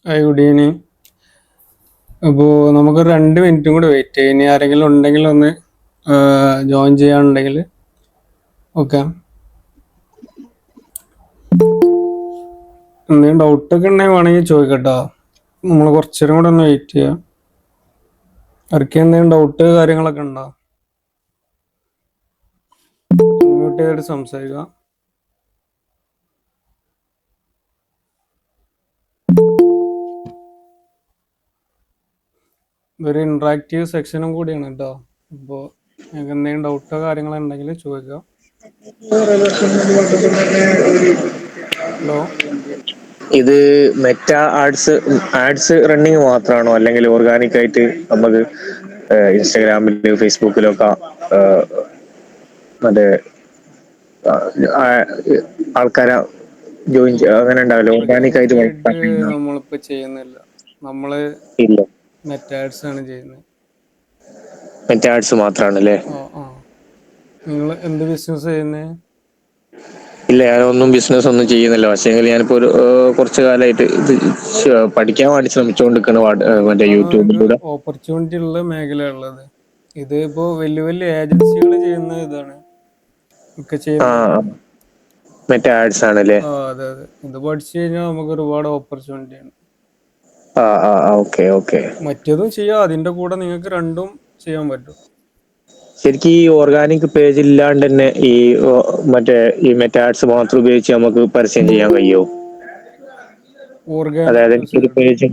Good evening. അപ്പോൾ നമുക്കൊരു 2 മിനിറ്റും കൂടി വെയിറ്റ് ചെയ്യാം. ഇനി ആരെങ്കിലും ഉണ്ടെങ്കിൽ ഒന്ന് ജോയിൻ ചെയ്യാനുണ്ടെങ്കിൽ ഓക്കെ. എന്തെങ്കിലും ഡൗട്ടൊക്കെ ഉണ്ടെങ്കിൽ വേണമെങ്കിൽ ചോദിക്കട്ടോ. നമ്മൾ കുറച്ചേരം കൂടെ ഒന്ന് വെയിറ്റ് ചെയ്യാം. ആർക്കും എന്തെങ്കിലും ഡൗട്ട് കാര്യങ്ങളൊക്കെ ഉണ്ടോ? മ്യൂട്ട് ചെയ്തിട്ട് സംസാരിക്കാം. ഇതൊരു ഇൻട്രാക്റ്റീവ് സെക്ഷനും കൂടിയാണ് കേട്ടോ. അപ്പോൾ നിങ്ങൾക്ക് എന്തെങ്കിലും ഡൗട്ടോ കാര്യങ്ങളോ ഉണ്ടെങ്കിൽ ചോദിക്കാം. ഹലോ, ഇത് മെറ്റ ആഡ്സ് റണ്ണിങ് മാത്രമാണോ, അല്ലെങ്കിൽ ഓർഗാനിക് ആയിട്ട് നമുക്ക് ഇൻസ്റ്റാഗ്രാമിൽ ഫേസ്ബുക്കിലൊക്കെ മറ്റേ ആൾക്കാരെ ജോയിൻ അങ്ങനെ ഉണ്ടാവില്ല? ഓർഗാനിക് ആയിട്ട് നമ്മളിപ്പോൾ ചെയ്യുന്നില്ല. നമ്മള് ഇല്ല, മെറ്റാഡ്സ് ആണ് ചെയ്യുന്നത്. മെറ്റ ആഡ്സ് മാത്രമാണല്ലേ? നിങ്ങൾ എന്ത് ബിസിനസ് ചെയ്യുന്നത്? ഇല്ല, ഞാനൊന്നും ബിസിനസ് ഒന്നും ചെയ്യുന്നില്ല. പക്ഷേ ഞാനിപ്പോ ഒരു കുറച്ചു കാലമായിട്ട് ഇത് പഠിക്കാൻ വേണ്ടി ശ്രമിച്ചുകൊണ്ടിരിക്കുന്നു. മറ്റേ യൂട്യൂബിലൂടെ ഓപ്പർച്യൂണിറ്റി ഉള്ള മേഖലയുള്ളത്. ഇത് ഇപ്പോൾ വലിയ വലിയ ഏജൻസികൾ ചെയ്യുന്ന ഇതാണ് ഒക്കെ ചെയ്യുന്നത്. മെറ്റ ആഡ്സ് ആണല്ലേ? അതെ അതെ. ഇത് പഠിച്ചു കഴിഞ്ഞാൽ നമുക്ക് ഒരുപാട് ഓപ്പർച്യൂണിറ്റി ആണ്. Okay okay. മറ്റേതും ചെയ്യാം, അതിന്റെ കൂടെ നിങ്ങൾക്ക് രണ്ടും ചെയ്യാൻ പറ്റും. ശരിക്കും ഈ ഓർഗാനിക് പേജ് ഇല്ലാണ്ട് തന്നെ ഈ മെറ്റ ആഡ്സ് മാത്രം ഉപയോഗിച്ച് നമുക്ക് പരസ്യം ചെയ്യാൻ കഴിയുമോ? അതായത് എനിക്കൊരു പേജ്,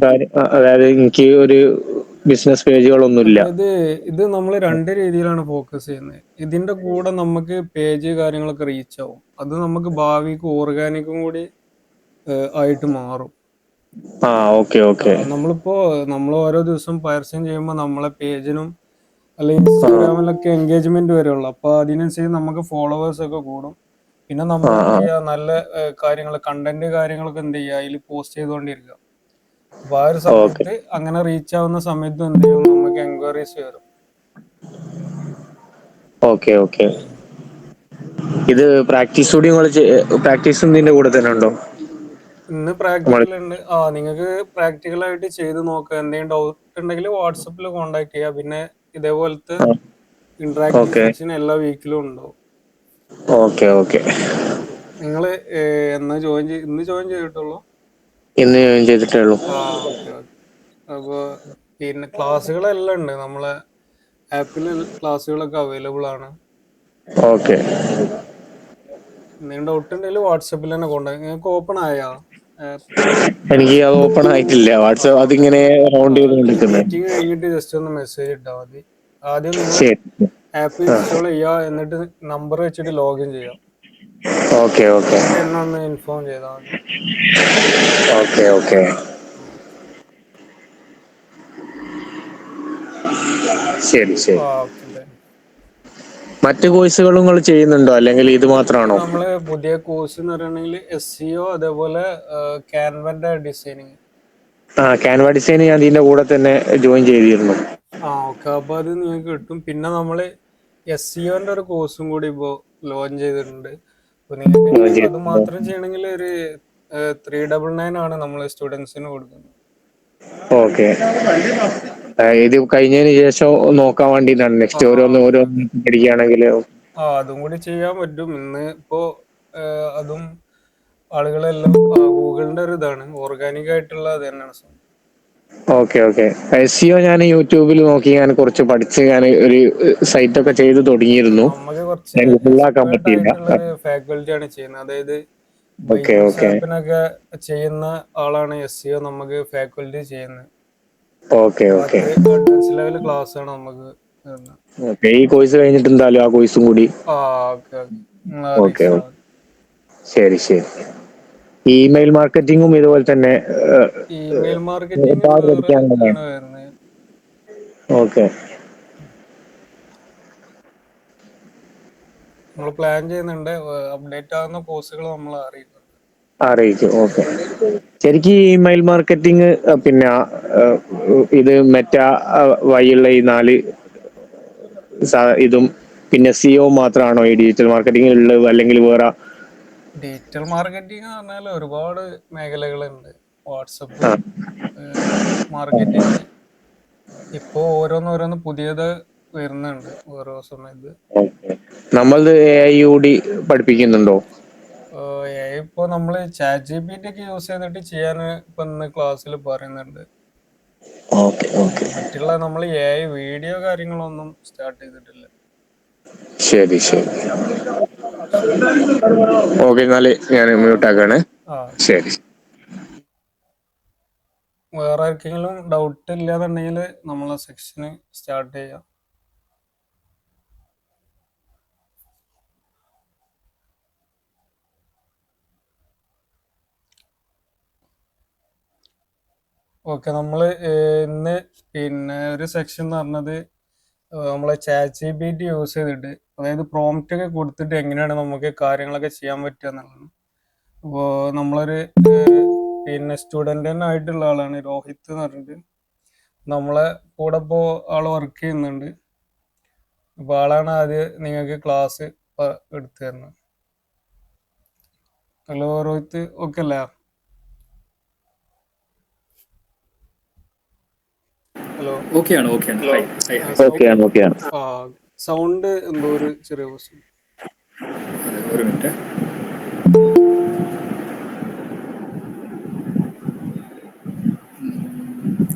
അതായത് എനിക്ക് ഒരു ബിസിനസ് പേജുകളൊന്നുമില്ല. അതായത് ഇത് നമ്മൾ 2 രീതിയിലാണ് ഫോക്കസ് ചെയ്യുന്നത്. ഇതിന്റെ കൂടെ നമുക്ക് പേജ് കാര്യങ്ങളൊക്കെ റീച്ച് ആവും. അത് നമുക്ക് ഭാവിക്ക് ഓർഗാനിക്കും കൂടി ആയിട്ട് മാറും. നമ്മൾ ഓരോ ദിവസം പരസ്യം ചെയ്യുമ്പോൾ നമ്മളെ പേജിനും അല്ലെങ്കിൽ ഇൻസ്റ്റാഗ്രാമിലൊക്കെ എൻഗേജ്മെന്റ് വരുള്ളൂ. അപ്പൊ അതിനനുസരിച്ച് നമുക്ക് ഫോളോവേഴ്സ് ഒക്കെ കൂടും. പിന്നെ നമ്മൾ എന്ത് ചെയ്യുക, നല്ല കാര്യങ്ങൾ, കണ്ടന്റ് കാര്യങ്ങളൊക്കെ എന്ത് ചെയ്യുക, അതിൽ പോസ്റ്റ് ചെയ്തുകൊണ്ടിരിക്കുക. അപ്പൊ ആ ഒരു സമയത്ത് അങ്ങനെ റീച്ച് ആവുന്ന സമയത്ത് എന്ത് ചെയ്യും, നമുക്ക് എൻക്വയറീസ് വരും. Okay okay. ഇത് പ്രാക്ടീസ് ഇതിന്റെ കൂടെ തന്നെ ഉണ്ടോ? ഇന്ന് പ്രാക്ടിക്കൽ ഉണ്ട്. നിങ്ങൾക്ക് പ്രാക്ടിക്കലായിട്ട് ചെയ്ത് നോക്കുക. എന്തെങ്കിലും ഡൗട്ട് ഉണ്ടെങ്കിൽ വാട്സപ്പിൽ കോൺടാക്ട് ചെയ്യുക. പിന്നെ ഇതേപോലത്തെ ഇന്ററാക്റ്റീവ് സെക്ഷൻ എല്ലാ വീക്കിലും ഉണ്ടാവും. Okay okay. നിങ്ങൾ ഇന്ന് ജോയിൻ ചെയ്തിട്ടുള്ളൂ? ഇന്ന് ജോയിൻ ചെയ്തിട്ടേ ഉള്ളൂ. Okay okay. അപ്പോൾ പിന്നെ ക്ലാസ്സുകളെല്ലാം ഉണ്ട്. നമ്മളെ ആപ്പിൽ ക്ലാസ്സുകളൊക്കെ അവൈലബിൾ ആണ്. ഓക്കെ. എന്തെങ്കിലും ഡൗട്ട് ഉണ്ടെങ്കിൽ വാട്സപ്പിൽ തന്നെ കോൺടാക്ട്. നിങ്ങൾക്ക് ഓപ്പൺ ആയാ? എനിക്ക് അത് ഓപ്പൺ ആയിട്ടില്ല. വാട്സാപ്പ് അതിങ്ങനെ മീറ്റിംഗ് കഴിഞ്ഞിട്ട് ജസ്റ്റ് ഒന്ന് മെസ്സേജ് ഇട്ടാൽ മതി. ആദ്യം നിങ്ങൾ ആപ്പ് ഇൻസ്റ്റാൾ ചെയ്യുക, എന്നിട്ട് നമ്പർ വെച്ചിട്ട് ലോഗിൻ ചെയ്യാം. Okay okay. എന്നെ ഒന്ന് ഇൻഫോം ചെയ്താൽ മതി. Okay okay. ശരി ശരി. മറ്റു കോഴ്സുകളും നിങ്ങൾ ചെയ്യുന്നുണ്ടോ, അല്ലെങ്കിൽ ഇത് മാത്രമാണോ? നമ്മള് പുതിയ കോഴ്സ് എന്ന് പറയുകയാണെങ്കിൽ SEO, അതേപോലെ ക്യാൻവന്റെ ഡിസൈനിങ്. ക്യാൻവ ഡിസൈൻ ഞാൻ ഇതിന്റെ കൂടെ തന്നെ ജോയിൻ ചെയ്തിരുന്നു. ഓക്കെ. അപ്പൊ അത് നിങ്ങൾക്ക് കിട്ടും. പിന്നെ നമ്മള് SEOന്റെ ഒരു കോഴ്സും കൂടി ഇപ്പോ ലോഞ്ച് ചെയ്തിട്ടുണ്ട്. അപ്പൊ നിങ്ങൾക്ക് അത് മാത്രം ചെയ്യണമെങ്കിൽ ഒരു 399 ആണ് നമ്മൾ സ്റ്റുഡൻസിന് കൊടുക്കുന്നത്. ഓക്കെ. ഇത് കഴിഞ്ഞതിന് ശേഷം നോക്കാൻ വേണ്ടിയിട്ടാണ്. നെക്സ്റ്റ് ഓരോന്ന് പഠിക്കുകയാണെങ്കിൽ അതും കൂടി ചെയ്യാൻ പറ്റും. ഇന്ന് ഇപ്പോ അതും ആളുകളെല്ലാം ഗൂഗിളിന്റെ ഒരു ഇതാണ്, ഓർഗാനിക് ആയിട്ടുള്ള അത് തന്നെയാണ്. Okay okay. SEO ഞാൻ യൂട്യൂബിൽ നോക്കി ഞാൻ കുറച്ച് പഠിച്ച് ഞാൻ ഒരു സൈറ്റ് ഒക്കെ ചെയ്ത് തുടങ്ങിയിരുന്നു. നമുക്ക് കുറച്ച് എക്സ്പേർട്ട് ആയിട്ടുള്ള ഒരു ഫാക്കൽറ്റിയാണ് ചെയ്യുന്നത്. അതായത് ആപ്പിനൊക്കെ ചെയ്യുന്ന ആളാണ് SEO നമുക്ക് ഫാക്കൽറ്റി ചെയ്യുന്നത്. Okay okay. Advance level class ആണ് നമുക്ക്. ഈ കോഴ്സ് കഴിഞ്ഞിട്ട് എന്തായാലും ആ കോഴ്സും കൂടി. ഓക്കെ. ശരി ശരി. ഇമെയിൽ മാർക്കറ്റിംഗും ഇതുപോലെ തന്നെ ഇമെയിൽ മാർക്കറ്റിംഗ് ആണ് വരുന്നത്. ഓക്കെ. നമ്മൾ പ്ലാൻ ചെയ്യുന്നുണ്ട്. അപ്ഡേറ്റ് ആകുന്ന കോഴ്സുകൾ നമ്മൾ അറിയിക്കും. ഓക്കെ. ശരിക്കും ഈ ഇമെയിൽ മാർക്കറ്റിംഗ് പിന്നെ ഇത് മെറ്റ വഴിയുള്ള ഈ 4 ഇതും പിന്നെ SEO മാത്രമാണോ ഈ ഡിജിറ്റൽ മാർക്കറ്റിംഗ് ഉള്ളത്, അല്ലെങ്കിൽ വേറെ? ഡിജിറ്റൽ മാർക്കറ്റിംഗ് പറഞ്ഞാൽ ഒരുപാട് മേഖലകളുണ്ട്. വാട്സപ്പ്, മാർക്കറ്റിങ് ഇപ്പോൾ ഓരോന്നോരോന്ന് പുതിയത് വരുന്നുണ്ട് ഓരോ സമയത്ത്. നമ്മളത് AIUD പഠിപ്പിക്കുന്നുണ്ടോ? ഇപ്പോൾ നമ്മൾ ChatGPT ഒക്കെ യൂസ് ചെയ്തിട്ട് ചെയ്യാൻ ഇപ്പൊ ഇന്ന് ക്ലാസ്സിൽ പറയുന്നുണ്ട്. മറ്റുള്ള നമ്മൾ AI വീഡിയോ കാര്യങ്ങളൊന്നും സ്റ്റാർട്ട് ചെയ്തിട്ടില്ല. ശരി ശരി. ഓക്കെ, എന്നാല് ഞാൻ മ്യൂട്ട് ആക്കാണ്. ശരി. വേറെ ആർക്കെങ്കിലും ഡൗട്ട് ഇല്ലാന്നുണ്ടെങ്കിൽ നമ്മളെ സെക്ഷന് സ്റ്റാർട്ട് ചെയ്യാം. ഓക്കെ, നമ്മൾ ഇന്ന് പിന്നെ ഒരു സെക്ഷൻ എന്ന് പറഞ്ഞത് നമ്മളെ ChatGPT യൂസ് ചെയ്തിട്ട്, അതായത് പ്രോംപ്റ്റ് ഒക്കെ കൊടുത്തിട്ട് എങ്ങനെയാണ് നമുക്ക് കാര്യങ്ങളൊക്കെ ചെയ്യാൻ പറ്റുക എന്നുള്ളതാണ്. അപ്പോൾ നമ്മളൊരു പിന്നെ സ്റ്റുഡൻ്റ് തന്നെ ആയിട്ടുള്ള ആളാണ് രോഹിത് എന്ന് പറഞ്ഞിട്ട്. നമ്മളെ കൂടെ ഇപ്പോൾ ആൾ വർക്ക് ചെയ്യുന്നുണ്ട്. അപ്പോൾ ആളാണ് ആദ്യം നിങ്ങൾക്ക് ക്ലാസ് എടുത്തു തരുന്നത്. ഹലോ രോഹിത്, ഓക്കെ അല്ലേ? ഹലോ, സൗണ്ട് എന്തോ ഒരു ചെറിയ പ്രശ്നം. ഒരു മിനിറ്റ്.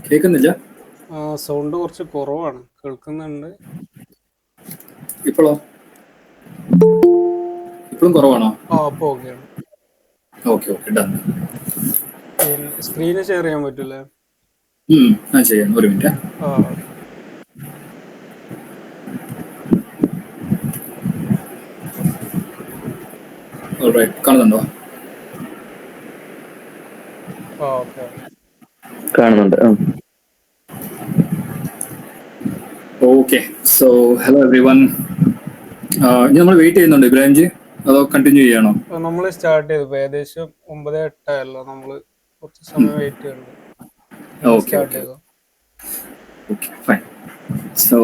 കേൾക്കുന്നില്ല? സൗണ്ട് കുറച്ച് കുറവാണ്. കേൾക്കുന്നുണ്ട്. ഇപ്പോഴും കുറവാണോ? അപ്പോൾ ഓക്കെയാണ്. Okay done. പിന്നെ സ്ക്രീന് ഷെയർ ചെയ്യാൻ പറ്റൂലേ? ഞാൻ ചെയ്യാം, ഒരു മിനിറ്റ്. കാണുന്നുണ്ടോ? ഓക്കെ, കാണുന്നുണ്ട്. Okay, so hello every one. ഇനി നമ്മൾ വെയിറ്റ് ചെയ്യുന്നുണ്ട് ഇബ്രാഹിംജി, അതോ കണ്ടിന്യൂ ചെയ്യണോ? നമ്മൾ സ്റ്റാർട്ട് ചെയ്തു. ഏകദേശം 9:08 നമ്മൾ കുറച്ച് സമയം വെയിറ്റ് ചെയ്യുന്നുണ്ട്. സ്റ്റാർട്ട് ചെയ്തു. Okay, fine. So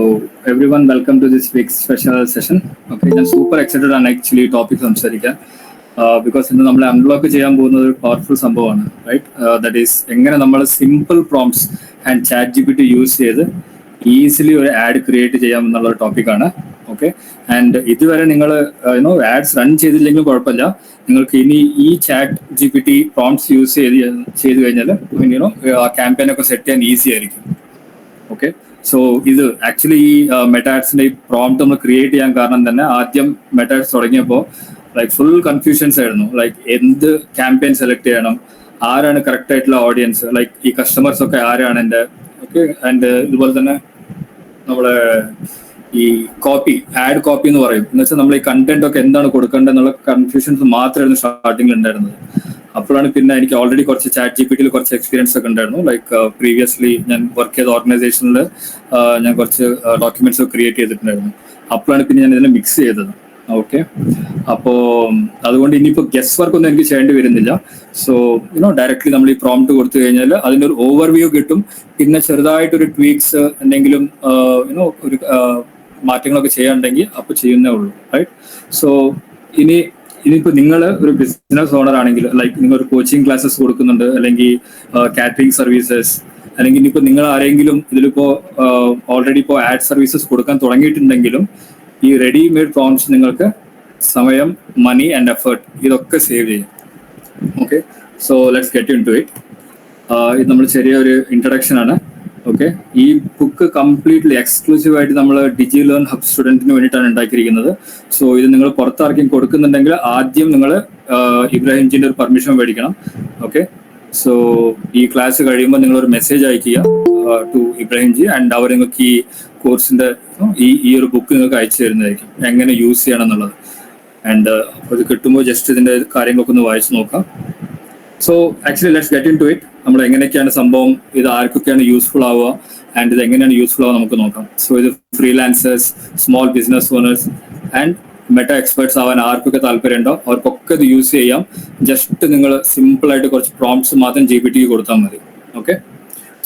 everyone, welcome to this week's special session. Okay, I'm super excited on actually topic സംസാരിക്കാൻ. ബിക്കോസ് ഇന്ന് നമ്മൾ അൺബ്ലോക്ക് ചെയ്യാൻ പോകുന്ന ഒരു പവർഫുൾ സംഭവമാണ്, റൈറ്റ്? ദാറ്റ് ഈസ് എങ്ങനെ നമ്മൾ സിമ്പിൾ പ്രോംപ്റ്റ്സ് ആൻഡ് ChatGPT യൂസ് ചെയ്ത് ഈസിലി ഒരു ആഡ് ക്രിയേറ്റ് ചെയ്യാം എന്നുള്ള ഒരു ടോപ്പിക്കാണ്. ഓക്കെ, ആൻഡ് ഇതുവരെ നിങ്ങൾ ആഡ്സ് റൺ ചെയ്തില്ലെങ്കിലും കുഴപ്പമില്ല. നിങ്ങൾക്ക് ഇനി ഈ ChatGPT പ്രോംപ്റ്റ്സ് യൂസ് ചെയ്ത് കഴിഞ്ഞാൽ ആ ക്യാമ്പയിനൊക്കെ സെറ്റ് ചെയ്യാൻ ഈസി ആയിരിക്കും. ഓക്കെ, സോ ഇത് ആക്ച്വലി ഈ മെറ്റാഡ്സിന്റെ ഈ പ്രോംപ്റ്റ് നമ്മൾ ക്രിയേറ്റ് ചെയ്യാൻ കാരണം തന്നെ ആദ്യം മെറ്റാഡ്സ് തുടങ്ങിയപ്പോൾ ലൈക്ക് ഫുൾ കൺഫ്യൂഷൻസ് ആയിരുന്നു. ലൈക്ക് എന്ത് ക്യാമ്പയിൻ സെലക്ട് ചെയ്യണം, ആരാണ് കറക്റ്റ് ആയിട്ടുള്ള ഓഡിയൻസ്, ലൈക്ക് ഈ കസ്റ്റമേഴ്സ് ഒക്കെ ആരാണ് എൻ്റെ. ഓക്കെ, ആൻഡ് ഇതുപോലെ തന്നെ നമ്മളെ ഈ കോപ്പി, ആഡ് കോപ്പി എന്ന് പറയും, എന്ന് വെച്ചാൽ നമ്മൾ ഈ കണ്ടന്റ് ഒക്കെ എന്താണ് കൊടുക്കേണ്ടത് എന്നുള്ള കൺഫ്യൂഷൻസ് മാത്രമായിരുന്നു സ്റ്റാർട്ടിങ്ങിൽ ഉണ്ടായിരുന്നത്. അപ്പോഴാണ് പിന്നെ എനിക്ക് ഓൾറെഡി കുറച്ച് ChatGPT കുറച്ച് എക്സ്പീരിയൻസ് ഒക്കെ ഉണ്ടായിരുന്നു. ലൈക്ക് പ്രീവിയസ്ലി ഞാൻ വർക്ക് ചെയ്ത ഓർഗനൈസേഷനിൽ ഞാൻ കുറച്ച് ഡോക്യുമെന്റ്സ് ഒക്കെ ക്രിയേറ്റ് ചെയ്തിട്ടുണ്ടായിരുന്നു. അപ്പോഴാണ് പിന്നെ ഞാൻ ഇതിനെ മിക്സ് ചെയ്തത്. ഓക്കെ, അപ്പോൾ അതുകൊണ്ട് ഇനിയിപ്പോൾ ഗസ് വർക്ക് ഒന്നും എനിക്ക് ചെയ്യേണ്ടി വരുന്നില്ല. സോ ഡയറക്റ്റ്ലി നമ്മൾ ഈ പ്രോംപ്റ്റ് കൊടുത്തു കഴിഞ്ഞാൽ അതിൻ്റെ ഒരു ഓവർവ്യൂ കിട്ടും. പിന്നെ ചെറുതായിട്ടൊരു ട്വീക്സ് എന്തെങ്കിലും ഒരു മാറ്റങ്ങളൊക്കെ ചെയ്യാനുണ്ടെങ്കിൽ അപ്പോൾ ചെയ്യുന്നേ ഉള്ളൂ, റൈറ്റ്? സോ ഇനിയിപ്പോൾ നിങ്ങൾ ഒരു ബിസിനസ് ഓണർ ആണെങ്കിൽ, ലൈക്ക് നിങ്ങൾ ഒരു കോച്ചിങ് ക്ലാസ്സസ് കൊടുക്കുന്നുണ്ട്, അല്ലെങ്കിൽ കാറ്ററിംഗ് സർവീസസ്, അല്ലെങ്കിൽ ഇനിയിപ്പോൾ നിങ്ങൾ ആരെങ്കിലും ഇതിലിപ്പോൾ ഓൾറെഡി ഇപ്പോൾ ആഡ് സർവീസസ് കൊടുക്കാൻ തുടങ്ങിയിട്ടുണ്ടെങ്കിലും ഈ റെഡിമെയ്ഡ് പ്രോംപ്റ്റ്സ് നിങ്ങൾക്ക് സമയം, മണി ആൻഡ് എഫേർട്ട് ഇതൊക്കെ സേവ് ചെയ്യും. Okay, so let's get into it. ഇത് നമ്മൾ ചെറിയൊരു ഇൻട്രഡക്ഷൻ ആണ്. ഓക്കെ, ഈ ബുക്ക് കംപ്ലീറ്റ്ലി എക്സ്ക്ലൂസീവ് ആയിട്ട് നമ്മൾ ഡിജി ലേൺ ഹബ് സ്റ്റുഡൻറ്റിന് വേണ്ടിയിട്ടാണ് ഉണ്ടാക്കിയിരിക്കുന്നത്. സോ ഇത് നിങ്ങൾ പുറത്താർക്കും കൊടുക്കുന്നുണ്ടെങ്കിൽ ആദ്യം നിങ്ങൾ ഇബ്രാഹിംജിന്റെ ഒരു പെർമിഷൻ മേടിക്കണം. ഓക്കെ, സോ ഈ ക്ലാസ് കഴിയുമ്പോൾ നിങ്ങളൊരു മെസ്സേജ് അയക്കുക ടു ഇബ്രാഹിംജി, ആൻഡ് അവർ നിങ്ങൾക്ക് ഈ കോഴ്സിന്റെ ഈ ഒരു ബുക്ക് നിങ്ങൾക്ക് അയച്ചു തരുന്നതായിരിക്കും, എങ്ങനെ യൂസ് ചെയ്യണം എന്നുള്ളത്. ആൻഡ് അത് കിട്ടുമ്പോൾ ജസ്റ്റ് ഇതിന്റെ കാര്യങ്ങളൊക്കെ ഒന്ന് വായിച്ചു നോക്കാം. So actually let's get into it. നമ്മൾ എങ്ങനെയൊക്കെയാണ് സംഭവം, ഇത് ആർക്കൊക്കെയാണ് യൂസ്ഫുൾ ആവുക, ആൻഡ് ഇത് എങ്ങനെയാണ് യൂസ്ഫുൾ ആവുക നമുക്ക് നോക്കാം. സോ ഇത് freelancers, small business owners and Meta experts ആവാൻ ആർക്കൊക്കെ താല്പര്യമുണ്ടോ അവർക്കൊക്കെ ഇത് യൂസ് ചെയ്യാം. ജസ്റ്റ് നിങ്ങൾ സിമ്പിളായിട്ട് കുറച്ച് പ്രോംപ്റ്റ്സ് മാത്രം GPT കൊടുത്താൽ മതി. ഓക്കെ,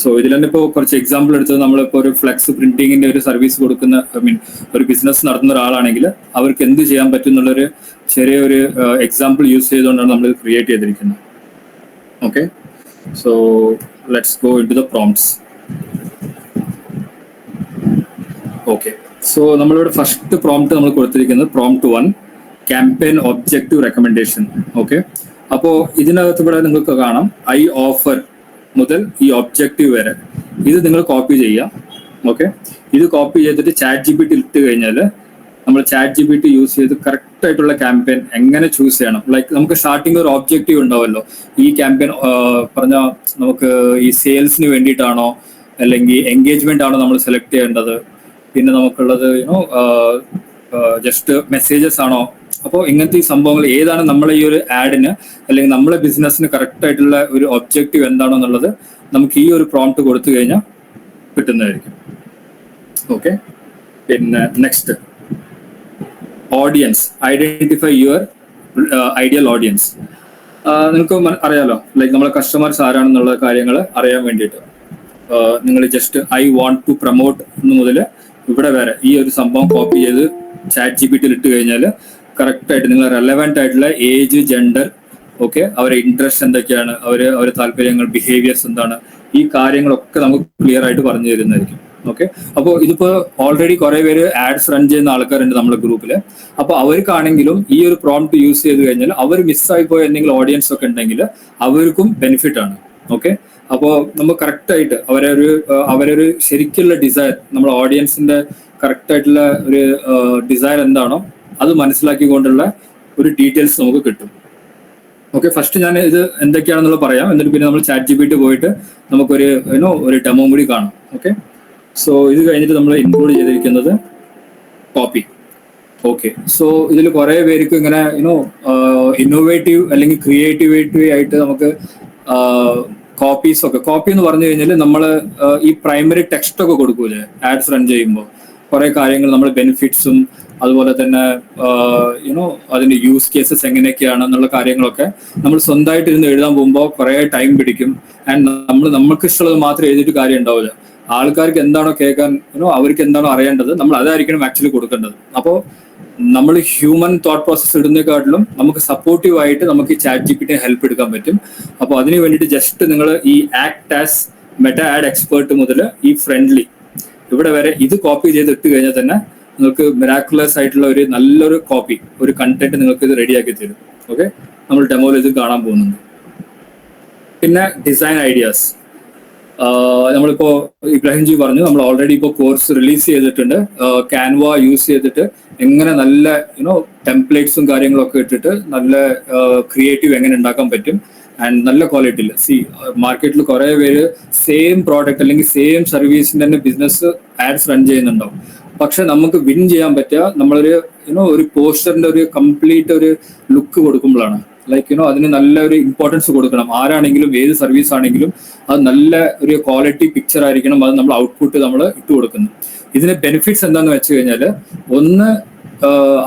സോ ഇതിൽ തന്നെ ഇപ്പോൾ കുറച്ച് എക്സാമ്പിൾ എടുത്തത്, നമ്മളിപ്പോൾ ഒരു ഫ്ലെക്സ് പ്രിന്റിങ്ങിന്റെ ഒരു സർവീസ് കൊടുക്കുന്ന, ഒരു ബിസിനസ് നടത്തുന്ന ഒരാളാണെങ്കിൽ അവർക്ക് എന്ത് ചെയ്യാൻ പറ്റും എന്നുള്ളൊരു ചെറിയൊരു എക്സാമ്പിൾ യൂസ് ചെയ്തുകൊണ്ടാണ് നമ്മൾ ക്രിയേറ്റ് ചെയ്തിരിക്കുന്നത്. Okay, so let's go into the prompts. Okay, so നമ്മളിവിടെ ഫസ്റ്റ് പ്രോംപ്റ്റ് നമ്മൾ കൊടുത്തിരിക്കുന്നത് prompt 1 campaign objective recommendation. Okay, അപ്പോൾ ഇതിനകത്ത് ഇവിടെ നിങ്ങൾക്ക് കാണാം ഐ ഓഫർ മുതൽ ഈ ഒബ്ജക്റ്റീവ് വരെ ഇത് നിങ്ങൾ കോപ്പി ചെയ്യാം. ഓക്കെ, ഇത് കോപ്പി ചെയ്തിട്ട് ChatGPT ഇട്ട് കഴിഞ്ഞാൽ നമ്മൾ ChatGPT യൂസ് ചെയ്ത് കറക്റ്റ് ആയിട്ടുള്ള ക്യാമ്പയിൻ എങ്ങനെ ചൂസ് ചെയ്യണം. ലൈക്ക് നമുക്ക് സ്റ്റാർട്ടിങ് ഒരു ഒബ്ജക്റ്റീവ് ഉണ്ടാവുമല്ലോ, ഈ ക്യാമ്പയിൻ പറഞ്ഞ നമുക്ക് ഈ സെയിൽസിന് വേണ്ടിയിട്ടാണോ അല്ലെങ്കിൽ എൻഗേജ്മെന്റ് ആണോ നമ്മൾ സെലക്ട് ചെയ്യേണ്ടത്, പിന്നെ നമുക്കുള്ളത് ജസ്റ്റ് മെസ്സേജസ് ആണോ. അപ്പോൾ ഇങ്ങനത്തെ ഈ സംഭവങ്ങൾ ഏതാണ് നമ്മളെ ഈ ഒരു ആഡിന് അല്ലെങ്കിൽ നമ്മളെ ബിസിനസ്സിന് കറക്റ്റ് ആയിട്ടുള്ള ഒരു ഒബ്ജക്റ്റീവ് എന്താണോ എന്നുള്ളത് നമുക്ക് ഈ ഒരു പ്രോംപ്റ്റ് കൊടുത്തു കഴിഞ്ഞാൽ കിട്ടുന്നതായിരിക്കും. ഓക്കെ, പിന്നെ next audience, identify your ideal audience. നിങ്ങൾക്ക് അറിയാലോ, ലൈക്ക് നമ്മളെ കസ്റ്റമേഴ്സ് ആരാണെന്നുള്ള കാര്യങ്ങൾ അറിയാൻ വേണ്ടിയിട്ട് നിങ്ങൾ just I want to promote മുതൽ ഇവിടെ വരെ ഈ ഒരു സംഭവം കോപ്പി ചെയ്ത് ChatGPT ഇട്ട് കഴിഞ്ഞാൽ കറക്റ്റ് ആയിട്ട് നിങ്ങൾ റെലവെന്റ് ആയിട്ടുള്ള ഏജ്, ജെൻഡർ, ഓക്കെ, അവരുടെ ഇൻട്രസ്റ്റ് എന്തൊക്കെയാണ്, അവരുടെ താല്പര്യങ്ങൾ, ബിഹേവിയേഴ്സ് എന്താണ്, ഈ കാര്യങ്ങളൊക്കെ നമുക്ക് ക്ലിയർ ആയിട്ട് പറഞ്ഞു തരുന്നതായിരിക്കും. ഓക്കെ, അപ്പോൾ ഇതിപ്പോ ഓൾറെഡി കുറെ പേര് ആഡ്സ് റൺ ചെയ്യുന്ന ആൾക്കാരുണ്ട് നമ്മുടെ ഗ്രൂപ്പിൽ. അപ്പോൾ അവർക്കാണെങ്കിലും ഈ ഒരു പ്രോംപ്റ്റ് യൂസ് ചെയ്ത് കഴിഞ്ഞാൽ അവർ മിസ്സായി പോയ എന്തെങ്കിലും ഓഡിയൻസ് ഒക്കെ ഉണ്ടെങ്കിൽ അവർക്കും ബെനിഫിറ്റ് ആണ്. ഓക്കെ, അപ്പോൾ നമുക്ക് കറക്റ്റ് ആയിട്ട് അവരൊരു ശരിക്കുള്ള ഡിസയർ, നമ്മുടെ ഓഡിയൻസിന്റെ കറക്റ്റ് ആയിട്ടുള്ള ഒരു ഡിസയർ എന്താണോ അത് മനസ്സിലാക്കിക്കൊണ്ടുള്ള ഒരു ഡീറ്റെയിൽസ് നമുക്ക് കിട്ടും. ഓക്കെ, ഫസ്റ്റ് ഞാൻ ഇത് എന്തൊക്കെയാണെന്നുള്ളത് പറയാം, എന്നിട്ട് പിന്നെ നമ്മൾ ChatGPT പോയിട്ട് നമുക്കൊരു ഒരു ഡെമോ കൂടി കാണാം. ഓക്കെ, സോ ഇത് കഴിഞ്ഞിട്ട് നമ്മൾ ഇൻക്ലൂഡ് ചെയ്തിരിക്കുന്നത് കോപ്പി. ഓക്കെ, സോ ഇതിൽ കുറെ പേർക്ക് ഇങ്ങനെ ഇന്നോവേറ്റീവ് അല്ലെങ്കിൽ ക്രിയേറ്റിവിറ്റി ആയിട്ട് നമുക്ക് കോപ്പീസ് ഒക്കെ, കോപ്പി എന്ന് പറഞ്ഞു കഴിഞ്ഞാൽ നമ്മൾ ഈ പ്രൈമറി ടെക്സ്റ്റ് ഒക്കെ കൊടുക്കൂലേ ആഡ്സ് റൺ ചെയ്യുമ്പോൾ, കുറെ കാര്യങ്ങൾ നമ്മൾ ബെനിഫിറ്റ്സും അതുപോലെ തന്നെ അതിന്റെ യൂസ് കേസസ് എങ്ങനെയൊക്കെയാണ് എന്നുള്ള കാര്യങ്ങളൊക്കെ നമ്മൾ സ്വന്തമായിട്ട് ഇരുന്ന് എഴുതാൻ പോകുമ്പോൾ കുറെ ടൈം പിടിക്കും. ആൻഡ് നമുക്ക് ഇഷ്ടമുള്ളത് മാത്രം എഴുതിയിട്ട് കാര്യം ഉണ്ടാവില്ല. ആൾക്കാർക്ക് എന്താണോ കേൾക്കാൻ, അവർക്ക് എന്താണോ അറിയേണ്ടത്, നമ്മൾ അതായിരിക്കണം ആക്ച്വലി കൊടുക്കേണ്ടത്. അപ്പോൾ നമ്മൾ ഹ്യൂമൻ തോട്ട് പ്രോസസ് ഇടുന്നതിനെക്കാട്ടിലും നമുക്ക് സപ്പോർട്ടീവ് ആയിട്ട് നമുക്ക് ഈ ChatGPT ഹെൽപ്പ് എടുക്കാൻ പറ്റും. അപ്പോൾ അതിന് വേണ്ടിയിട്ട് ജസ്റ്റ് നിങ്ങൾ ഈ act as meta add expert മുതൽ ഈ ഫ്രണ്ട്ലി ഇവിടെ വരെ ഇത് കോപ്പി ചെയ്ത് ഇട്ട് കഴിഞ്ഞാൽ തന്നെ നിങ്ങൾക്ക് മിറാക്കുലസ് ആയിട്ടുള്ള ഒരു നല്ലൊരു കോപ്പി, ഒരു കണ്ടന്റ് നിങ്ങൾക്ക് ഇത് റെഡിയാക്കി തരും. ഓക്കെ, നമ്മൾ ഡെമോയിൽ ഇത് കാണാൻ പോകുന്നുണ്ട്. പിന്നെ ഡിസൈൻ ഐഡിയാസ്, നമ്മളിപ്പോ ഇബ്രാഹിംജി പറഞ്ഞു, നമ്മൾ ഓൾറെഡി ഇപ്പോൾ കോഴ്സ് റിലീസ് ചെയ്തിട്ടുണ്ട്. ക്യാൻവ യൂസ് ചെയ്തിട്ട് എങ്ങനെ നല്ല ടെംപ്ലേറ്റ്സും കാര്യങ്ങളൊക്കെ ഇട്ടിട്ട് നല്ല ക്രിയേറ്റീവ് എങ്ങനെ ഉണ്ടാക്കാൻ പറ്റും ആൻഡ് നല്ല ക്വാളിറ്റിയിൽ. മാർക്കറ്റിൽ കുറെ പേര് സെയിം പ്രോഡക്റ്റ് അല്ലെങ്കിൽ സെയിം സർവീസിന്റെ തന്നെ ബിസിനസ് ആഡ്സ് റൺ ചെയ്യുന്നുണ്ടാവും. പക്ഷെ നമുക്ക് വിൻ ചെയ്യാൻ പറ്റുക നമ്മളൊരു ഒരു പോസ്റ്ററിന്റെ ഒരു കംപ്ലീറ്റ് ഒരു ലുക്ക് കൊടുക്കുമ്പോഴാണ്. ലൈക്ക് അതിന് നല്ല ഒരു ഇമ്പോർട്ടൻസ് കൊടുക്കണം. ആരാണെങ്കിലും ഏത് സർവീസ് ആണെങ്കിലും അത് നല്ല ഒരു ക്വാളിറ്റി പിക്ചർ ആയിരിക്കണം, അത് നമ്മൾ ഔട്ട്പുട്ട് നമ്മൾ ഇട്ട് കൊടുക്കുന്നു. ഇതിന് ബെനിഫിറ്റ്സ് എന്താന്ന് വെച്ച് കഴിഞ്ഞാൽ, ഒന്ന്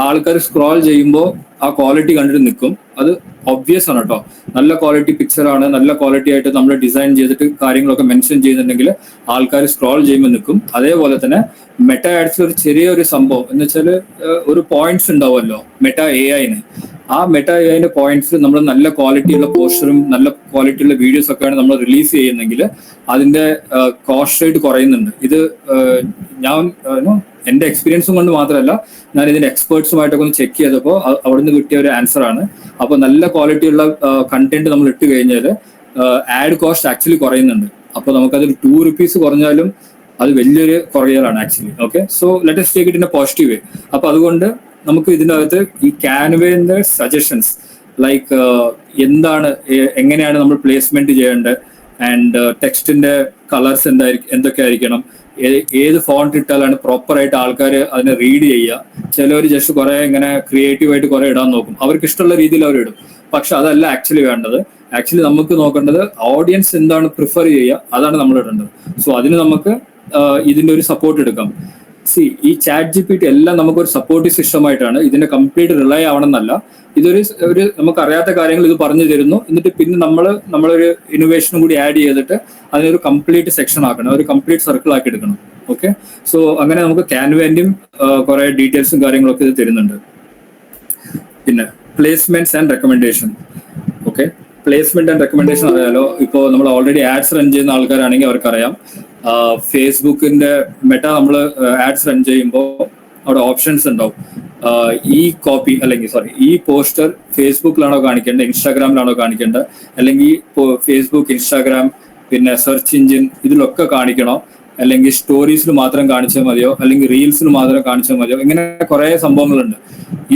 ആൾക്കാർ സ്ക്രോൾ ചെയ്യുമ്പോൾ ആ ക്വാളിറ്റി കണ്ടിട്ട് നിൽക്കും. അത് ഒബ്വിയസ് ആണ് കേട്ടോ. നല്ല ക്വാളിറ്റി പിക്ചർ ആണ്, നല്ല ക്വാളിറ്റി ആയിട്ട് നമ്മൾ ഡിസൈൻ ചെയ്തിട്ട് കാര്യങ്ങളൊക്കെ മെൻഷൻ ചെയ്യുന്നുണ്ടെങ്കിൽ ആൾക്കാർ സ്ക്രോൾ ചെയ്യുമ്പോൾ നിൽക്കും. അതേപോലെ തന്നെ മെറ്റാ ആഡ്സിൽ ഒരു ചെറിയൊരു സംഭവം എന്ന് വെച്ചാൽ ഒരു പോയിന്റ്സ് ഉണ്ടാവുമല്ലോ മെറ്റാ AI-ന്. ആ മെറ്റാ AI-ന്റെ പോയിന്റ്സ് നമ്മൾ നല്ല ക്വാളിറ്റിയുള്ള പോസ്റ്ററും നല്ല ക്വാളിറ്റിയുള്ള വീഡിയോസ് ഒക്കെയാണ് നമ്മൾ റിലീസ് ചെയ്യുന്നെങ്കിൽ അതിന്റെ കോസ്റ്റ് റേറ്റ് കുറയുന്നുണ്ട്. ഇത് ഞാൻ എന്റെ എക്സ്പീരിയൻസും കൊണ്ട് മാത്രമല്ല, ഞാൻ ഇതിന്റെ എക്സ്പേർട്സുമായിട്ടൊക്കെ ഒന്ന് ചെക്ക് ചെയ്തപ്പോൾ അവിടുന്ന് കിട്ടിയ ഒരു ആൻസർ ആണ്. അപ്പോൾ നല്ല ക്വാളിറ്റിയുള്ള കണ്ടന്റ് നമ്മൾ ഇട്ട് കഴിഞ്ഞാൽ ആഡ് കോസ്റ്റ് ആക്ച്വലി കുറയുന്നുണ്ട്. അപ്പോൾ നമുക്കതൊരു 2 rupees കുറഞ്ഞാലും അത് വലിയൊരു കുറയലാണ് actually. Okay, so let us take it in a positive way. അപ്പൊ അതുകൊണ്ട് നമുക്ക് ഇതിനകത്ത് ഈ ക്യാൻവയുടെ സജഷൻസ്, ലൈക്ക് എന്താണ്, എങ്ങനെയാണ് നമ്മൾ പ്ലേസ്മെന്റ് ചെയ്യേണ്ടത്, ആൻഡ് ടെക്സ്റ്റിന്റെ കളേഴ്സ് എന്തൊക്കെ ആയിരിക്കണം, ഏത് ഫോണ്ട് ഇട്ടാലാണ് പ്രോപ്പർ ആയിട്ട് ആൾക്കാർ അതിനെ റീഡ് ചെയ്യുക. ചിലവർ ജസ്റ്റ് കുറെ ഇങ്ങനെ ക്രിയേറ്റീവ് ആയിട്ട് കുറെ ഇടാൻ നോക്കും, അവർക്ക് ഇഷ്ടമുള്ള രീതിയിൽ അവർ ഇടും. പക്ഷെ അതല്ല ആക്ച്വലി വേണ്ടത്. ആക്ച്വലി നമുക്ക് നോക്കേണ്ടത് ഓഡിയൻസ് എന്താണ് പ്രിഫർ ചെയ്യുക, അതാണ് നമ്മൾ ഇടേണ്ടത്. സോ അതിന് നമുക്ക് ഇതിന്റെ ഒരു സപ്പോർട്ട് എടുക്കാം. ഈ ChatGPT എല്ലാം നമുക്കൊരു സപ്പോർട്ടീവ് സിസ്റ്റമായിട്ടാണ്. ഇതിന്റെ കംപ്ലീറ്റ് റിലൈ ആവണമെന്നല്ല. ഇതൊരു നമുക്ക് അറിയാത്ത കാര്യങ്ങൾ ഇത് പറഞ്ഞു തരുന്നു. എന്നിട്ട് പിന്നെ നമ്മളൊരു ഇന്നോവേഷനും കൂടി ആഡ് ചെയ്തിട്ട് അതിനൊരു കംപ്ലീറ്റ് സെക്ഷൻ ആക്കണം, ഒരു കംപ്ലീറ്റ് സർക്കിൾ ആക്കി എടുക്കണം. ഓക്കെ, സോ അങ്ങനെ നമുക്ക് ക്യാൻവന്റെയും കുറെ ഡീറ്റെയിൽസും കാര്യങ്ങളൊക്കെ ഇത് തരുന്നുണ്ട്. പിന്നെ placements and recommendation. Okay, placement and recommendation അറിയാലോ. ഇപ്പോൾ നമ്മൾ ഓൾറെഡി ആഡ്സ് റൺ ചെയ്യുന്ന ആൾക്കാരാണെങ്കിൽ അവർക്കറിയാം ഫേസ്ബുക്കിന്റെ മെറ്റ നമ്മൾ ആഡ്സ് റൺ ചെയ്യുമ്പോൾ അവിടെ ഓപ്ഷൻസ് ഉണ്ടാവും. ഈ കോപ്പി അല്ലെങ്കിൽ ഈ പോസ്റ്റർ ഫേസ്ബുക്കിലാണോ കാണിക്കേണ്ടത്, ഇൻസ്റ്റാഗ്രാമിലാണോ കാണിക്കേണ്ടത്, അല്ലെങ്കിൽ ഫേസ്ബുക്ക്, ഇൻസ്റ്റാഗ്രാം, പിന്നെ സെർച്ച് എഞ്ചിൻ ഇതിലൊക്കെ കാണിക്കണോ, അല്ലെങ്കിൽ സ്റ്റോറീസിൽ മാത്രം കാണിച്ചാൽ മതിയോ, അല്ലെങ്കിൽ റീൽസിൽ മാത്രം കാണിച്ചാൽ മതിയോ, ഇങ്ങനെ കുറെ സംഭവങ്ങളുണ്ട്.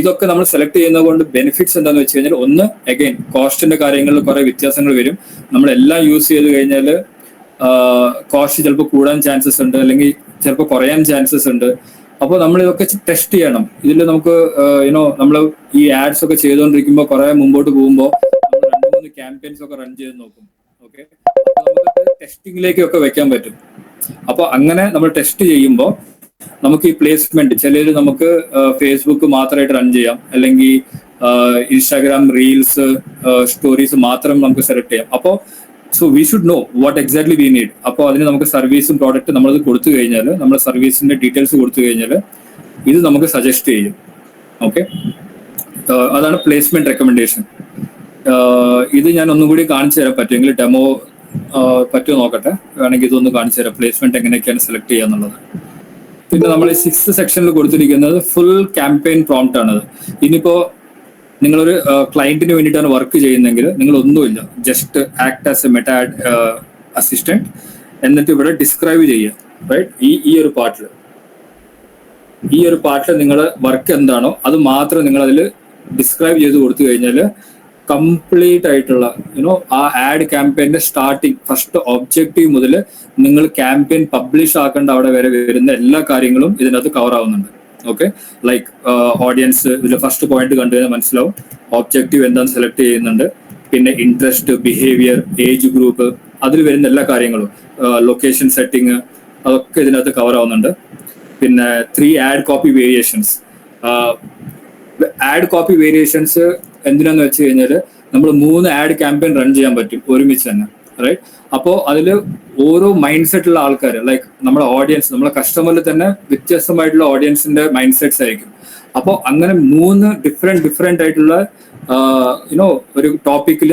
ഇതൊക്കെ നമ്മൾ സെലക്ട് ചെയ്യുന്നത് കൊണ്ട് ബെനിഫിറ്റ്സ് എന്താണെന്ന് വെച്ച് കഴിഞ്ഞാൽ, ഒന്ന് അഗൈൻ കോസ്റ്റിന്റെ കാര്യങ്ങളിൽ കുറെ വ്യത്യാസങ്ങൾ വരും. നമ്മളെല്ലാം യൂസ് ചെയ്ത് കഴിഞ്ഞാൽ കോസ്റ്റ് ചിലപ്പോൾ കൂടാൻ ചാൻസസ് ഉണ്ട്, അല്ലെങ്കിൽ ചിലപ്പോൾ കുറയാൻ ചാൻസസ് ഉണ്ട്. അപ്പോൾ നമ്മൾ ഇതൊക്കെ ടെസ്റ്റ് ചെയ്യണം. ഇതിൽ നമുക്ക് നമ്മൾ ഈ ആഡ്സ് ഒക്കെ ചെയ്തുകൊണ്ടിരിക്കുമ്പോൾ കുറെ മുമ്പോട്ട് പോകുമ്പോൾ നമ്മൾ 2-3 ക്യാമ്പയിൻസ് ഒക്കെ റൺ ചെയ്ത് നോക്കും. ഓക്കെ, നമുക്ക് ടെസ്റ്റിംഗിലേക്കൊക്കെ വെക്കാൻ പറ്റും. അപ്പോൾ അങ്ങനെ നമ്മൾ ടെസ്റ്റ് ചെയ്യുമ്പോൾ നമുക്ക് ഈ പ്ലേസ്മെന്റ് ചിലർ നമുക്ക് ഫേസ്ബുക്ക് മാത്രമായിട്ട് റൺ ചെയ്യാം, അല്ലെങ്കിൽ ഇൻസ്റ്റാഗ്രാം റീൽസ്, സ്റ്റോറീസ് മാത്രം നമുക്ക് സെലക്ട് ചെയ്യാം. അപ്പോൾ so we should know what exactly we need. അപ്പോൾ അതിന് നമുക്ക് സർവീസും പ്രോഡക്റ്റ് നമ്മളത് കൊടുത്തു കഴിഞ്ഞാൽ, നമ്മുടെ സർവീസിന്റെ ഡീറ്റെയിൽസ് കൊടുത്തു കഴിഞ്ഞാൽ ഇത് നമുക്ക് സജസ്റ്റ് ചെയ്യും. ഓക്കെ, അതാണ് പ്ലേസ്മെന്റ് റെക്കമെൻഡേഷൻ. ഇത് ഞാൻ ഒന്നും കൂടി കാണിച്ചു തരാൻ പറ്റുമെങ്കിൽ, ഡെമോ പറ്റുമോ നോക്കട്ടെ, വേണമെങ്കിൽ ഇതൊന്ന് കാണിച്ചു തരാം, പ്ലേസ്മെന്റ് എങ്ങനെയൊക്കെയാണ് സെലക്ട് ചെയ്യുക എന്നുള്ളത്. പിന്നെ നമ്മൾ 6th സെക്ഷനിൽ കൊടുത്തിരിക്കുന്നത് ഫുൾ ക്യാമ്പയിൻ പ്രോംപ്റ്റ് ആണത്. ഇനിയിപ്പോ നിങ്ങളൊരു ക്ലയന്റിന് വേണ്ടിയിട്ടാണ് വർക്ക് ചെയ്യുന്നതെങ്കിൽ നിങ്ങൾ ഒന്നുമില്ല, just act as A Meta assistant, എന്നിട്ട് ഇവിടെ ഡിസ്ക്രൈബ് ചെയ്യുക. റൈറ്റ്, ഈ ഒരു പാർട്ടിൽ നിങ്ങൾ വർക്ക് എന്താണോ അത് മാത്രം നിങ്ങൾ അതിൽ ഡിസ്ക്രൈബ് ചെയ്ത് കൊടുത്തു കഴിഞ്ഞാൽ കംപ്ലീറ്റ് ആയിട്ടുള്ള ആ ആഡ് ക്യാമ്പയിന്റെ സ്റ്റാർട്ടിങ് ഫസ്റ്റ് ഒബ്ജക്റ്റീവ് മുതൽ നിങ്ങൾ ക്യാമ്പയിൻ പബ്ലിഷ് ആക്കേണ്ട അവിടെ വരെ വരുന്ന എല്ലാ കാര്യങ്ങളും ഇതിനകത്ത് കവർ ആവുന്നുണ്ട്. ഓക്കെ, ലൈക്ക് ഓഡിയൻസ് ഇതിൽ ഫസ്റ്റ് പോയിന്റ് കണ്ടു കഴിഞ്ഞാൽ മനസ്സിലാവും, ഒബ്ജക്റ്റീവ് എന്താണെന്ന് സെലക്ട് ചെയ്യുന്നുണ്ട്, പിന്നെ ഇൻട്രസ്റ്റ്, ബിഹേവിയർ, ഏജ് ഗ്രൂപ്പ്, അതിൽ വരുന്ന എല്ലാ കാര്യങ്ങളും, ലൊക്കേഷൻ സെറ്റിംഗ്, അതൊക്കെ ഇതിനകത്ത് കവർ ആവുന്നുണ്ട്. പിന്നെ 3 add copy variations. Add copy variations എന്തിനാന്ന് വെച്ച് കഴിഞ്ഞാൽ നമ്മൾ 3 ആഡ് ക്യാമ്പയിൻ റൺ ചെയ്യാൻ പറ്റും ഒരുമിച്ച് തന്നെ. റൈറ്റ്, അപ്പോൾ അതിൽ ഓരോ മൈൻഡ് സെറ്റുള്ള ആൾക്കാർ, ലൈക്ക് നമ്മുടെ ഓഡിയൻസ്, നമ്മളെ കസ്റ്റമറിൽ തന്നെ വ്യത്യസ്തമായിട്ടുള്ള ഓഡിയൻസിന്റെ മൈൻഡ് സെറ്റ്സ് ആയിരിക്കും. അപ്പോൾ അങ്ങനെ 3 ഡിഫറെന്റ് ആയിട്ടുള്ള ഒരു ടോപ്പിക്കിൽ,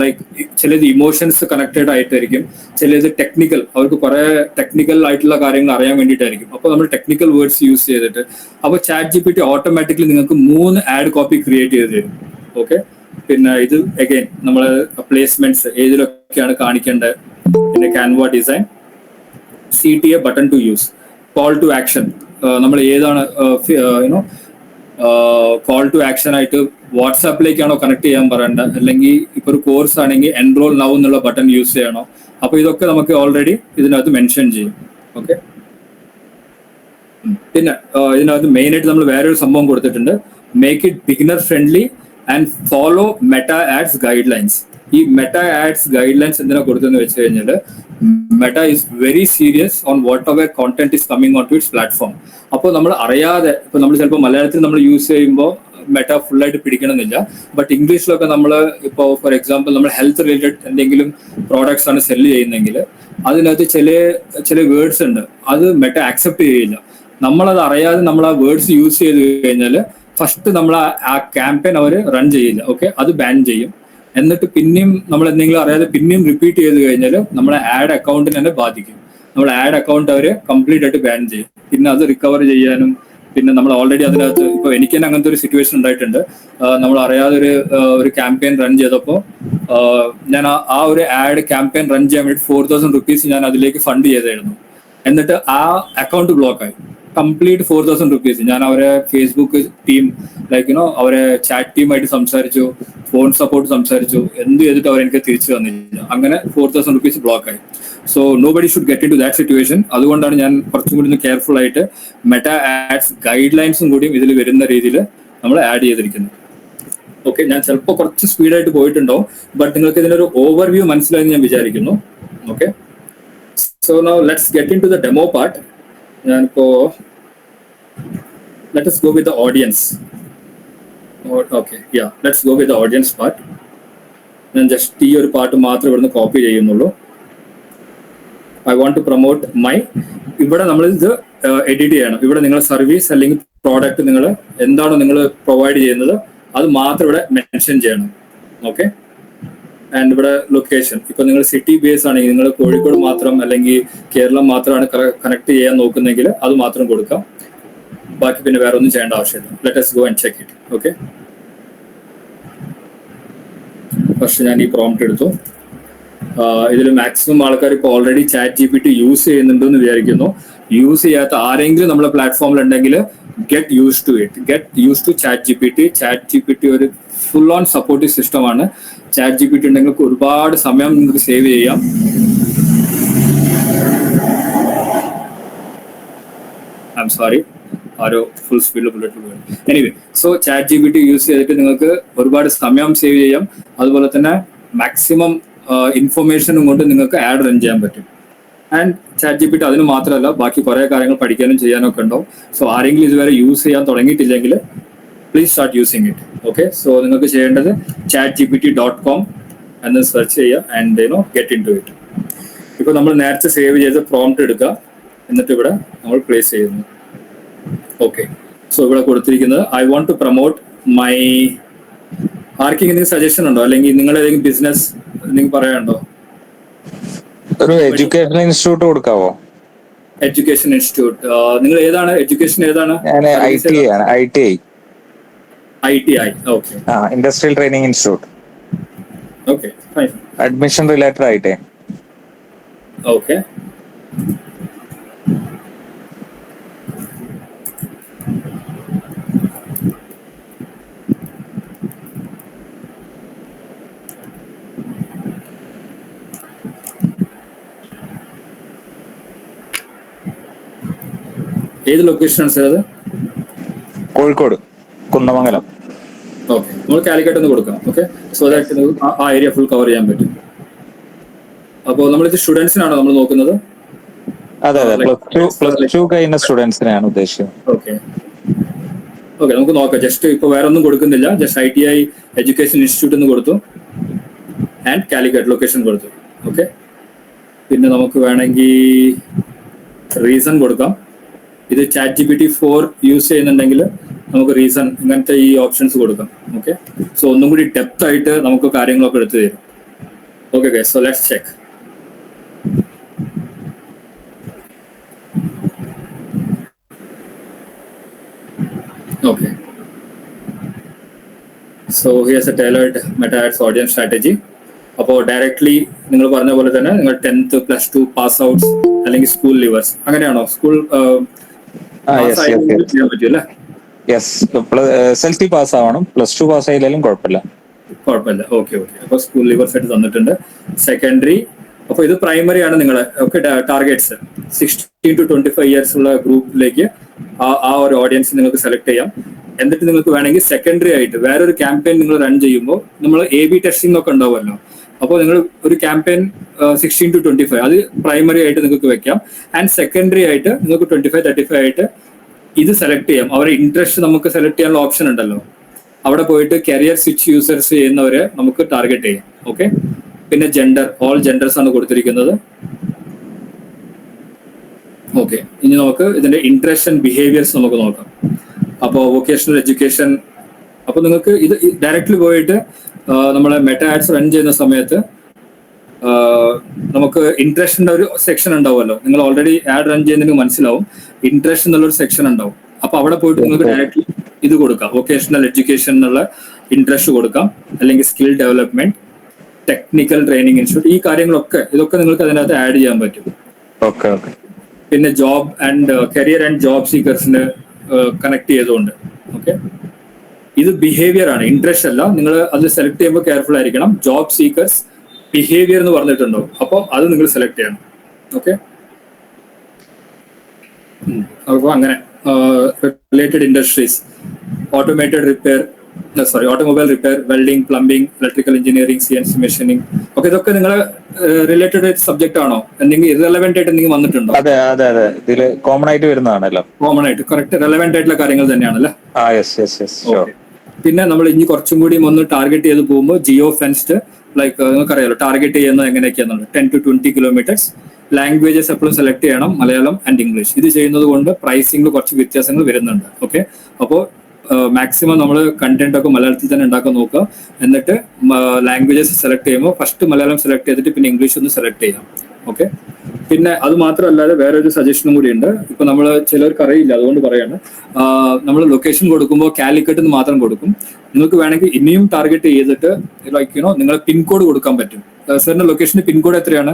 ലൈക്ക് ചിലത് ഇമോഷൻസ് കണക്റ്റഡ് ആയിട്ടായിരിക്കും, ചിലത് ടെക്നിക്കൽ, അവർക്ക് കുറെ ടെക്നിക്കൽ ആയിട്ടുള്ള കാര്യങ്ങൾ അറിയാൻ വേണ്ടിയിട്ടായിരിക്കും. അപ്പോൾ നമ്മൾ ടെക്നിക്കൽ വേർഡ്സ് യൂസ് ചെയ്തിട്ട്, അപ്പോൾ ChatGPT ഓട്ടോമാറ്റിക്കലി നിങ്ങൾക്ക് 3 ആഡ് കോപ്പി ക്രിയേറ്റ് ചെയ്ത് തരും. ഓക്കെ, പിന്നെ ഇത് അഗൈൻ നമ്മൾ പ്ലേസ്മെന്റ്സ് ഏതിലൊക്കെയാണ് കാണിക്കേണ്ടത്, പിന്നെ Canva design, CTA button to use, call to action, നമ്മൾ ഏതാണ് കോൾ ടു ആക്ഷൻ ആയിട്ട് വാട്സാപ്പിലേക്കാണോ കണക്ട് ചെയ്യാൻ പറയേണ്ടത്, അല്ലെങ്കിൽ ഇപ്പൊ ഒരു കോഴ്സ് ആണെങ്കിൽ എൻറോൾ നൗ എന്നുള്ള ബട്ടൺ യൂസ് ചെയ്യണോ. അപ്പൊ ഇതൊക്കെ നമുക്ക് ഓൾറെഡി ഇതിനകത്ത് മെൻഷൻ ചെയ്യും. ഓക്കെ, പിന്നെ ഇതിനകത്ത് മെയിൻ ആയിട്ട് നമ്മൾ വേറൊരു സംഭവം കൊടുത്തിട്ടുണ്ട്, make it beginner friendly and follow Meta ads guidelines. ഈ മെറ്റ ആഡ്സ് ഗൈഡ് ലൈൻസ് എന്തിനാ കൊടുത്തെന്ന് വെച്ച് കഴിഞ്ഞാൽ, Meta is very serious on whatever content is coming on to its platform. അപ്പോൾ നമ്മൾ അറിയാതെ, ഇപ്പൊ നമ്മൾ ചിലപ്പോൾ മലയാളത്തിൽ നമ്മൾ യൂസ് ചെയ്യുമ്പോൾ മെറ്റ ഫുള്ളായിട്ട് പിടിക്കണമെന്നില്ല, ബട്ട് ഇംഗ്ലീഷിലൊക്കെ നമ്മൾ ഇപ്പോൾ ഫോർ എക്സാമ്പിൾ നമ്മൾ ഹെൽത്ത് റിലേറ്റഡ് എന്തെങ്കിലും പ്രോഡക്ട്സ് ആണ് സെല്ല് ചെയ്യുന്നതെങ്കിൽ അതിനകത്ത് ചില വേർഡ്സ് ഉണ്ട്, അത് മെറ്റ ആക്സെപ്റ്റ് ചെയ്യില്ല. നമ്മളത് അറിയാതെ നമ്മൾ ആ വേർഡ്സ് യൂസ് ചെയ്ത് കഴിഞ്ഞാൽ ഫസ്റ്റ് നമ്മൾ ആ ക്യാമ്പയിൻ അവർ റൺ ചെയ്യില്ല. ഓക്കെ, അത് ബാൻ ചെയ്യും. എന്നിട്ട് പിന്നെയും നമ്മൾ എന്തെങ്കിലും അറിയാതെ പിന്നെയും റിപ്പീറ്റ് ചെയ്ത് കഴിഞ്ഞാൽ നമ്മളെ ആഡ് അക്കൗണ്ടിനെ തന്നെ ബാധിക്കും. നമ്മുടെ ആഡ് അക്കൗണ്ട് അവർ കംപ്ലീറ്റ് ആയിട്ട് ബാൻ ചെയ്യും. പിന്നെ അത് റിക്കവർ ചെയ്യാനും, പിന്നെ നമ്മൾ ഓൾറെഡി അതിനകത്ത് ഇപ്പൊ എനിക്ക് തന്നെ അങ്ങനത്തെ ഒരു സിറ്റുവേഷൻ ഉണ്ടായിട്ടുണ്ട്. നമ്മൾ അറിയാതെ ഒരു ക്യാമ്പയിൻ റൺ ചെയ്തപ്പോൾ ഞാൻ ആ ഒരു ആഡ് ക്യാമ്പയിൻ റൺ ചെയ്യാൻ വേണ്ടി 4,000 rupees ഞാൻ അതിലേക്ക് ഫണ്ട് ചെയ്തായിരുന്നു. എന്നിട്ട് ആ അക്കൗണ്ട് ബ്ലോക്ക് ആയി, കംപ്ലീറ്റ് 4,000 rupees. ഞാൻ അവരെ ഫേസ്ബുക്ക് ടീം, ലൈക്ക് അവരെ ചാറ്റ് ടീമായിട്ട് സംസാരിച്ചു, ഫോൺ സപ്പോർട്ട് സംസാരിച്ചു, എന്ത് ചെയ്തിട്ട് അവർ എനിക്ക് തിരിച്ചു തന്നില്ല. അങ്ങനെ 4,000 rupees ബ്ലോക്ക് ആയി. So nobody should get into that situation. അതുകൊണ്ടാണ് ഞാൻ കുറച്ചും കൂടി കെയർഫുൾ ആയിട്ട് മെറ്റ ആഡ്സ് ഗൈഡ് ലൈൻസും കൂടിയും ഇതിൽ വരുന്ന രീതിയിൽ നമ്മൾ ആഡ് ചെയ്തിരിക്കുന്നത്. ഓക്കെ, ഞാൻ ചിലപ്പോൾ കുറച്ച് സ്പീഡായിട്ട് പോയിട്ടുണ്ടാവും, ബട്ട് നിങ്ങൾക്ക് ഇതിനൊരു ഓവർവ്യൂ മനസ്സിലായെന്ന് ഞാൻ വിചാരിക്കുന്നു. Okay, so now let's get into the demo part. ഞാനിപ്പോ let us go with the audience. Okay, yeah, let's go with the audience part. ഞാൻ ജസ്റ്റ് ഈ ഒരു പാർട്ട് മാത്രം ഇവിടുന്ന് കോപ്പി ചെയ്യുന്നുള്ളൂ. I want to promote my, ഇവിടെ നമ്മൾ ഇത് എഡിറ്റ് ചെയ്യണം. ഇവിടെ നിങ്ങൾ സർവീസ് അല്ലെങ്കിൽ പ്രോഡക്റ്റ് നിങ്ങൾ എന്താണോ നിങ്ങൾ പ്രൊവൈഡ് ചെയ്യുന്നത് അത് മാത്രം ഇവിടെ മെൻഷൻ ചെയ്യണം. ഓക്കെ, ആൻഡ് ഇവിടെ ലൊക്കേഷൻ. ഇപ്പൊ നിങ്ങൾ സിറ്റി ബേസ് ആണെങ്കിൽ നിങ്ങൾ കോഴിക്കോട് മാത്രം അല്ലെങ്കിൽ കേരളം മാത്രമാണ് കണക്ട് ചെയ്യാൻ നോക്കുന്നെങ്കിൽ അത് മാത്രം കൊടുക്കാം. ബാക്കി പിന്നെ വേറെ ഒന്നും ചെയ്യേണ്ട ആവശ്യമില്ല. Let us go and check it. Okay, പക്ഷെ ഞാൻ ഈ പ്രോംപ്റ്റ് എടുത്തു. ഇതിൽ മാക്സിമം ആൾക്കാർ ഇപ്പോൾ ഓൾറെഡി ChatGPT യൂസ് ചെയ്യുന്നുണ്ടെന്ന് വിചാരിക്കുന്നു. യൂസ് ചെയ്യാത്ത ആരെങ്കിലും നമ്മുടെ പ്ലാറ്റ്ഫോമിൽ ഉണ്ടെങ്കിൽ get use to it, get use to ChatGPT. ChatGPT ഒരു ഫുൾ ഓൺ സപ്പോർട്ടീവ് സിസ്റ്റമാണ്. ChatGPT ഉണ്ടെങ്കിൽ ഒരുപാട് സമയം നിങ്ങൾക്ക് സേവ് ചെയ്യാം. ഐ എം സോറി, ആരോ ഫുൾ സ്പീഡിൽ ബുള്ളറ്റ് പോയി. എനിവേ, സോ ChatGPT യൂസ് ചെയ്തിട്ട് നിങ്ങൾക്ക് ഒരുപാട് സമയം സേവ് ചെയ്യാം. അതുപോലെ തന്നെ മാക്സിമം ഇൻഫർമേഷനും കൊണ്ട് നിങ്ങൾക്ക് ആഡ് റൺ ചെയ്യാൻ പറ്റും. ആൻഡ് ChatGPT അതിന് മാത്രമല്ല, ബാക്കി കുറേ കാര്യങ്ങൾ പഠിക്കാനും ചെയ്യാനൊക്കെ ഉണ്ടാവും. സോ ആരെങ്കിലും ഇതുവരെ യൂസ് ചെയ്യാൻ തുടങ്ങിയിട്ടില്ലെങ്കിൽ please start using it. Okay, so നിങ്ങൾക്ക് ചെയ്യേണ്ടത് chatgpt.com എന്ന് സെർച്ച് ചെയ്യുക and get into it. ഇപ്പോൾ നമ്മൾ നേരത്തെ സേവ് ചെയ്ത് പ്രോംപ്റ്റ് എടുക്കുക, എന്നിട്ട് ഇവിടെ നമ്മൾ പ്ലേസ് ചെയ്യുന്നു. ഓക്കെ, സോ ഇവിടെ കൊടുത്തിരിക്കുന്നത് I want to promote my. ആർക്കെങ്കിലും സജഷൻ ഉണ്ടോ, അല്ലെങ്കിൽ നിങ്ങൾ ഏതെങ്കിലും ബിസിനസ് നിങ്ങൾ പറയാനുണ്ടോ? ഒരു എഡ്യൂക്കേഷൻ ഇൻസ്റ്റിറ്റ്യൂട്ട് കൊടുക്കാവോ? Education institute. നിങ്ങൾ ഏതാണ് എഡ്യൂക്കേഷൻ? ഏതാണ്? ITI. Okay, industrial training institute. Okay, fine. Admission related ആയിട്ടേ. ഓക്കെ, ഏത് ലൊക്കേഷനാണ് സാർ അത്? കോഴിക്കോട് കുന്നമംഗലം. ഓക്കെ, നമ്മൾ കാലിക്കറ്റ് ഒന്ന് കൊടുക്കാം. ഓക്കെ, സോ ദാറ്റ് ആ ഏരിയ ഫുൾ കവർ ചെയ്യാൻ പറ്റും. അപ്പോൾ നമ്മളിത് സ്റ്റുഡൻസിനാണോ നമ്മൾ നോക്കുന്നത്? അതെ, പ്ലസ് ടു കഴിഞ്ഞ സ്റ്റുഡൻസിനെയാണ് ഉദ്ദേശിച്ചത്. ഓക്കെ, ഓക്കെ, നമുക്ക് നോക്കാം. ജസ്റ്റ് ഇപ്പോൾ വേറെ ഒന്നും കൊടുക്കുന്നില്ല, ജസ്റ്റ് ITI എഡ്യൂക്കേഷൻ ഇൻസ്റ്റിറ്റ്യൂട്ട് എന്ന് കൊടുത്തു ആൻഡ് കാലിക്കറ്റ് ലൊക്കേഷൻ കൊടുത്തു. ഓക്കെ, പിന്നെ നമുക്ക് വേണമെങ്കിൽ റീസൺ കൊടുക്കാം. ഇത് ChatGPT 4 യൂസ് ചെയ്യുന്നുണ്ടെങ്കിൽ നമുക്ക് റീസൺ ഇങ്ങനത്തെ ഈ ഓപ്ഷൻസ് കൊടുക്കാം. ഓക്കെ, സോ ഒന്നും കൂടി ഡെപ്ത് ആയിട്ട് നമുക്ക് കാര്യങ്ങളൊക്കെ എടുത്തു തരും. Okay, so let's check. Okay, so here's a tailored Meta ads audience strategy. അപ്പോൾ ഡയറക്ട്ലി നിങ്ങൾ പറഞ്ഞ പോലെ തന്നെ നിങ്ങൾ 10th +2 പാസ് ഔട്ട്സ് അല്ലെങ്കിൽ സ്കൂൾ ലീവേഴ്സ്, അങ്ങനെയാണോ? സ്കൂൾ SLC പാസ് ആവണം, +2 പാസ് ആയില്ലാലും കുഴപ്പമില്ല. ഓക്കെ, അപ്പൊ സ്കൂൾ ലീവേഴ്സ് ആയിട്ട് തന്നിട്ടുണ്ട്. സെക്കൻഡറി, അപ്പൊ ഇത് പ്രൈമറി ആണ് നിങ്ങളെ. ഓക്കെ, ടാർഗറ്റ്സ് 16 to 25 ഇയേഴ്സ് ഉള്ള ഗ്രൂപ്പിലേക്ക് ആ ഒരു ഓഡിയൻസ് നിങ്ങൾക്ക് സെലക്ട് ചെയ്യാം. എന്നിട്ട് നിങ്ങൾക്ക് വേണമെങ്കിൽ സെക്കൻഡറി ആയിട്ട് വേറൊരു ക്യാമ്പയിൻ നിങ്ങൾ റൺ ചെയ്യുമ്പോൾ നമ്മൾ AB ടെസ്റ്റിംഗ് ഒക്കെ ഉണ്ടാവുമല്ലോ. അപ്പോൾ നിങ്ങൾ ഒരു ക്യാമ്പയിൻ 16 to 25 അത് പ്രൈമറി ആയിട്ട് നിങ്ങൾക്ക് വെക്കാം. ആൻഡ് സെക്കൻഡറി ആയിട്ട് നിങ്ങൾക്ക് 25-35 ആയിട്ട് ഇത് സെലക്ട് ചെയ്യാം. അവരുടെ ഇൻട്രസ്റ്റ് നമുക്ക് സെലക്ട് ചെയ്യാനുള്ള ഓപ്ഷൻ ഉണ്ടല്ലോ. അവിടെ പോയിട്ട് കരിയർ സ്വിച്ച് യൂസേഴ്സ് ചെയ്യുന്നവരെ നമുക്ക് ടാർഗറ്റ് ചെയ്യാം. ഓക്കെ, പിന്നെ ജെൻഡർ, ഓൾ ജെൻഡേഴ്സ് ആണ് കൊടുത്തിരിക്കുന്നത്. ഓക്കെ, ഇനി നമുക്ക് ഇതിന്റെ ഇൻട്രസ്റ്റ് ആൻഡ് ബിഹേവിയേഴ്സ് നമുക്ക് നോക്കാം. അപ്പോൾ വൊക്കേഷണൽ എഡ്യൂക്കേഷൻ, അപ്പോൾ നിങ്ങൾക്ക് ഇത് ഡയറക്റ്റ്ലി പോയിട്ട് നമ്മളെ മെറ്റാ ആഡ്സ് റൺ ചെയ്യുന്ന സമയത്ത് നമുക്ക് ഇൻട്രസ്റ്റിന്റെ ഒരു സെക്ഷൻ ഉണ്ടാവുമല്ലോ. നിങ്ങൾ ഓൾറെഡി ആഡ് റൺ ചെയ്യുന്നതിന് മനസ്സിലാവും, ഇൻട്രസ്റ്റ് എന്നുള്ളൊരു സെക്ഷൻ ഉണ്ടാവും. അപ്പൊ അവിടെ പോയിട്ട് നിങ്ങൾക്ക് ഡയറക്റ്റ്ലി ഇത് കൊടുക്കാം, വൊക്കേഷണൽ എഡ്യൂക്കേഷൻ എന്നുള്ള ഇൻട്രസ്റ്റ് കൊടുക്കാം, അല്ലെങ്കിൽ skill development, technical training institute, ഈ കാര്യങ്ങളൊക്കെ ഇതൊക്കെ നിങ്ങൾക്ക് അതിനകത്ത് ആഡ് ചെയ്യാൻ പറ്റും. പിന്നെ job and career and job സീക്കേഴ്സിന് കണക്ട് ചെയ്തുകൊണ്ട്. ഓക്കെ, ഇത് ബിഹേവിയർ ആണ്, ഇൻട്രസ്റ്റ് അല്ല. നിങ്ങൾ അത് സെലക്ട് ചെയ്യുമ്പോൾ കെയർഫുൾ ആയിരിക്കണം. ജോബ് സീക്കേഴ്സ് ബിഹേവിയർ എന്ന് പറഞ്ഞിട്ടുണ്ടോ, അപ്പോൾ അത് നിങ്ങൾ സെലക്ട് ചെയ്യണം. ഓക്കെ, അപ്പോൾ അങ്ങനെ related industries, automobile repair, welding, plumbing, electrical engineering, CNC machining. Okay, ഇതൊക്കെ നിങ്ങൾ റിലേറ്റഡ് സബ്ജക്ട് ആണോ? എന്തെങ്കിലും ഇറലവെന്റ് ആയിട്ട് എന്തെങ്കിലും വന്നിട്ടുണ്ടോ? അതെ, ഇതില് കോമൺ ആയിട്ട് വരുന്നതാണല്ലോ. കോമൺ ആയിട്ട് കറക്റ്റ് റെലവെന്റ് ആയിട്ടുള്ള കാര്യങ്ങൾ തന്നെയാണല്ലേ. പിന്നെ നമ്മൾ ഇനി കുറച്ചും കൂടി ഒന്ന് ടാർഗറ്റ് ചെയ്ത് പോകുമ്പോൾ ജിയോ ഫെൻസ്ഡ്, ലൈക്ക് നിങ്ങൾക്കറിയാലോ ടാർഗറ്റ് ചെയ്യുന്നത് എങ്ങനെയൊക്കെയാണെന്നുള്ളത്. 10 to 20 kilometers. ലാംഗ്വേജസ് എപ്പോഴും സെലക്ട് ചെയ്യണം, മലയാളം ആൻഡ് ഇംഗ്ലീഷ്. ഇത് ചെയ്യുന്നത് കൊണ്ട് പ്രൈസിംഗിൽ കുറച്ച് വ്യത്യാസങ്ങൾ വരുന്നുണ്ട്. ഓക്കെ, അപ്പോൾ മാക്സിമം നമ്മൾ കണ്ടന്റ് ഒക്കെ മലയാളത്തിൽ തന്നെ ഉണ്ടാക്കാൻ നോക്കുക. എന്നിട്ട് ലാംഗ്വേജസ് സെലക്ട് ചെയ്യുമ്പോൾ ഫസ്റ്റ് മലയാളം സെലക്ട് ചെയ്തിട്ട് പിന്നെ ഇംഗ്ലീഷ് ഒന്ന് സെലക്ട് ചെയ്യാം. ഓക്കെ. പിന്നെ അത് മാത്രമല്ലാതെ വേറൊരു സജഷനും കൂടി ഉണ്ട്. ഇപ്പൊ നമ്മൾ ചിലർക്ക് അറിയില്ല, അതുകൊണ്ട് പറയാണ്. നമ്മൾ ലൊക്കേഷൻ കൊടുക്കുമ്പോൾ കാലിക്കറ്റ് എന്ന് മാത്രം കൊടുക്കും. നിങ്ങൾക്ക് വേണമെങ്കിൽ ഇനിയും ടാർഗറ്റ് ചെയ്തിട്ട് ലൈക്ക് നിങ്ങൾ പിൻകോഡ് കൊടുക്കാൻ പറ്റും. സാറിന്റെ ലൊക്കേഷന്റെ പിൻകോഡ് എത്രയാണ്?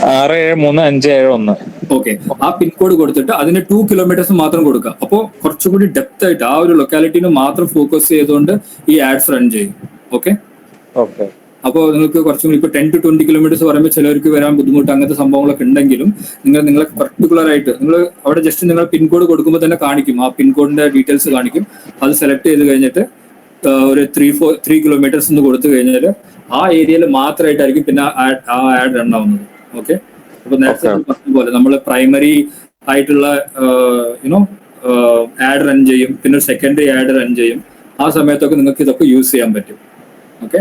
67351. ഓക്കെ. ആ പിൻകോഡ് കൊടുത്തിട്ട് അതിന് 2 കിലോമീറ്റേഴ്സ് മാത്രം കൊടുക്കുക. അപ്പോൾ കുറച്ചുകൂടി ഡെപ്ത് ആയിട്ട് ആ ഒരു ലൊക്കാലിറ്റിന് മാത്രം ഫോക്കസ് ചെയ്തുകൊണ്ട് ഈ ആഡ്സ് റൺ ചെയ്യും. ഓക്കെ. ഓക്കെ. അപ്പോൾ നിങ്ങൾക്ക് കുറച്ചും കൂടി ഇപ്പോൾ 10 to 20 കിലോമീറ്റേഴ്സ് പറയുമ്പോൾ ചിലർക്ക് വരാൻ ബുദ്ധിമുട്ട്, അങ്ങനത്തെ സംഭവങ്ങളൊക്കെ ഉണ്ടെങ്കിലും നിങ്ങളെ പർട്ടിക്കുലർ ആയിട്ട് നിങ്ങൾ അവിടെ ജസ്റ്റ് നിങ്ങൾ പിൻകോഡ് കൊടുക്കുമ്പോൾ തന്നെ കാണിക്കും, ആ പിൻകോഡിന്റെ ഡീറ്റെയിൽസ് കാണിക്കും. അത് സെലക്ട് ചെയ്ത് കഴിഞ്ഞിട്ട് ഒരു 3 കിലോമീറ്റേഴ്സ് എന്ന് കൊടുത്തു കഴിഞ്ഞാൽ ആ ഏരിയയിൽ മാത്രമായിട്ടായിരിക്കും പിന്നെ ആ ആഡ് റൺ ആവുന്നത്. ഓക്കെ. അപ്പൊ നേരത്തെ പറഞ്ഞ പോലെ നമ്മൾ പ്രൈമറി ആയിട്ടുള്ള ആഡ് റൺ ചെയ്യും, പിന്നെ സെക്കൻഡറി ആഡ് റൺ ചെയ്യും. ആ സമയത്തൊക്കെ നിങ്ങൾക്ക് ഇതൊക്കെ യൂസ് ചെയ്യാൻ പറ്റും. ഓക്കെ.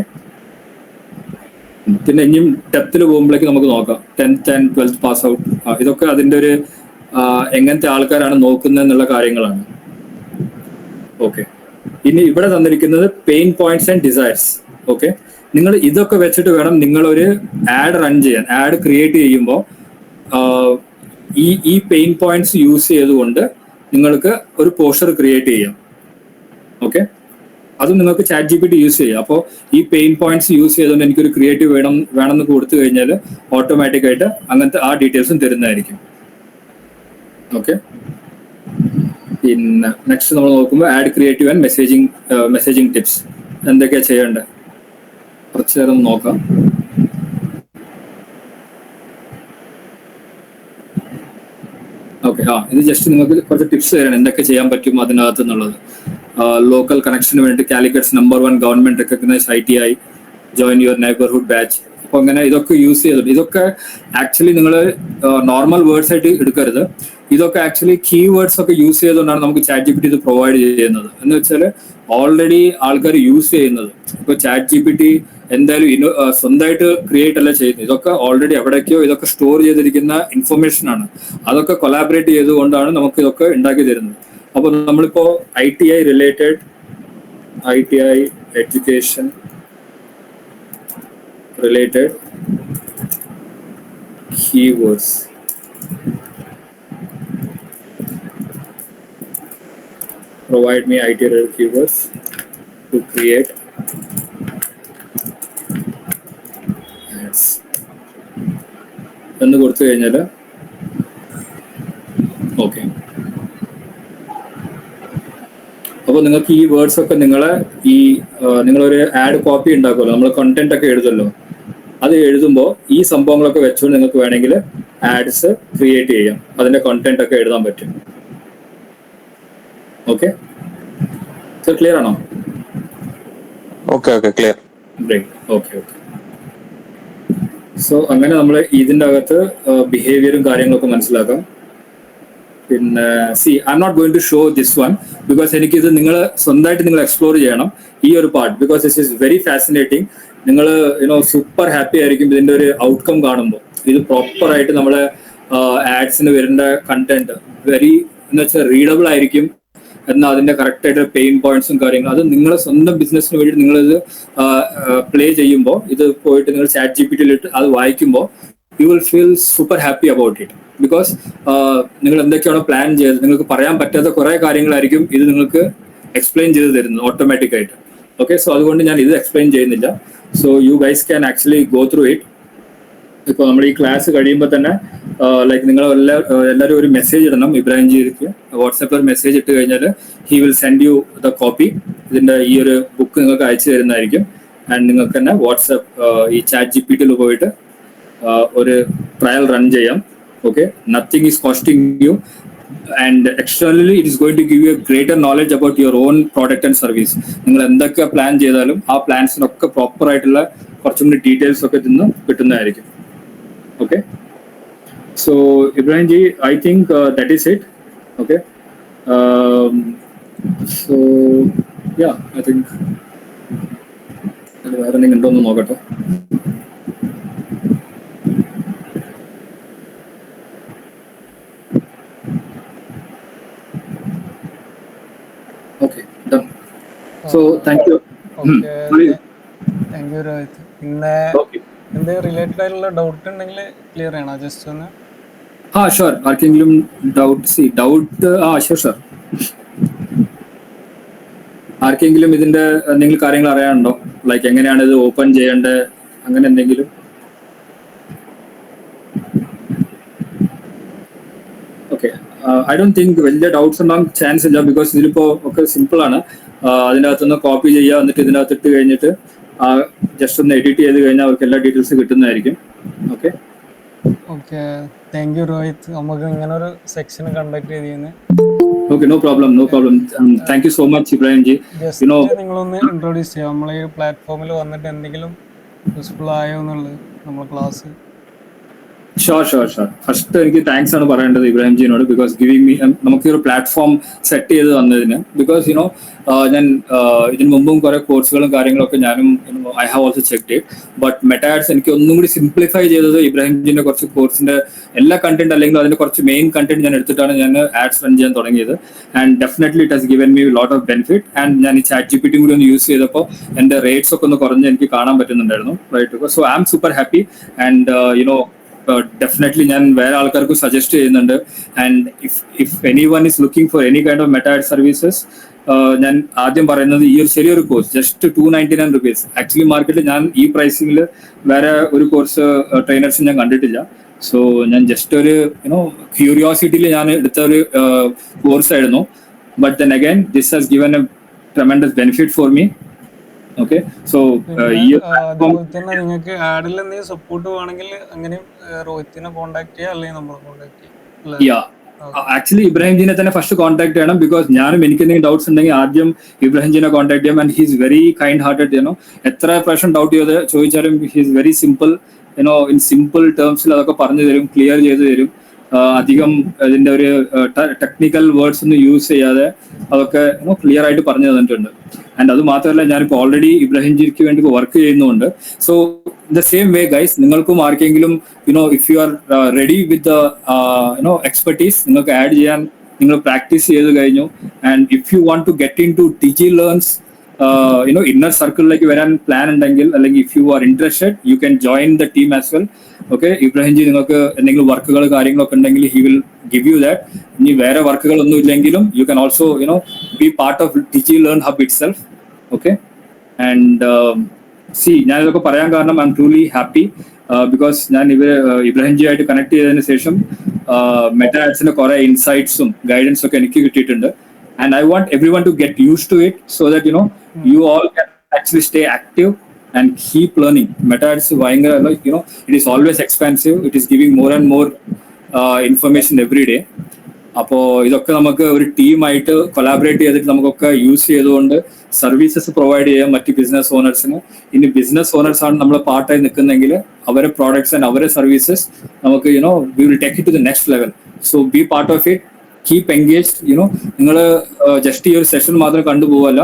പിന്നെ ഇനിയും ഡെപ്തിൽ പോകുമ്പോഴേക്ക് നമുക്ക് നോക്കാം 10th and 12th pass out. ഇതൊക്കെ അതിന്റെ ഒരു എങ്ങനത്തെ ആൾക്കാരാണ് നോക്കുന്നത് എന്നുള്ള കാര്യങ്ങളാണ്. ഓക്കെ. ഇനി ഇവിടെ തന്നിരിക്കുന്നത് pain points and desires. Okay. നിങ്ങൾ ഇതൊക്കെ വെച്ചിട്ട് വേണം നിങ്ങളൊരു ആഡ് റൺ ചെയ്യാൻ. ആഡ് ക്രിയേറ്റ് ചെയ്യുമ്പോൾ ഈ പെയിൻ പോയിന്റ്സ് യൂസ് ചെയ്തുകൊണ്ട് നിങ്ങൾക്ക് ഒരു പോസ്റ്റർ ക്രിയേറ്റ് ചെയ്യാം. ഓക്കെ. അതും നിങ്ങൾക്ക് ChatGPT യൂസ് ചെയ്യാം. അപ്പോൾ ഈ പെയിൻ പോയിന്റ്സ് യൂസ് ചെയ്തുകൊണ്ട് എനിക്കൊരു ക്രിയേറ്റീവ് വേണമെന്ന് കൊടുത്തു കഴിഞ്ഞാൽ ഓട്ടോമാറ്റിക് ആയിട്ട് അങ്ങനത്തെ ആ ഡീറ്റെയിൽസും തരുന്നതായിരിക്കും. ഓക്കെ. പിന്നെ നെക്സ്റ്റ് നമ്മൾ നോക്കുമ്പോൾ add creative and messaging tips എന്തൊക്കെയാണ് ചെയ്യേണ്ടത് കുറച്ച് നേരം നോക്കാം. ഓക്കെ. ഇത് ജസ്റ്റ് നിങ്ങൾക്ക് കുറച്ച് ടിപ്സ് തരാണ് എന്തൊക്കെ ചെയ്യാൻ പറ്റും അതിനകത്ത് എന്നുള്ളത്. ലോക്കൽ കണക്ഷന് വേണ്ടി Calicut's #1 government recognise ITI, join your neighbourhood batch. അപ്പൊ അങ്ങനെ ഇതൊക്കെ യൂസ് ചെയ്തിട്ട് ഇതൊക്കെ ആക്ച്വലി നിങ്ങൾ നോർമൽ വേർഡ്സ് ആയിട്ട് എടുക്കരുത്. ഇതൊക്കെ ആക്ച്വലി കീ വേർഡ്സ് ഒക്കെ യൂസ് ചെയ്തുകൊണ്ടാണ് നമുക്ക് ChatGPT ഇത് പ്രൊവൈഡ് ചെയ്യുന്നത്. എന്ന് വെച്ചാൽ ഓൾറെഡി ആൾക്കാർ യൂസ് ചെയ്യുന്നത്. ഇപ്പൊ ChatGPT എന്തായാലും സ്വന്തമായിട്ട് ക്രിയേറ്റ് അല്ല ചെയ്യുന്നത്. ഇതൊക്കെ ഓൾറെഡി എവിടേക്കോ ഇതൊക്കെ സ്റ്റോർ ചെയ്തിരിക്കുന്ന ഇൻഫർമേഷൻ ആണ്. അതൊക്കെ കൊലാബറേറ്റ് ചെയ്തുകൊണ്ടാണ് നമുക്ക് ഇതൊക്കെ ഉണ്ടാക്കി തരുന്നത്. അപ്പൊ നമ്മളിപ്പോ ITI related ITI education related keywords provide me ITI related keywords to create ads എന്ന് കൊടുത്തു കഴിഞ്ഞാൽ ഓക്കെ. അപ്പോൾ നിങ്ങൾക്ക് ഈ വേർഡ്സ് ഒക്കെ നിങ്ങളൊരു ആഡ് കോപ്പി ഉണ്ടാക്കുമല്ലോ, നമ്മൾ കണ്ടന്റ് ഒക്കെ എഴുതുമല്ലോ, അത് എഴുതുമ്പോൾ ഈ സംഭവങ്ങളൊക്കെ വെച്ചുകൊണ്ട് നിങ്ങൾക്ക് വേണമെങ്കിൽ ആഡ്സ് ക്രിയേറ്റ് ചെയ്യാം. അതിന്റെ കണ്ടന്റ് ഒക്കെ എഴുതാൻ പറ്റും. ഓക്കെ. സർ ക്ലിയർ ആണോ? ഓക്കെ. ക്ലിയർ. ഓക്കെ. സോ അങ്ങനെ നമ്മൾ ഇതിൻ്റെ അകത്ത് ബിഹേവിയറും കാര്യങ്ങളൊക്കെ മനസ്സിലാക്കാം. പിന്നെ I'm not going to show this one because എനിക്കിത് നിങ്ങൾ സ്വന്തമായിട്ട് നിങ്ങൾ എക്സ്പ്ലോർ ചെയ്യണം ഈ ഒരു part. Because this is very fascinating. നിങ്ങൾ സൂപ്പർ ഹാപ്പി ആയിരിക്കും ഇതിന്റെ ഒരു ഔട്ട്കം കാണുമ്പോൾ. ഇത് പ്രോപ്പറായിട്ട് നമ്മളെ ആഡ്സിന് വരേണ്ട കണ്ടന്റ് വെരി എന്ന് വെച്ചാൽ റീഡബിൾ ആയിരിക്കും. എന്നാൽ അതിന്റെ കറക്റ്റ് ആയിട്ട് പെയിൻ പോയിന്റ്സും കാര്യങ്ങളും അത് നിങ്ങളെ സ്വന്തം ബിസിനസ്സിന് വേണ്ടിയിട്ട് നിങ്ങളിത് പ്ലേ ചെയ്യുമ്പോൾ ഇത് പോയിട്ട് നിങ്ങൾ ChatGPT-യിലിട്ട് അത് വായിക്കുമ്പോൾ you will feel super happy about it. Because നിങ്ങൾ എന്തൊക്കെയാണോ പ്ലാൻ ചെയ്തത് നിങ്ങൾക്ക് പറയാൻ പറ്റാത്ത കുറെ കാര്യങ്ങളായിരിക്കും ഇത് നിങ്ങൾക്ക് എക്സ്പ്ലെയിൻ ചെയ്ത് തരുന്നത് ഓട്ടോമാറ്റിക് ആയിട്ട്. ഓക്കെ. സോ അതുകൊണ്ട് ഞാൻ ഇത് എക്സ്പ്ലെയിൻ ചെയ്യുന്നില്ല. So you guys can actually go through it. ഇപ്പോൾ നമ്മൾ ഈ ക്ലാസ് കഴിയുമ്പോൾ തന്നെ ലൈക്ക് നിങ്ങൾ എല്ലാവരും ഒരു മെസ്സേജ് ഇടണം ഇബ്രാഹിംജിക്ക്. വാട്സാപ്പിൽ ഒരു മെസ്സേജ് ഇട്ട് കഴിഞ്ഞാൽ he will send you the copy. ഇതിന്റെ ഈ ഒരു ബുക്ക് നിങ്ങൾക്ക് അയച്ചു തരുന്നതായിരിക്കും. ആൻഡ് നിങ്ങൾക്ക് തന്നെ വാട്സാപ്പ് ഈ ChatGPT-യിൽ പോയിട്ട് ഒരു ട്രയൽ റൺ ചെയ്യാം. Okay. Nothing is costing you and externally it is going to give you greater knowledge about your own product and service. നിങ്ങൾ എന്തൊക്കെ പ്ലാൻ ചെയ്താലും ആ പ്ലാൻസിനൊക്കെ പ്രോപ്പർ ആയിട്ടുള്ള കുറച്ചും കൂടി ഡീറ്റെയിൽസ് ഒക്കെ ഇതിന്ന് കിട്ടുന്നതായിരിക്കും. Okay. So Ibrahim ji, I think that is it. Okay. So yeah, I think വേറെ എന്തെങ്കിലും ഉണ്ടോ എന്ന് നോക്കട്ടെ. So thank you. Okay, Sorry. Thank you Rohit. പിന്നെ Okay. എന്തെങ്കിലും റിലേറ്റഡ് ആയിട്ടുള്ള ഡൗട്ട് ഉണ്ടെങ്കിൽ ക്ലിയർ ചെയ്യണോ ജസ്റ്റ് ഒന്ന്? Sure. ആർക്കെങ്കിലും ഡൗട്ട് sure. ആർക്കെങ്കിലും ഇതിന്റെ എന്തെങ്കിലും കാര്യങ്ങൾ അറിയാനുണ്ടോ? ലൈക്ക് എങ്ങനെയാണ് ഇത് ഓപ്പൺ ചെയ്യേണ്ടത്, അങ്ങനെ എന്തെങ്കിലും? ഓക്കെ, ഐ ഡോണ്ട് തിങ്ക് വലിയ ഡൗട്ട്സ് ഉണ്ടാകാൻ ചാൻസ് ഇല്ല, ബിക്കോസ് ഇതിലിപ്പോ ഒക്കെ സിമ്പിൾ ആണ്. അതിൻ്റെ അകത്തുനിന്ന് കോപ്പി ചെയ്യുക, എന്നിട്ട് ഇതിനകത്ത് ഇട്ട് കഴിഞ്ഞിട്ട് ജസ്റ്റ് ഒന്ന് എഡിറ്റ് ചെയ്ത് കഴിഞ്ഞാൽ അവർക്ക് എല്ലാ ഡീറ്റെയിൽസ് കിട്ടുന്നതായിരിക്കും. Okay okay, thank you Rohit, നമുക്ക് ഇങ്ങനെ ഒരു സെക്ഷൻ കണ്ടക്ട് ചെയ്തതിന്. Okay, no problem. Thank you so much Ibrahim ji. Just നിങ്ങളൊന്ന് ഇൻട്രൊഡ്യൂസ് ചെയ്യാം നമ്മളെ ഈ പ്ലാറ്റ്ഫോമിൽ വന്നിട്ട് എന്തെങ്കിലും യൂസ്ഫുൾ ആയോ എന്നുള്ളത് നമ്മളെ ക്ലാസ്. ഷുവർ. ഫസ്റ്റ് എനിക്ക് താങ്ക്സ് ആണ് പറയേണ്ടത് ഇബ്രാഹിം ജിനോട്, ബിക്കോസ് ഗിവിംഗ് മീ, നമുക്ക് ഒരു പ്ലാറ്റ്ഫോം സെറ്റ് ചെയ്ത് തന്നതിന്. ബിക്കോസ് ഞാൻ ഇതിനു മുമ്പും കുറെ കോഴ്സുകളും കാര്യങ്ങളൊക്കെ ഞാനും I have also checked it. But Meta ads എനിക്ക് ഒന്നും കൂടി സിംപ്ലിഫൈ ചെയ്തത് ഇബ്രാഹിം ജിന്റെ കുറച്ച് കോഴ്സിന്റെ എല്ലാ കണ്ടന്റ് അല്ലെങ്കിൽ അതിന്റെ കുറച്ച് മെയിൻ കണ്ടന്റ് ഞാൻ എടുത്തിട്ടാണ് ഞാൻ ആഡ്സ് റൺ ചെയ്യാൻ തുടങ്ങിയത്. And definitely it has given me lot of benefit. And ഞാൻ ഈ ChatGPT കൂടി ഒന്ന് യൂസ് ചെയ്തപ്പോൾ എന്റെ റേറ്റ്സ് ഒക്കെ ഒന്ന് കുറഞ്ഞ് എനിക്ക് കാണാൻ പറ്റുന്നുണ്ടായിരുന്നു. Right, so I am super happy. And definitely ഞാൻ വേറെ ആൾക്കാർക്ക് സജസ്റ്റ് ചെയ്യുന്നുണ്ട്. And if anyone is looking for any kind of Meta ad services, ഞാൻ ആദ്യം പറയുന്നത് ഈ ഒരു ചെറിയൊരു കോഴ്സ് ജസ്റ്റ് ₹299. ആക്ച്വലി മാർക്കറ്റിൽ ഞാൻ ഈ പ്രൈസിംഗിൽ വേറെ ഒരു കോഴ്സ് ട്രെയിനേഴ്സ് ഞാൻ കണ്ടിട്ടില്ല. സോ ഞാൻ ജസ്റ്റ് ഒരു ക്യൂരിയോസിറ്റിയിൽ ഞാൻ എടുത്ത ഒരു കോഴ്സ് ആയിരുന്നു. But then again this has given A tremendous benefit for me. Okay, so ഈ അതുപോലെ തന്നെ നിങ്ങൾക്ക് ആഡിൽ എന്തെങ്കിലും സപ്പോർട്ട് വേണമെങ്കിൽ അങ്ങനെയും രോഹിത്തിനെ കോൺടാക്ട് ചെയ്യാം, അല്ലെങ്കിൽ നമ്മളെ കോൺടാക്ട് ചെയ്യാം. ആക്ച്വലി ഇബ്രാഹിം ജിനെ തന്നെ ഫസ്റ്റ് കോൺടാക്ട് ചെയ്യണം, ബിക്കോസ് ഞാനും എനിക്ക് എന്തെങ്കിലും ഡൗട്ട്സ് ഉണ്ടെങ്കിൽ ആദ്യം ഇബ്രാഹിം ജിനെ കോൺടാക്ട് ചെയ്യും. And he's very kind hearted. എത്ര പ്രാവശ്യം ഡൗട്ട് ചോദിച്ചാലും he's very simple. In simple ടേംസിൽ അതൊക്കെ പറഞ്ഞു തരും, ക്ലിയർ ചെയ്ത് തരും. അധികം ഇതിന്റെ ഒരു ടെക്നിക്കൽ വേർഡ്സ് ഒന്നും യൂസ് ചെയ്യാതെ അതൊക്കെ ക്ലിയർ ആയിട്ട് പറഞ്ഞു തന്നിട്ടുണ്ട്. ആൻഡ് അത് മാത്രമല്ല, ഞാനിപ്പോൾ ഓൾറെഡി ഇബ്രാഹിം ജിക്ക് വേണ്ടി വർക്ക് ചെയ്യുന്നുണ്ട്. So the same way guys, നിങ്ങൾക്കും ആർക്കെങ്കിലും if you are ready with expertise, നിങ്ങൾക്ക് ആഡ് ചെയ്യാൻ നിങ്ങൾ പ്രാക്ടീസ് ചെയ്ത് കഴിഞ്ഞു. And if you want to get into TG learns inner സർക്കിളിലേക്ക് വരാൻ പ്ലാൻ ഉണ്ടെങ്കിൽ, അല്ലെങ്കിൽ if you are interested, you can join the team as well. Okay, Ibrahim ji നിങ്ങൾക്ക് എന്തെങ്കിലും വർക്കുകൾ കാര്യങ്ങളൊക്കെ ഉണ്ടെങ്കിൽ he will give you that. ഇനി വേറെ വർക്കുകൾ ഒന്നും ഇല്ലെങ്കിലും you can also be part of TG learn hub it self. Okay, and ഞാൻ ഇതൊക്കെ പറയാൻ കാരണം I M truly happy, because ഞാൻ ഇബ്രാഹിം ജി ആയിട്ട് കണക്ട് ചെയ്തതിന് ശേഷം മെറ്റാഡ്സിന്റെ കുറെ ഇൻസൈറ്റ്സും ഗൈഡൻസും ഒക്കെ എനിക്ക് കിട്ടിയിട്ടുണ്ട്. And I want everyone to get used to it, so that you all can actually stay active and keep learning. Metads ഭയങ്കര it is always expansive. It is giving more and more information every day. അപ്പോൾ ഇതൊക്കെ നമുക്ക് ഒരു ടീമായിട്ട് collaborate ചെയ്തിട്ട് നമുക്കൊക്കെ use ചെയ്തുകൊണ്ട് services provide ചെയ്യാം മറ്റ് ബിസിനസ് ഓണേഴ്സിന്. ഇനി ബിസിനസ് ഓണേഴ്സ് ആണ് നമ്മൾ പാർട്ടായി നിൽക്കുന്നെങ്കിൽ അവരെ പ്രോഡക്ട്സ് ആൻഡ് അവരെ സർവീസസ് നമുക്ക് we will take it to the next level. So be part of it, keep engaged. നിങ്ങൾ ജസ്റ്റ് ഈ ഒരു സെഷൻ മാത്രം കണ്ടുപോകല്ല,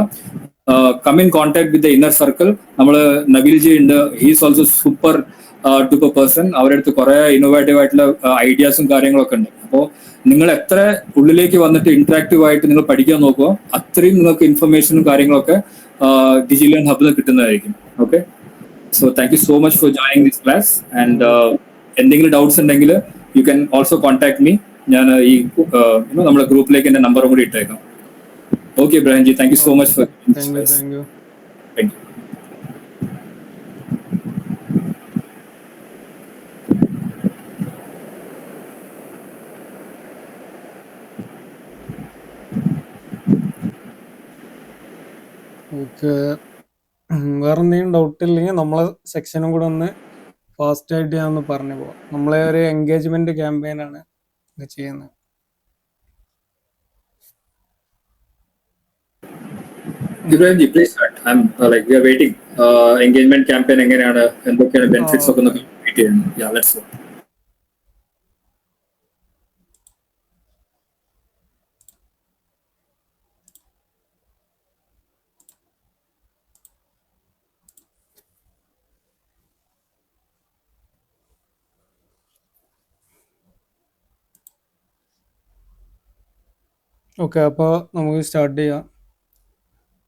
come in contact with the inner circle. നമ്മൾ നബീൽ ജി ഉണ്ട്, he's also super duper person. അവരുടെ അടുത്ത് കുറെ ഇന്നോവേറ്റീവ് ആയിട്ടുള്ള ഐഡിയാസും കാര്യങ്ങളൊക്കെ ഉണ്ട്. അപ്പോൾ നിങ്ങൾ എത്ര ഉള്ളിലേക്ക് വന്നിട്ട് ഇന്ററാക്റ്റീവ് ആയിട്ട് നിങ്ങൾ പഠിക്കാൻ നോക്കുക, അത്രയും നിങ്ങൾക്ക് ഇൻഫർമേഷനും കാര്യങ്ങളൊക്കെ ഡിജി ലേൺ ഹബിൽ കിട്ടുന്നതായിരിക്കും. Okay, so thank you so much for joining this class. And എന്തെങ്കിലും ഡൗട്ട്സ് ഉണ്ടെങ്കിൽ you can also contact me. ഞാൻ ഈ നമ്മുടെ ഗ്രൂപ്പിലേക്ക് എന്റെ നമ്പറും കൂടി ഇട്ടേക്കാം. Okay Ibrahim G, thank you so much for thank you. Okay, വേറെ എന്തെങ്കിലും ഡൗട്ട് ഇല്ലെങ്കിൽ നമ്മളെ സെക്ഷനും കൂടെ ഒന്ന് ഫാസ്റ്റ് ആയിട്ട് ഞാൻ ഒന്ന് പറഞ്ഞു പോവാം. നമ്മളെ ഒരു എൻഗേജ്മെന്റ് ക്യാമ്പയിനാണ് ഇത് ചെയ്യുന്നത്. Ibrahim ji, please start. I am like we are waiting. Engagement campaign എങ്ങനെയാണ്, എന്തൊക്കെയാണ് ബെനിഫിറ്റ്സ് ഒക്കെ ഒന്ന് കംപ്ലീറ്റ് ചെയ്യുന്നത്. യാ, ലെറ്റ്സ് ഗോ. ഓക്കെ, അപ്പോൾ നമുക്ക് സ്റ്റാർട്ട് ചെയ്യാം.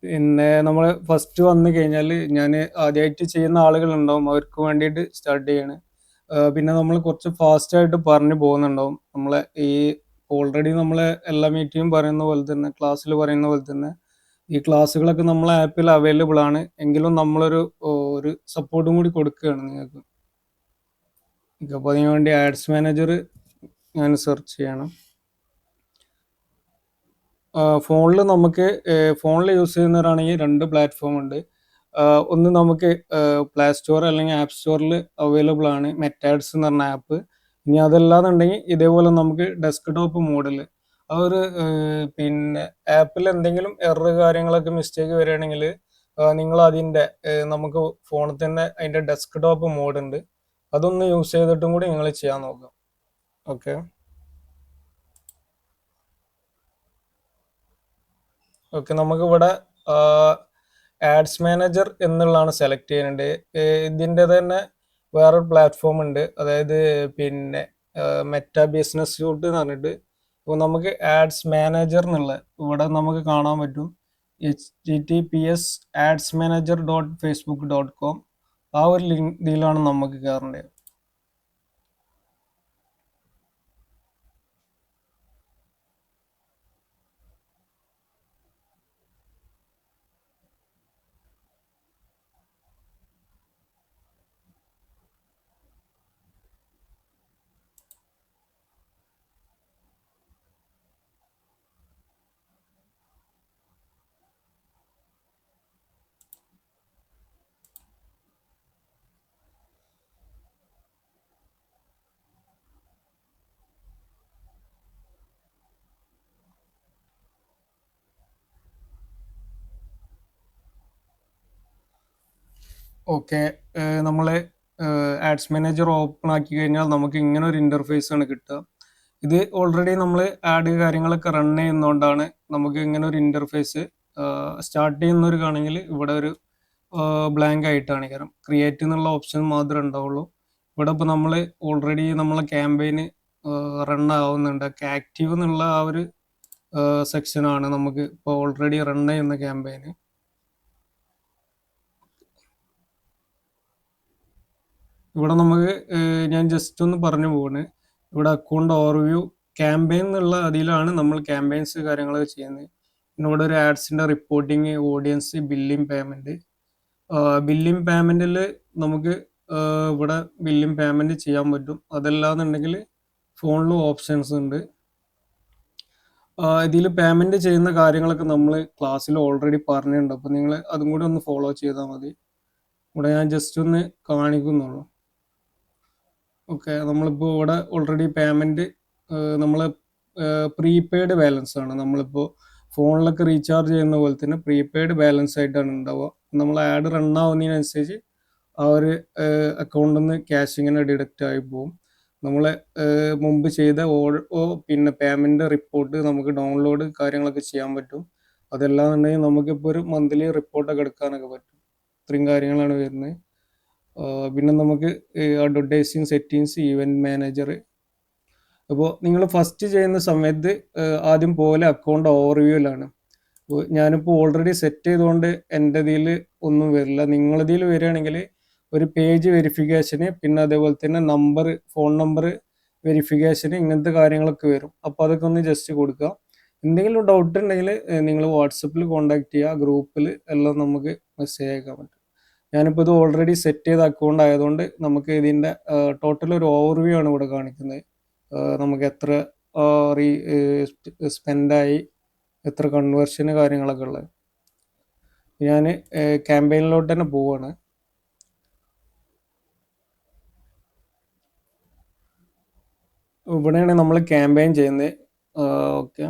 പിന്നെ നമ്മൾ ഫസ്റ്റ് വന്നു കഴിഞ്ഞാൽ ഞാൻ ആദ്യമായിട്ട് ചെയ്യുന്ന ആളുകളുണ്ടാവും, അവർക്ക് വേണ്ടിയിട്ട് സ്റ്റാർട്ട് ചെയ്യാണ്. പിന്നെ നമ്മൾ കുറച്ച് ഫാസ്റ്റായിട്ട് പറഞ്ഞു പോകുന്നുണ്ടാവും. നമ്മളെ ഈ ഓൾറെഡി നമ്മളെ എല്ലാ മീറ്റിങ്ങും പറയുന്ന പോലെ തന്നെ, ക്ലാസ്സിൽ പറയുന്ന പോലെ തന്നെ ഈ ക്ലാസ്സുകളൊക്കെ നമ്മളെ ആപ്പിൽ അവൈലബിൾ ആണ്. എങ്കിലും ഒരു സപ്പോർട്ടും കൂടി കൊടുക്കുകയാണ് നിങ്ങൾക്ക്. അപ്പോൾ അതിന് വേണ്ടി ആഡ്സ് മാനേജർ ഞാൻ സെർച്ച് ചെയ്യണം. ഫോണിൽ ഫോണിൽ യൂസ് ചെയ്യുന്നവരാണെങ്കിൽ 2 പ്ലാറ്റ്ഫോം ഉണ്ട്. ഒന്ന് നമുക്ക് പ്ലേ സ്റ്റോർ അല്ലെങ്കിൽ ആപ്പ് സ്റ്റോറിൽ അവൈലബിൾ ആണ് മെറ്റാഡ്സ് എന്ന് പറഞ്ഞ ആപ്പ്. ഇനി അതല്ലാന്നുണ്ടെങ്കിൽ ഇതേപോലെ നമുക്ക് ഡെസ്ക്ടോപ്പ് മോഡിൽ പിന്നെ ആപ്പിൽ എന്തെങ്കിലും എറർ കാര്യങ്ങളൊക്കെ മിസ്റ്റേക്ക് വരികയാണെങ്കിൽ നിങ്ങൾ അതിൻ്റെ നമുക്ക് ഫോണിൽ തന്നെ അതിൻ്റെ ഡെസ്ക്ടോപ്പ് മോഡ് ഉണ്ട്, അതൊന്ന് യൂസ് ചെയ്തിട്ടും കൂടി നിങ്ങൾ ചെയ്യാൻ നോക്കാം. ഓക്കെ, നമുക്കിവിടെ ആഡ്സ് മാനേജർ എന്നുള്ളതാണ് സെലക്ട് ചെയ്യുന്നുണ്ട്. ഇതിൻ്റെ തന്നെ വേറൊരു പ്ലാറ്റ്ഫോം ഉണ്ട്, അതായത് പിന്നെ മെറ്റാ ബിസിനസ് സ്യൂട്ട് എന്ന് പറഞ്ഞിട്ട്. അപ്പോൾ നമുക്ക് ആഡ്സ് മാനേജർ എന്നുള്ള ഇവിടെ നമുക്ക് കാണാൻ പറ്റും https://adsmanager.facebook.com. ആ ഒരു ഇതിലാണ് നമുക്ക് കയറേണ്ടത്. ഓക്കെ, നമ്മൾ ആഡ്സ് മാനേജർ ഓപ്പൺ ആക്കി കഴിഞ്ഞാൽ നമുക്ക് ഇങ്ങനെ ഒരു ഇൻ്റർഫേസ് ആണ് കിട്ടുക. ഇത് ഓൾറെഡി നമ്മൾ ആഡ് കാര്യങ്ങളൊക്കെ റൺ ചെയ്യുന്നതുകൊണ്ടാണ് നമുക്ക് ഇങ്ങനെ ഒരു ഇൻ്റർഫേസ്. സ്റ്റാർട്ട് ചെയ്യുന്നവർക്കാണെങ്കിൽ ഇവിടെ ഒരു ബ്ലാങ്ക് ആയിട്ടാണ്, കാരണം ക്രിയേറ്റ് എന്നുള്ള ഓപ്ഷൻ മാത്രമേ ഉണ്ടാവുള്ളൂ. ഇവിടെ ഇപ്പോൾ നമ്മൾ ഓൾറെഡി നമ്മളെ ക്യാമ്പയിന് റൺ ആവുന്നുണ്ട്. ആക്റ്റീവ് എന്നുള്ള ആ ഒരു സെക്ഷനാണ് നമുക്ക് ഇപ്പോൾ ഓൾറെഡി റൺ ചെയ്യുന്ന ക്യാമ്പയിന്. ഇവിടെ നമുക്ക് ഞാൻ ജസ്റ്റ് ഒന്ന് പറഞ്ഞു പോവാണ്. ഇവിടെ അക്കൗണ്ട് ഓവർവ്യൂ ക്യാമ്പയിൻ എന്നുള്ള അതിലാണ് നമ്മൾ ക്യാമ്പയിൻസ് കാര്യങ്ങളൊക്കെ ചെയ്യുന്നത്. പിന്നെ ഇവിടെ ഒരു ആഡ്സിൻ്റെ reporting, audience, billing payment. Billing പേയ്മെൻറ്റിൽ നമുക്ക് ഇവിടെ ബില്ലിംഗ് പേയ്മെൻറ്റ് ചെയ്യാൻ പറ്റും. അതല്ലാന്നുണ്ടെങ്കിൽ ഫോണിലും ഓപ്ഷൻസ് ഉണ്ട്. ഇതിൽ പേയ്മെൻറ്റ് ചെയ്യുന്ന കാര്യങ്ങളൊക്കെ നമ്മൾ ക്ലാസ്സിൽ ഓൾറെഡി പറഞ്ഞിട്ടുണ്ട്, അപ്പോൾ നിങ്ങൾ അതും കൂടി ഒന്ന് ഫോളോ ചെയ്താൽ മതി. ഇവിടെ ഞാൻ ജസ്റ്റ് ഒന്ന് കാണിക്കുന്നുള്ളൂ. ഓക്കെ, നമ്മളിപ്പോൾ ഇവിടെ ഓൾറെഡി പേയ്മെൻറ്റ് നമ്മൾ പ്രീപെയ്ഡ് ബാലൻസ് ആണ്. നമ്മളിപ്പോൾ ഫോണിലൊക്കെ റീചാർജ് ചെയ്യുന്ന പോലെ തന്നെ പ്രീപെയ്ഡ് ബാലൻസ് ആയിട്ടാണ് ഉണ്ടാവുക. നമ്മൾ ആഡ് റൺ ആവുന്നതിനനുസരിച്ച് ആ ഒരു അക്കൗണ്ടിൽ നിന്ന് ക്യാഷ് ഇങ്ങനെ ഡിഡക്റ്റ് ആയി പോകും. നമ്മൾ മുമ്പ് ചെയ്ത പിന്നെ പേയ്മെൻറ്റ് റിപ്പോർട്ട് നമുക്ക് ഡൗൺലോഡ് കാര്യങ്ങളൊക്കെ ചെയ്യാൻ പറ്റും. അതല്ലാന്നുണ്ടെങ്കിൽ നമുക്കിപ്പോൾ ഒരു മന്ത്ലി റിപ്പോർട്ടൊക്കെ എടുക്കാനൊക്കെ പറ്റും. ഇത്രയും കാര്യങ്ങളാണ് വരുന്നത്. പിന്നെ നമുക്ക് അഡ്വർടൈസിങ് സെറ്റിങ്സ്, ഈവൻറ്റ് മാനേജർ. അപ്പോൾ നിങ്ങൾ ഫസ്റ്റ് ചെയ്യുന്ന സമയത്ത് ആദ്യം പോലെ അക്കൗണ്ട് ഓവർവ്യൂവിലാണ്. അപ്പോൾ ഞാനിപ്പോൾ ഓൾറെഡി സെറ്റ് ചെയ്തുകൊണ്ട് എൻ്റെ ഇതിൽ ഒന്നും വരില്ല. നിങ്ങളതിൽ വരികയാണെങ്കിൽ ഒരു പേജ് വെരിഫിക്കേഷന്, പിന്നെ അതേപോലെ തന്നെ ഫോൺ നമ്പർ വെരിഫിക്കേഷന്, ഇങ്ങനത്തെ കാര്യങ്ങളൊക്കെ വരും. അപ്പോൾ അതൊക്കെ ഒന്ന് ജസ്റ്റ് കൊടുക്കുക. എന്തെങ്കിലും ഡൗട്ട് ഉണ്ടെങ്കിൽ നിങ്ങൾ വാട്സപ്പിൽ കോൺടാക്ട് ചെയ്യുക. ഗ്രൂപ്പിൽ എല്ലാം നമുക്ക് മെസ്സേജ് അയക്കാൻ പറ്റും. ഞാനിപ്പോൾ ഇത് ഓൾറെഡി സെറ്റ് ചെയ്ത അക്കൗണ്ട് ആയതുകൊണ്ട് നമുക്ക് ഇതിൻ്റെ ടോട്ടൽ ഒരു ഓവർവ്യൂ ആണ് ഇവിടെ കാണിക്കുന്നത്. നമുക്ക് എത്ര സ്പെൻഡായി, എത്ര കൺവേർഷന് കാര്യങ്ങളൊക്കെ ഉള്ളത്. ഞാൻ ക്യാമ്പയിനിലോട്ട് തന്നെ പോവാണ്. ഇവിടെയാണ് നമ്മൾ ക്യാമ്പയിൻ ചെയ്യുന്നത്. ഓക്കെ,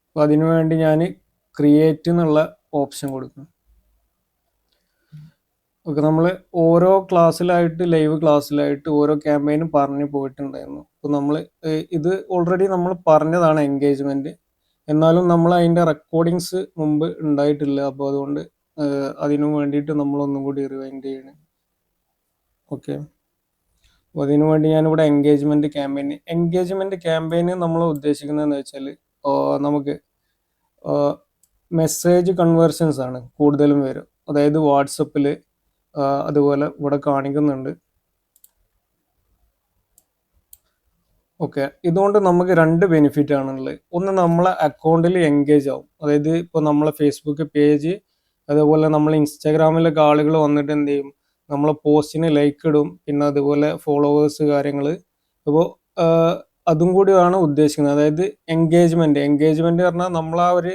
അപ്പോൾ അതിനു വേണ്ടി ഞാൻ ക്രിയേറ്റ് എന്നുള്ള ഓപ്ഷൻ കൊടുക്കണം. ഓക്കെ, നമ്മൾ ഓരോ ക്ലാസ്സിലായിട്ട്, ലൈവ് ക്ലാസ്സിലായിട്ട് ഓരോ ക്യാമ്പയിനും പറഞ്ഞു പോയിട്ടുണ്ടായിരുന്നു. അപ്പോൾ നമ്മൾ ഇത് ഓൾറെഡി നമ്മൾ പറഞ്ഞതാണ് എൻഗേജ്മെൻറ്റ്, എന്നാലും നമ്മൾ അതിൻ്റെ റെക്കോർഡിങ്സ് മുമ്പ് ഉണ്ടായിട്ടില്ല. അപ്പോൾ അതുകൊണ്ട് അതിനു വേണ്ടിയിട്ട് നമ്മളൊന്നും കൂടി റിവൈൻഡ് ചെയ്യണം. ഓക്കെ, അപ്പോൾ അതിനു വേണ്ടി ഞാനിവിടെ എൻഗേജ്മെൻറ്റ് ക്യാമ്പയിന് നമ്മൾ ഉദ്ദേശിക്കുന്നതെന്ന് വെച്ചാൽ നമുക്ക് മെസ്സേജ് കൺവേർഷൻസ് ആണ് കൂടുതലും വരും. അതായത് വാട്സപ്പിൽ അതുപോലെ ഇവിടെ കാണിക്കുന്നുണ്ട്. ഓക്കെ, ഇതുകൊണ്ട് നമുക്ക് 2 ബെനിഫിറ്റ് ആണുള്ളത്. ഒന്ന്, നമ്മളെ അക്കൗണ്ടിൽ എൻഗേജ് ആവും. അതായത് ഇപ്പോൾ നമ്മളെ ഫേസ്ബുക്ക് പേജ് അതുപോലെ നമ്മൾ ഇൻസ്റ്റാഗ്രാമിലൊക്കെ ആളുകൾ വന്നിട്ട് എന്ത് ചെയ്യും, നമ്മളെ പോസ്റ്റിന് ലൈക്ക് ഇടും, പിന്നെ അതുപോലെ ഫോളോവേഴ്സ് കാര്യങ്ങൾ. അപ്പോൾ അതും കൂടിയാണ് ഉദ്ദേശിക്കുന്നത്. അതായത് എൻഗേജ്മെന്റ് പറഞ്ഞാൽ നമ്മൾ ആ ഒരു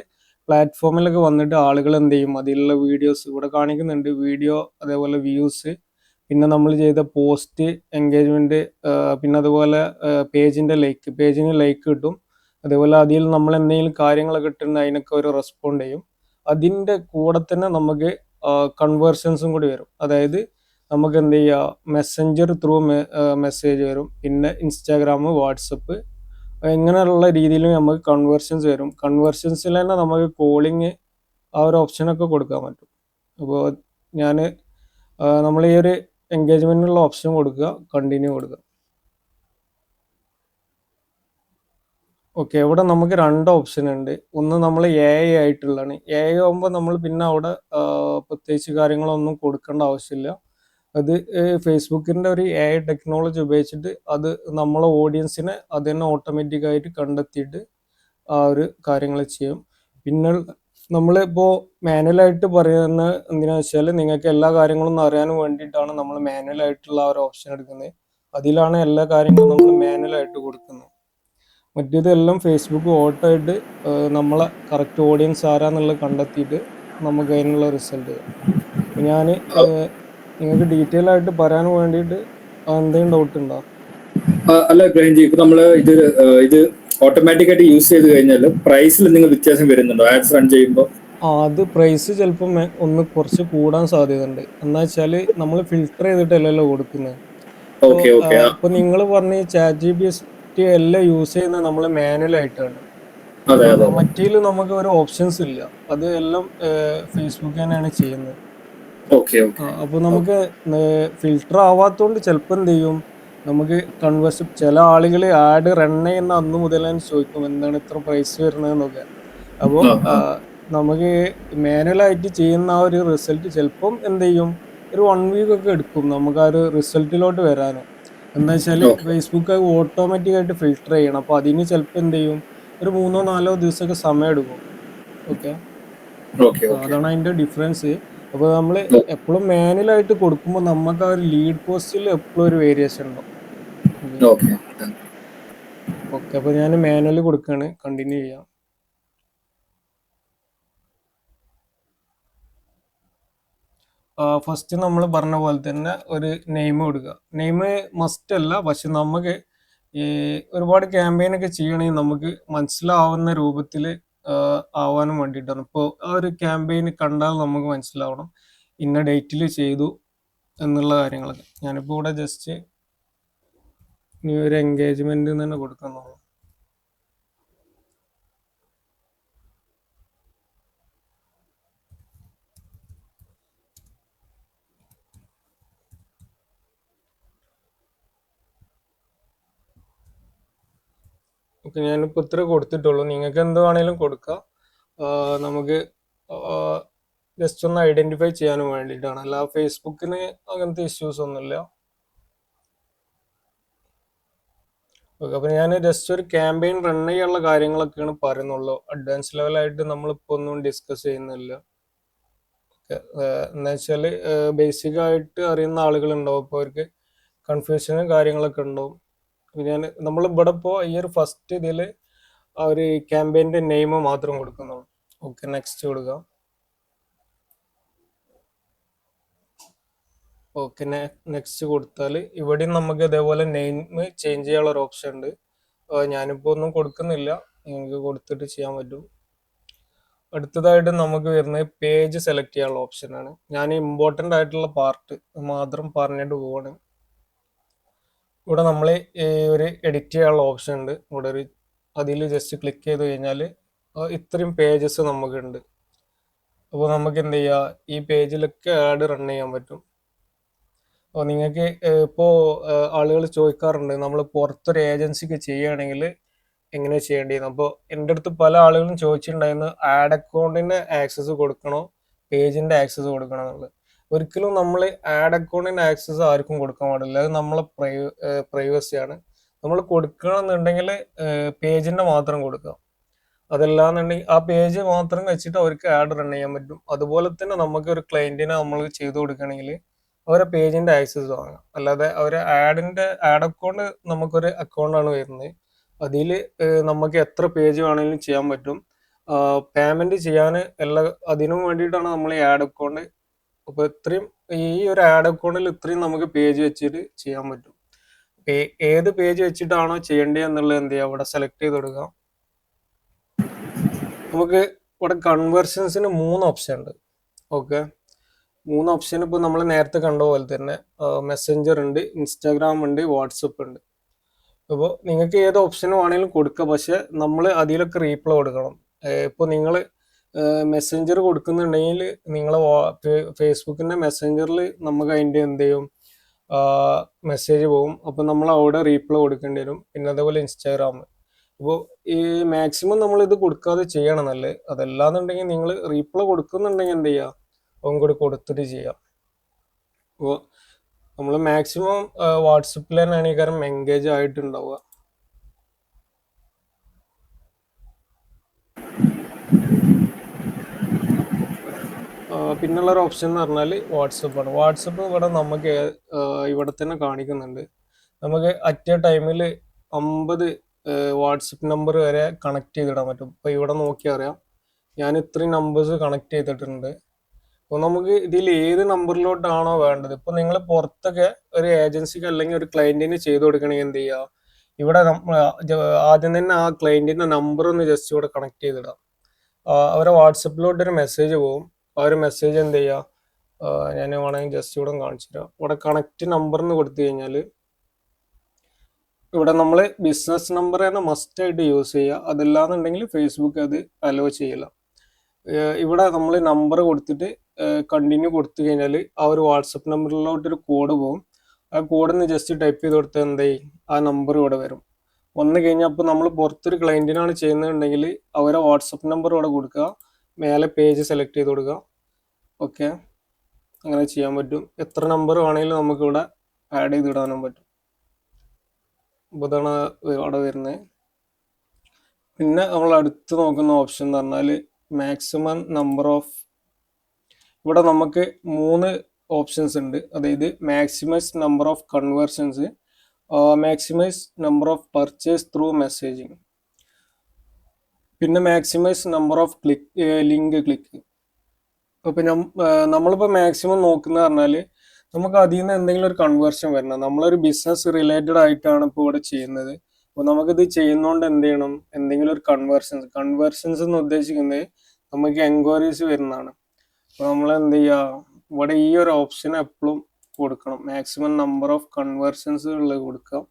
പ്ലാറ്റ്ഫോമിലൊക്കെ വന്നിട്ട് ആളുകൾ എന്ത് ചെയ്യും, അതിലുള്ള വീഡിയോസ് ഇവിടെ കാണിക്കുന്നുണ്ട്, വീഡിയോ അതേപോലെ വ്യൂസ്, പിന്നെ നമ്മൾ ചെയ്ത പോസ്റ്റ് എൻഗേജ്മെന്റ്, പിന്നെ അതുപോലെ പേജിന് ലൈക്ക് കിട്ടും. അതേപോലെ അതിൽ നമ്മൾ എന്തെങ്കിലും കാര്യങ്ങളൊക്കെ ഇട്ടിട്ടുണ്ടെങ്കിൽ അതിനൊക്കെ ഒരു റെസ്പോണ്ട് ചെയ്യും. അതിൻ്റെ കൂടെ തന്നെ നമുക്ക് കൺവേർഷൻസും കൂടി വരും. അതായത് നമുക്ക് എന്ത് ചെയ്യുക, മെസ്സഞ്ചർ ത്രൂ മെസ്സേജ് വരും, പിന്നെ ഇൻസ്റ്റാഗ്രാം, വാട്സപ്പ്, ഇങ്ങനെയുള്ള രീതിയിൽ നമുക്ക് കൺവേർഷൻസ് വരും. കൺവേർഷൻസിൽ തന്നെ നമുക്ക് കോളിങ് ആ ഒരു ഓപ്ഷനൊക്കെ കൊടുക്കാൻ പറ്റും. അപ്പോൾ ഞാൻ നമ്മൾ ഈ ഒരു എൻഗേജ്മെന്റിനുള്ള ഓപ്ഷൻ കൊടുക്കുക, കണ്ടിന്യൂ കൊടുക്കുക. ഓക്കെ, ഇവിടെ നമുക്ക് 2 ഓപ്ഷൻ ഉണ്ട്. ഒന്ന് നമ്മൾ AI ആയിട്ടുള്ളതാണ്. AI ആകുമ്പോൾ നമ്മൾ പിന്നെ അവിടെ പ്രത്യേകിച്ച് കാര്യങ്ങളൊന്നും കൊടുക്കേണ്ട ആവശ്യമില്ല. അത് ഫേസ്ബുക്കിൻ്റെ ഒരു AI ടെക്നോളജി ഉപയോഗിച്ചിട്ട് അത് നമ്മളെ ഓഡിയൻസിനെ അത് തന്നെ ഓട്ടോമാറ്റിക്കായിട്ട് കണ്ടെത്തിയിട്ട് ആ ഒരു കാര്യങ്ങൾ ചെയ്യും. പിന്നെ നമ്മളിപ്പോൾ മാനുവലായിട്ട് പറയുന്ന എന്തിനാ വെച്ചാൽ, നിങ്ങൾക്ക് എല്ലാ കാര്യങ്ങളും അറിയാൻ വേണ്ടിയിട്ടാണ് നമ്മൾ മാനുവലായിട്ടുള്ള ആ ഒരു ഓപ്ഷൻ എടുക്കുന്നത്. അതിലാണ് എല്ലാ കാര്യങ്ങളും നമ്മൾ മാനുവലായിട്ട് കൊടുക്കുന്നത്. മറ്റേതെല്ലാം ഫേസ്ബുക്ക് ഓട്ടോ ആയിട്ട് നമ്മളെ കറക്റ്റ് ഓഡിയൻസ് ആരാന്നുള്ളത് കണ്ടെത്തിയിട്ട് നമുക്ക് അതിനുള്ള റിസൾട്ട് തരും. അപ്പോൾ ഞാൻ നിങ്ങൾക്ക് ഡീറ്റെയിൽ ആയിട്ട് പറയാൻ വേണ്ടിയിട്ട് എന്തെങ്കിലും ഡൗട്ട് ഉണ്ടോ? അല്ല ഇബ്രാഹിംജി, ഇപ്പൊ നമ്മള് ഇത് ഓട്ടോമാറ്റിക് ആയിട്ട് യൂസ് ചെയ്ത് കഴിഞ്ഞാൽ പ്രൈസിൽ എന്തെങ്കിലും വ്യത്യാസം വരുന്നുണ്ടോ ആഡ്സ് റൺ ചെയ്യുമ്പോൾ? അത് പ്രൈസ് ചിലപ്പം ഒന്ന് കുറച്ച് കൂടാൻ സാധ്യതയുണ്ട്. എന്താ വെച്ചാൽ നമ്മൾ ഫിൽട്ടർ ചെയ്തിട്ടല്ലല്ലോ കൊടുക്കുന്നത്. Okay okay. ഇപ്പോൾ നിങ്ങൾ പറഞ്ഞ ChatGPT എല്ലാം യൂസ് ചെയ്യുന്നത് നമ്മൾ മാനുവലായിട്ടാണ്. അതെ അതെ. മറ്റേതിൽ നമുക്ക് ഒരു ഓപ്ഷൻസ് ഇല്ല. അത് എല്ലാം ഫേസ്ബുക്ക് തന്നെയാണ് ചെയ്യുന്നത്. Okay okay. അപ്പോൾ നമുക്ക് ഫിൽട്ടർ ആവാത്തതുകൊണ്ട് ചിലപ്പോൾ എന്ത് ചെയ്യും, നമുക്ക് കൺവേഴ്സ് ചില ആളുകൾ ആഡ് റൺ ചെയ്യുന്ന അന്ന് മുതൽ തന്നെ ചോദിക്കും എന്താണ് ഇത്ര പ്രൈസ് വരുന്നതെന്നൊക്കെ. അപ്പോൾ നമുക്ക് മാനുവലായിട്ട് ചെയ്യുന്ന ആ ഒരു റിസൾട്ട് ചിലപ്പം എന്ത് ചെയ്യും, ഒരു 1 വീക്ക് ഒക്കെ എടുക്കും നമുക്ക് ആ ഒരു റിസൾട്ടിലോട്ട് വരാനും. എന്താ വെച്ചാൽ ഫേസ്ബുക്ക് ഓട്ടോമാറ്റിക്കായിട്ട് ഫിൽട്ടർ ചെയ്യണം. അപ്പോൾ അതിന് ചിലപ്പോൾ എന്ത് ചെയ്യും, ഒരു 3-4 ദിവസമൊക്കെ സമയം എടുക്കും. ഓക്കെ, അതാണ് അതിൻ്റെ ഡിഫറൻസ്. അപ്പോൾ നമ്മൾ എപ്പോഴും മാനുവലായിട്ട് കൊടുക്കുമ്പോൾ നമുക്ക് ആ ഒരു ലീഡ് കോസ്റ്റിൽ എപ്പോഴും ഒരു വേരിയേഷൻ ഉണ്ടാവും. ഓക്കെ, അപ്പോൾ ഞാൻ മാനുവലി കൊടുക്കുകയാണ്, കണ്ടിന്യൂ ചെയ്യാം. ഫസ്റ്റ് നമ്മൾ പറഞ്ഞ പോലെ തന്നെ ഒരു നെയിം കൊടുക്കുക. നെയിം മസ്റ്റ് അല്ല, പക്ഷെ നമുക്ക് ഈ ഒരുപാട് ക്യാമ്പയിനൊക്കെ ചെയ്യണമെങ്കിൽ നമുക്ക് മനസ്സിലാവുന്ന രൂപത്തിൽ ആവാനും വേണ്ടിയിട്ടാണ്. ഇപ്പോൾ ആ ഒരു ക്യാമ്പയിൻ കണ്ടാൽ നമുക്ക് മനസ്സിലാവണം ഇന്ന ഡേറ്റിൽ ചെയ്തു എന്നുള്ള കാര്യങ്ങളൊക്കെ. ഞാനിപ്പോൾ ഇവിടെ ജസ്റ്റ് ഇനി ഒരു എൻഗേജ്മെന്റ് തന്നെ കൊടുക്കുന്നുള്ളൂ. ഓക്കെ, ഞാനിപ്പോൾ ഇത്ര കൊടുത്തിട്ടുള്ളൂ. നിങ്ങൾക്ക് എന്ത് വേണമെങ്കിലും കൊടുക്കാം. നമുക്ക് ജസ്റ്റ് ഒന്ന് ഐഡന്റിഫൈ ചെയ്യാനും വേണ്ടിയിട്ടാണ്, അല്ല ഫേസ്ബുക്കിന് അങ്ങനത്തെ ഇഷ്യൂസ് ഒന്നുമില്ല. ഓക്കെ, അപ്പോൾ ഞാൻ ജസ്റ്റ് ഒരു ക്യാമ്പയിൻ റൺ ചെയ്യാനുള്ള കാര്യങ്ങളൊക്കെയാണ് പറയുന്നുള്ളൂ. അഡ്വാൻസ് ലെവലായിട്ട് നമ്മളിപ്പോൾ ഒന്നും ഡിസ്കസ് ചെയ്യുന്നില്ല. ഓക്കെ, എന്താ വെച്ചാൽ ബേസിക്കായിട്ട് അറിയുന്ന ആളുകളുണ്ടാവും, അപ്പോൾ അവർക്ക് കൺഫ്യൂഷനും കാര്യങ്ങളൊക്കെ ഉണ്ടാവും. നമ്മളിവിടെ ഇപ്പോൾ ഈ ഒരു ഫസ്റ്റ് ഇതിൽ ആ ഒരു ക്യാമ്പയിൻ്റെ നെയിം മാത്രം കൊടുക്കുന്നുള്ളൂ. ഓക്കെ, നെക്സ്റ്റ് കൊടുക്കാം. ഓക്കെ, നെക്സ്റ്റ് കൊടുത്താൽ ഇവിടെയും നമുക്ക് ഇതേപോലെ നെയിം ചേഞ്ച് ചെയ്യാനുള്ള ഒരു ഓപ്ഷൻ ഉണ്ട്. ഞാനിപ്പോൾ ഒന്നും കൊടുക്കുന്നില്ല, നിങ്ങൾക്ക് കൊടുത്തിട്ട് ചെയ്യാൻ പറ്റും. അടുത്തതായിട്ട് നമുക്ക് വരുന്നത് പേജ് സെലക്ട് ചെയ്യാനുള്ള ഓപ്ഷനാണ്. ഞാൻ ഇമ്പോർട്ടൻ്റ് ആയിട്ടുള്ള പാർട്ട് മാത്രം പറഞ്ഞിട്ട് പോവാണ്. ഇവിടെ നമ്മൾ ഒരു എഡിറ്റ് ചെയ്യാനുള്ള ഓപ്ഷൻ ഉണ്ട്. ഇവിടെ ഒരു അതിൽ ജസ്റ്റ് ക്ലിക്ക് ചെയ്ത് കഴിഞ്ഞാൽ ഇത്രയും പേജസ് നമുക്കുണ്ട്. അപ്പോൾ നമുക്ക് എന്ത് ചെയ്യുക, ഈ പേജിലൊക്കെ ആഡ് റൺ ചെയ്യാൻ പറ്റും. അപ്പോൾ നിങ്ങൾക്ക് ഇപ്പോൾ ആളുകൾ ചോദിക്കാറുണ്ട്, നമ്മൾ പുറത്തൊരു ഏജൻസിക്ക് ചെയ്യുകയാണെങ്കിൽ എങ്ങനെ ചെയ്യേണ്ടിയെന്ന്. അപ്പോൾ എൻ്റെ അടുത്ത് പല ആളുകളും ചോദിച്ചിട്ടുണ്ടായിരുന്നു ആഡ് അക്കൗണ്ടിൻ്റെ ആക്സസ് കൊടുക്കണോ പേജിൻ്റെ ആക്സസ് കൊടുക്കണോ എന്നുള്ളത്. ഒരിക്കലും നമ്മൾ ആഡ് അക്കൗണ്ടിൻ്റെ ആക്സസ് ആർക്കും കൊടുക്കാൻ പാടില്ല. അത് നമ്മളെ പ്രൈവസിയാണ്. നമ്മൾ കൊടുക്കണമെന്നുണ്ടെങ്കിൽ പേജിൻ്റെ മാത്രം കൊടുക്കാം. അതല്ലാന്നുണ്ടെങ്കിൽ ആ പേജ് മാത്രം വെച്ചിട്ട് അവർക്ക് ആഡ് റൺ ചെയ്യാൻ പറ്റും. അതുപോലെ തന്നെ നമുക്ക് ഒരു ക്ലയൻറ്റിനെ നമ്മൾ ചെയ്തു കൊടുക്കുകയാണെങ്കിൽ അവരെ പേജിൻ്റെ ആക്സസ് വാങ്ങാം. അല്ലാതെ അവരെ ആഡ് അക്കൗണ്ട് നമുക്കൊരു അക്കൗണ്ടാണ് വരുന്നത്. അതിൽ നമുക്ക് എത്ര പേജ് വേണമെങ്കിലും ചെയ്യാൻ പറ്റും. പേയ്മെന്റ് ചെയ്യാൻ അതിനും വേണ്ടിയിട്ടാണ് നമ്മൾ ഈ ആഡ് അക്കൗണ്ട്. അപ്പോൾ ഈ ഒരു ആഡ് അക്കൗണ്ടിൽ ഇത്രയും നമുക്ക് പേജ് വെച്ചിട്ട് ചെയ്യാൻ പറ്റും. ഏത് പേജ് വെച്ചിട്ടാണോ ചെയ്യേണ്ടത് എന്നുള്ളത് എന്ത് ചെയ്യുക, ഇവിടെ സെലക്ട് ചെയ്ത് കൊടുക്കാം. നമുക്ക് ഇവിടെ കൺവേർഷൻസിന് 3 ഓപ്ഷൻ ഉണ്ട്. ഓക്കെ, 3 ഓപ്ഷൻ ഇപ്പോൾ നമ്മൾ നേരത്തെ കണ്ട പോലെ തന്നെ മെസ്സഞ്ചർ ഉണ്ട്, ഇൻസ്റ്റാഗ്രാം ഉണ്ട്, വാട്സപ്പ് ഉണ്ട്. അപ്പോൾ നിങ്ങൾക്ക് ഏത് ഓപ്ഷൻ വേണമെങ്കിലും കൊടുക്കുക. പക്ഷെ നമ്മൾ അതിലൊക്കെ റീപ്ലൈ കൊടുക്കണം. ഇപ്പോൾ നിങ്ങൾ മെസ്സഞ്ചർ കൊടുക്കുന്നുണ്ടെങ്കിൽ നിങ്ങളെ ഫേസ്ബുക്കിൻ്റെ മെസ്സഞ്ചറിൽ നമുക്ക് അതിൻ്റെ എന്ത് ചെയ്യും, മെസ്സേജ് പോകും. അപ്പോൾ നമ്മൾ അവിടെ റീപ്ലൈ കൊടുക്കേണ്ടി വരും. പിന്നെ അതേപോലെ ഇൻസ്റ്റാഗ്രാം. അപ്പോൾ ഈ മാക്സിമം നമ്മൾ ഇത് കൊടുക്കാതെ ചെയ്യണം നല്ലത്. അതല്ലാന്നുണ്ടെങ്കിൽ നിങ്ങൾ റീപ്ലൈ കൊടുക്കുന്നുണ്ടെങ്കിൽ എന്ത് ചെയ്യുക, അതും കൂടി കൊടുത്തിട്ട് ചെയ്യാം. അപ്പോൾ നമ്മൾ മാക്സിമം വാട്സപ്പിൽ തന്നെയാണ് ഈ കാര്യം എൻഗേജ് ആയിട്ടുണ്ടാവുക. പിന്നുള്ളൊരു ഓപ്ഷൻ എന്ന് പറഞ്ഞാൽ വാട്സപ്പാണ്. വാട്സപ്പ് ഇവിടെ നമുക്ക് ഇവിടെ തന്നെ കാണിക്കുന്നുണ്ട്. നമുക്ക് അറ്റ് എ ടൈമിൽ 50 വാട്സപ്പ് നമ്പർ വരെ കണക്ട് ചെയ്തിടാൻ പറ്റും. ഇപ്പോൾ ഇവിടെ നോക്കിയാൽ അറിയാം ഞാൻ ഇത്രയും നമ്പേഴ്സ് കണക്ട് ചെയ്തിട്ടുണ്ട്. അപ്പോൾ നമുക്ക് ഇതിൽ ഏത് നമ്പറിലോട്ടാണോ വേണ്ടത്, ഇപ്പോൾ നിങ്ങൾ പുറത്തൊക്കെ ഒരു ഏജൻസിക്ക് അല്ലെങ്കിൽ ഒരു ക്ലയൻറ്റിന് ചെയ്ത് കൊടുക്കണമെങ്കിൽ എന്ത് ചെയ്യുക, ഇവിടെ ആദ്യം തന്നെ ആ ക്ലയൻറ്റിൻ്റെ നമ്പർ ഒന്ന് ജസ്റ്റ് ഇവിടെ കണക്ട് ചെയ്തിടാം. അവരെ വാട്സപ്പിലോട്ടൊരു മെസ്സേജ് പോകും. ആ ഒരു മെസ്സേജ് എന്ത് ചെയ്യുക, ഞാൻ വേണമെങ്കിൽ ജസ്റ്റ് ഇവിടെ കാണിച്ചു തരാം. ഇവിടെ കണക്ട് നമ്പർ എന്ന് കൊടുത്തു കഴിഞ്ഞാൽ ഇവിടെ നമ്മൾ ബിസിനസ് നമ്പർ തന്നെ മസ്റ്റായിട്ട് യൂസ് ചെയ്യുക. അതല്ലാന്നുണ്ടെങ്കിൽ ഫേസ്ബുക്ക് അത് അലോ ചെയ്യില്ല. ഇവിടെ നമ്മൾ നമ്പർ കൊടുത്തിട്ട് കണ്ടിന്യൂ കൊടുത്തു കഴിഞ്ഞാൽ ആ ഒരു വാട്സപ്പ് നമ്പറിലോട്ടൊരു കോഡ് പോകും. ആ കോഡിന്ന് ജസ്റ്റ് ടൈപ്പ് ചെയ്ത് കൊടുത്താൽ എന്തായി, ആ നമ്പർ ഇവിടെ വരും. വന്നു കഴിഞ്ഞാൽ അപ്പോൾ നമ്മൾ പുറത്തൊരു ക്ലയൻറ്റിനാണ് ചെയ്യുന്നതെന്നുണ്ടെങ്കിൽ അവരെ വാട്സപ്പ് നമ്പർ ഇവിടെ കൊടുക്കുക, മേലെ പേജ് സെലക്ട് ചെയ്ത് കൊടുക്കുക. ഓക്കെ, അങ്ങനെ ചെയ്യാൻ പറ്റും. എത്ര നമ്പർ വേണമെങ്കിലും നമുക്കിവിടെ ആഡ് ചെയ്തിടാനും പറ്റും. അപ്പോൾ ഇതാണ് അവിടെ വരുന്നത്. പിന്നെ നമ്മൾ അടുത്ത് നോക്കുന്ന ഓപ്ഷൻ എന്ന് പറഞ്ഞാൽ മാക്സിമം നമ്പർ ഓഫ്, ഇവിടെ നമുക്ക് 3 ഓപ്ഷൻസ് ഉണ്ട്. അതായത് maximise number of conversions, maximise number of purchase through messaging, പിന്നെ maximise number of link click. അപ്പോൾ നമ്മളിപ്പോൾ മാക്സിമം നോക്കുന്ന പറഞ്ഞാൽ നമുക്ക് അതിൽ നിന്ന് എന്തെങ്കിലും ഒരു കൺവേർഷൻ വരണം. നമ്മളൊരു ബിസിനസ് റിലേറ്റഡ് ആയിട്ടാണ് ഇപ്പോൾ ഇവിടെ ചെയ്യുന്നത്. അപ്പോൾ നമുക്കിത് ചെയ്യുന്നതുകൊണ്ട് എന്ത് ചെയ്യണം, എന്തെങ്കിലും ഒരു കൺവേർഷൻസ് എന്ന് ഉദ്ദേശിക്കുന്നത് നമുക്ക് എൻക്വയറീസ് വരുന്നതാണ്. അപ്പോൾ നമ്മൾ എന്ത് ചെയ്യുക, ഇവിടെ ഈ ഒരു ഓപ്ഷൻ എപ്പോഴും കൊടുക്കണം. മാക്സിമം നമ്പർ ഓഫ് കൺവേർഷൻസ് ഉള്ളത് കൊടുക്കാം.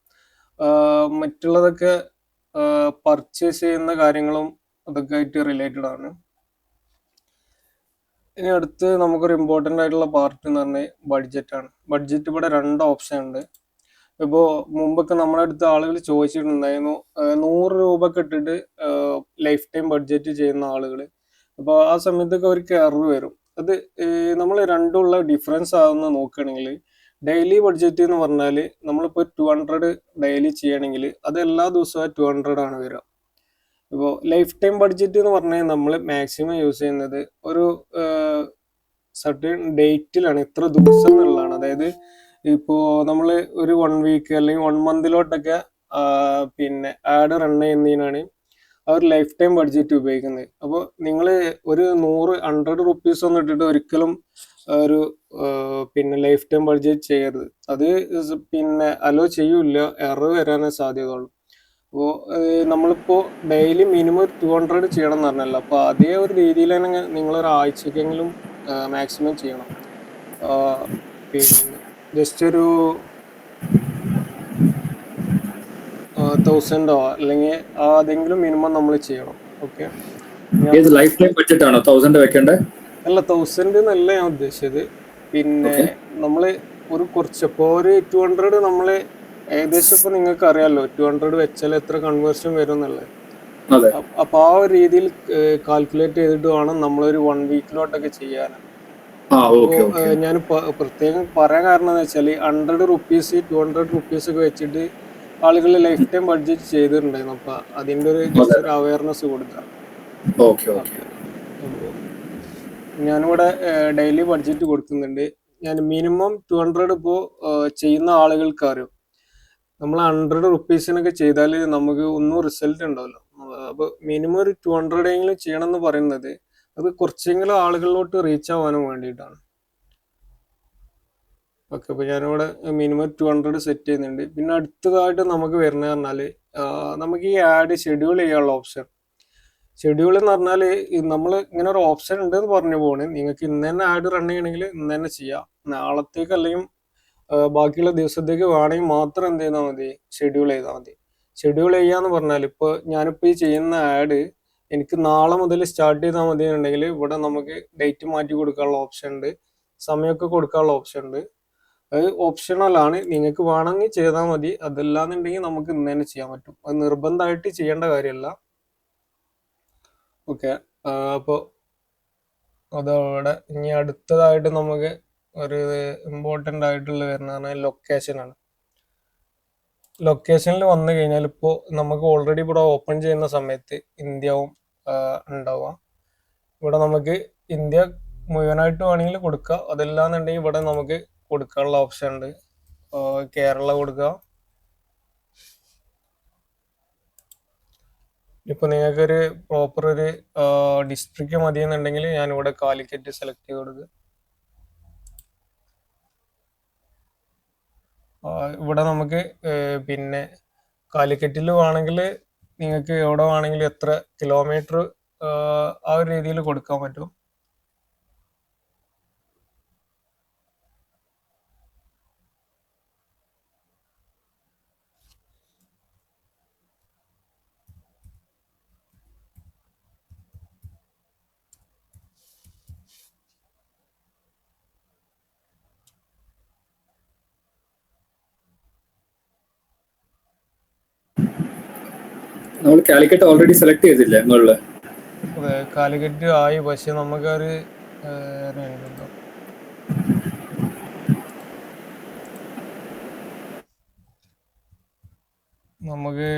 മറ്റുള്ളതൊക്കെ പർച്ചേസ് ചെയ്യുന്ന കാര്യങ്ങളും അതൊക്കെ ആയിട്ട് റിലേറ്റഡ് ആണ്. ഇനി അടുത്ത് നമുക്കൊരു ഇമ്പോർട്ടൻ്റ് ആയിട്ടുള്ള പാർട്ട് എന്ന് പറഞ്ഞാൽ ബഡ്ജറ്റാണ്. ബഡ്ജറ്റ് ഇവിടെ 2 ഓപ്ഷൻ ഉണ്ട്. ഇപ്പോൾ മുമ്പൊക്കെ നമ്മുടെ അടുത്ത് ആളുകൾ ചോദിച്ചിട്ടുണ്ടായിരുന്നു 100 രൂപക്ക് ഇട്ടിട്ട് ലൈഫ് ടൈം ബഡ്ജറ്റ് ചെയ്യുന്ന ആളുകൾ. അപ്പോൾ ആ സമയത്തൊക്കെ അവർക്ക് എറർ വരും. അത് നമ്മൾ രണ്ടുമുള്ള ഡിഫറൻസ് ആകുന്ന നോക്കുകയാണെങ്കിൽ ഡെയിലി ബഡ്ജറ്റ് എന്ന് പറഞ്ഞാൽ നമ്മളിപ്പോൾ 200 ഡെയിലി ചെയ്യണമെങ്കിൽ അത് എല്ലാ ദിവസവും 200 ആണ് വരിക. ഇപ്പോൾ ലൈഫ് ടൈം ബഡ്ജറ്റ് എന്ന് പറഞ്ഞാൽ നമ്മൾ മാക്സിമം യൂസ് ചെയ്യുന്നത് ഒരു സർട്ടൻ ഡേറ്റിലാണ്, ഇത്ര ദിവസം എന്നുള്ളതാണ്. അതായത് ഇപ്പോൾ നമ്മൾ ഒരു 1 വീക്ക് അല്ലെങ്കിൽ 1 മന്തിലോട്ടൊക്കെ പിന്നെ ആഡ് റൺ ചെയ്യുന്നതിനാണ് ആ ഒരു ലൈഫ് ടൈം ബഡ്ജറ്റ് ഉപയോഗിക്കുന്നത്. അപ്പോൾ നിങ്ങൾ ഒരു 100 റുപ്പീസ് ഒന്നും ഇട്ടിട്ട് ഒരിക്കലും ഒരു പിന്നെ ലൈഫ് ടൈം ബഡ്ജറ്റ് ചെയ്യരുത്. അത് പിന്നെ അലോ ചെയ്യൂല, എറർ വരാനേ സാധ്യതയുള്ളൂ. അപ്പോൾ നമ്മളിപ്പോൾ ഡെയിലി മിനിമം 200 ചെയ്യണം എന്ന് പറഞ്ഞല്ലോ. അപ്പോൾ അതേ ഒരു രീതിയിൽ തന്നെ നിങ്ങളൊരു ആഴ്ചക്കെങ്കിലും മാക്സിമം ചെയ്യണം. പിന്നെ ജസ്റ്റ് ഒരു 1000 അല്ലെങ്കിൽ അതെങ്കിലും മിനിമം നമ്മൾ ചെയ്യണം. ഓക്കെ, ലൈഫ് ടൈം ബഡ്ജറ്റ് ആണോ 1000 വെക്കേണ്ടത്? അല്ല, 1000 എന്നല്ല ഞാൻ ഉദ്ദേശിച്ചത്. പിന്നെ നമ്മൾ ഒരു കുറച്ച് ഇപ്പോൾ ഒരു 200 നമ്മൾ ഏകദേശം ഇപ്പൊ നിങ്ങൾക്ക് അറിയാലോ 200 വെച്ചാൽ എത്ര കൺവേർഷൻ വരും എന്നുള്ളത്. അതെ. അപ്പൊ ആ ഒരു രീതിയിൽ കാൽക്കുലേറ്റ് ചെയ്തിട്ട് വേണം നമ്മളൊരു 1 വീക്കിലോട്ടൊക്കെ ചെയ്യാൻ. അപ്പോ ഞാൻ പ്രത്യേകം പറയാൻ കാരണം എന്ന് വെച്ചാൽ 100 റുപ്പീസ് 200 റുപ്പീസ് ഒക്കെ വെച്ചിട്ട് ആളുകൾ ലൈഫ് ടൈം ബഡ്ജറ്റ് ചെയ്തിട്ടുണ്ടായിരുന്നു. അപ്പൊ അതിന്റെ ഒരു ജസ്റ്റ് ഒരു അവയർനെസ് കൊടുക്കാം. അപ്പോൾ ഞാനിവിടെ ഡെയിലി ബഡ്ജറ്റ് കൊടുക്കുന്നുണ്ട്. ഞാൻ മിനിമം 200 ഇപ്പോൾ ചെയ്യുന്ന ആളുകൾക്ക് അറിയും. നമ്മൾ 100 റുപ്പീസിനൊക്കെ ചെയ്താൽ നമുക്ക് ഒന്നും റിസൾട്ട് ഉണ്ടാവില്ല. അപ്പോൾ മിനിമം ഒരു 200 എങ്കിലും ചെയ്യണം എന്ന് പറയുന്നത് അത് കുറച്ചെങ്കിലും ആളുകളിലോട്ട് റീച്ച് ആവാനും വേണ്ടിയിട്ടാണ്. ഓക്കെ, അപ്പോൾ ഞാനിവിടെ മിനിമം 200 സെറ്റ് ചെയ്യുന്നുണ്ട്. പിന്നെ അടുത്തതായിട്ട് നമുക്ക് വരുന്നത് പറഞ്ഞാൽ നമുക്ക് ഈ ആഡ് ഷെഡ്യൂൾ ചെയ്യാനുള്ള ഓപ്ഷൻ. ഷെഡ്യൂൾ എന്ന് പറഞ്ഞാൽ നമ്മൾ ഇങ്ങനെ ഒരു ഓപ്ഷൻ ഉണ്ടെന്ന് പറഞ്ഞു പോണ്. നിങ്ങൾക്ക് ഇന്ന് തന്നെ ആഡ് റൺ ചെയ്യണമെങ്കിൽ ഇന്ന് തന്നെ ചെയ്യാം. നാളത്തേക്ക് അല്ലെങ്കിൽ ബാക്കിയുള്ള ദിവസത്തേക്ക് വേണമെങ്കിൽ മാത്രം എന്ത് ചെയ്താൽ മതി, ഷെഡ്യൂൾ ചെയ്താൽ മതി. ഷെഡ്യൂൾ ചെയ്യാന്ന് പറഞ്ഞാൽ ഇപ്പോൾ ഞാനിപ്പോൾ ഈ ചെയ്യുന്ന ആഡ് എനിക്ക് നാളെ മുതൽ സ്റ്റാർട്ട് ചെയ്താൽ മതി എന്നുണ്ടെങ്കിൽ ഇവിടെ നമുക്ക് ഡേറ്റ് മാറ്റി കൊടുക്കാനുള്ള ഓപ്ഷൻ ഉണ്ട്, സമയമൊക്കെ കൊടുക്കാനുള്ള ഓപ്ഷൻ ഉണ്ട്. അത് ഓപ്ഷണലാണ്, നിങ്ങൾക്ക് വേണമെങ്കിൽ ചെയ്താൽ മതി. അതല്ലാന്നുണ്ടെങ്കിൽ നമുക്ക് ഇന്ന് തന്നെ ചെയ്യാൻ പറ്റും. അത് നിർബന്ധമായിട്ട് ചെയ്യേണ്ട കാര്യമല്ല. ഓക്കെ, അപ്പോൾ അതവിടെ ഇനി അടുത്തതായിട്ട് നമുക്ക് ഒരു ഇമ്പോർട്ടൻ്റ് ആയിട്ടുള്ള വരുന്നതാണ് ലൊക്കേഷനാണ്. ലൊക്കേഷനിൽ വന്നു കഴിഞ്ഞാൽ ഇപ്പോൾ നമുക്ക് ഓൾറെഡി ഇവിടെ ഓപ്പൺ ചെയ്യുന്ന സമയത്ത് ഇന്ത്യവും ഉണ്ടാവുക. ഇവിടെ നമുക്ക് ഇന്ത്യ മുഴുവനായിട്ട് വേണമെങ്കിൽ കൊടുക്കുക. അതല്ലാന്നുണ്ടെങ്കിൽ ഇവിടെ നമുക്ക് കൊടുക്കാനുള്ള ഓപ്ഷൻ ഉണ്ട്. കേരള കൊടുക്കുക. ഇപ്പൊ നിങ്ങൾക്കൊരു പ്രോപ്പർ ഒരു ഡിസ്ട്രിക്ട് മതി എന്നുണ്ടെങ്കിൽ ഞാനിവിടെ കാലിക്കറ്റ് സെലക്ട് ചെയ്ത് കൊടുക്കുക. ഇവിടെ നമുക്ക് പിന്നെ കാലിക്കറ്റിൽ വേണമെങ്കിൽ നിങ്ങൾക്ക് എവിടെ വേണമെങ്കിലും എത്ര കിലോമീറ്റർ ആ ഒരു രീതിയിൽ കൊടുക്കാൻ പറ്റും. നമ്മൾ കാലിക്കറ്റ് ഓൾറെഡി സെലക്ട് ചെയ്തില്ലേ നിങ്ങളില്? അതെ, കാലിക്കറ്റ് ആയി. പക്ഷെ നമുക്കൊരു നമുക്ക്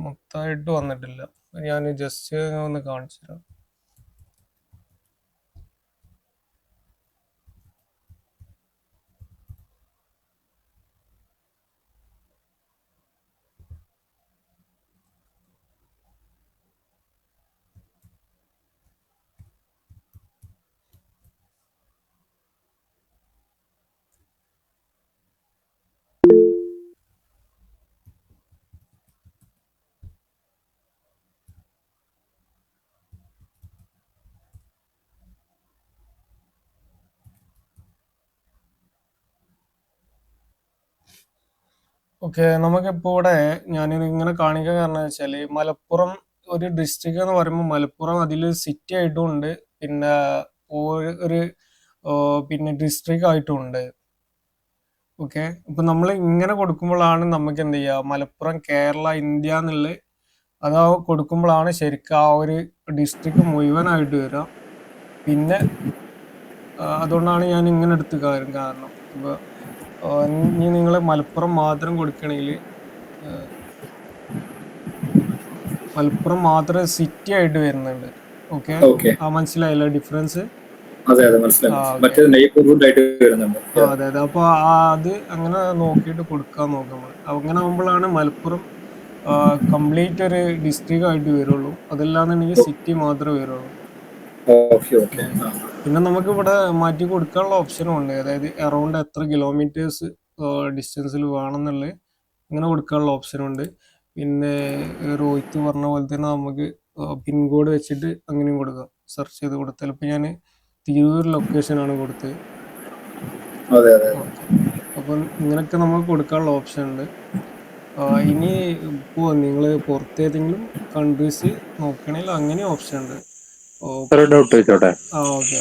മൊത്തമായിട്ട് വന്നിട്ടില്ല. ഞാൻ ജസ്റ്റ് ഒന്ന് കാണിച്ചു തരാം. ഓക്കെ, നമുക്കിപ്പോൾ ഇവിടെ ഞാനിത് ഇങ്ങനെ കാണിക്കാൻ കാരണം വെച്ചാൽ മലപ്പുറം ഒരു ഡിസ്ട്രിക്ട് എന്ന് പറയുമ്പോൾ മലപ്പുറം അതിൽ സിറ്റി ആയിട്ടും ഉണ്ട്, പിന്നെ ഒരു പിന്നെ ഡിസ്ട്രിക്ട് ആയിട്ടും ഉണ്ട്. ഓക്കെ, ഇപ്പൊ നമ്മൾ ഇങ്ങനെ കൊടുക്കുമ്പോഴാണ് നമുക്ക് എന്ത് ചെയ്യുക, മലപ്പുറം കേരള ഇന്ത്യ എന്നുള്ളത് അതാ കൊടുക്കുമ്പോഴാണ് ശരിക്കും ആ ഒരു ഡിസ്ട്രിക്ട് മുഴുവനായിട്ട് വരിക. പിന്നെ അതുകൊണ്ടാണ് ഞാൻ ഇങ്ങനെ എടുത്ത് കാരണം ഇപ്പൊ ഇനി നിങ്ങൾ മലപ്പുറം മാത്രം കൊടുക്കണമെങ്കിൽ മലപ്പുറം മാത്രം സിറ്റി ആയിട്ട് വരുന്നുണ്ട്. ഓക്കെ, മനസ്സിലായല്ലോ ഡിഫറൻസ്? അതെ, അപ്പൊ അത് അങ്ങനെ നോക്കിയിട്ട് കൊടുക്കാൻ നോക്കാം. അങ്ങനെ ആകുമ്പോഴാണ് മലപ്പുറം കംപ്ലീറ്റ് ഒരു ഡിസ്ട്രിക്ട് ആയിട്ട് വരുള്ളൂ. അതല്ലാന്നുണ്ടെങ്കിൽ സിറ്റി മാത്രമേ വരുള്ളൂ. പിന്നെ നമുക്ക് ഇവിടെ മാറ്റി കൊടുക്കാനുള്ള ഓപ്ഷനും ഉണ്ട്. അതായത് അറൗണ്ട് എത്ര കിലോമീറ്റേഴ്സ് ഡിസ്റ്റൻസിൽ വേണമെന്നുള്ളത് അങ്ങനെ കൊടുക്കാനുള്ള ഓപ്ഷനും ഉണ്ട്. പിന്നെ റോഹിത്ത് പറഞ്ഞ പോലെ തന്നെ നമുക്ക് പിൻകോഡ് വെച്ചിട്ട് അങ്ങനെയും കൊടുക്കാം, സെർച്ച് ചെയ്ത് കൊടുത്താൽ. ഇപ്പൊ ഞാൻ തിരൂർ ലൊക്കേഷനാണ് കൊടുത്തത്. അപ്പം ഇങ്ങനെയൊക്കെ നമുക്ക് കൊടുക്കാനുള്ള ഓപ്ഷൻ ഉണ്ട്. ഇനി ഇപ്പോൾ നിങ്ങൾ പുറത്തേതെങ്കിലും കൺട്രീസ് നോക്കണമെങ്കിൽ അങ്ങനെ ഓപ്ഷൻ ഉണ്ട്. ഡൗട്ട് ചോദിച്ചോട്ടെ? ഓക്കെ,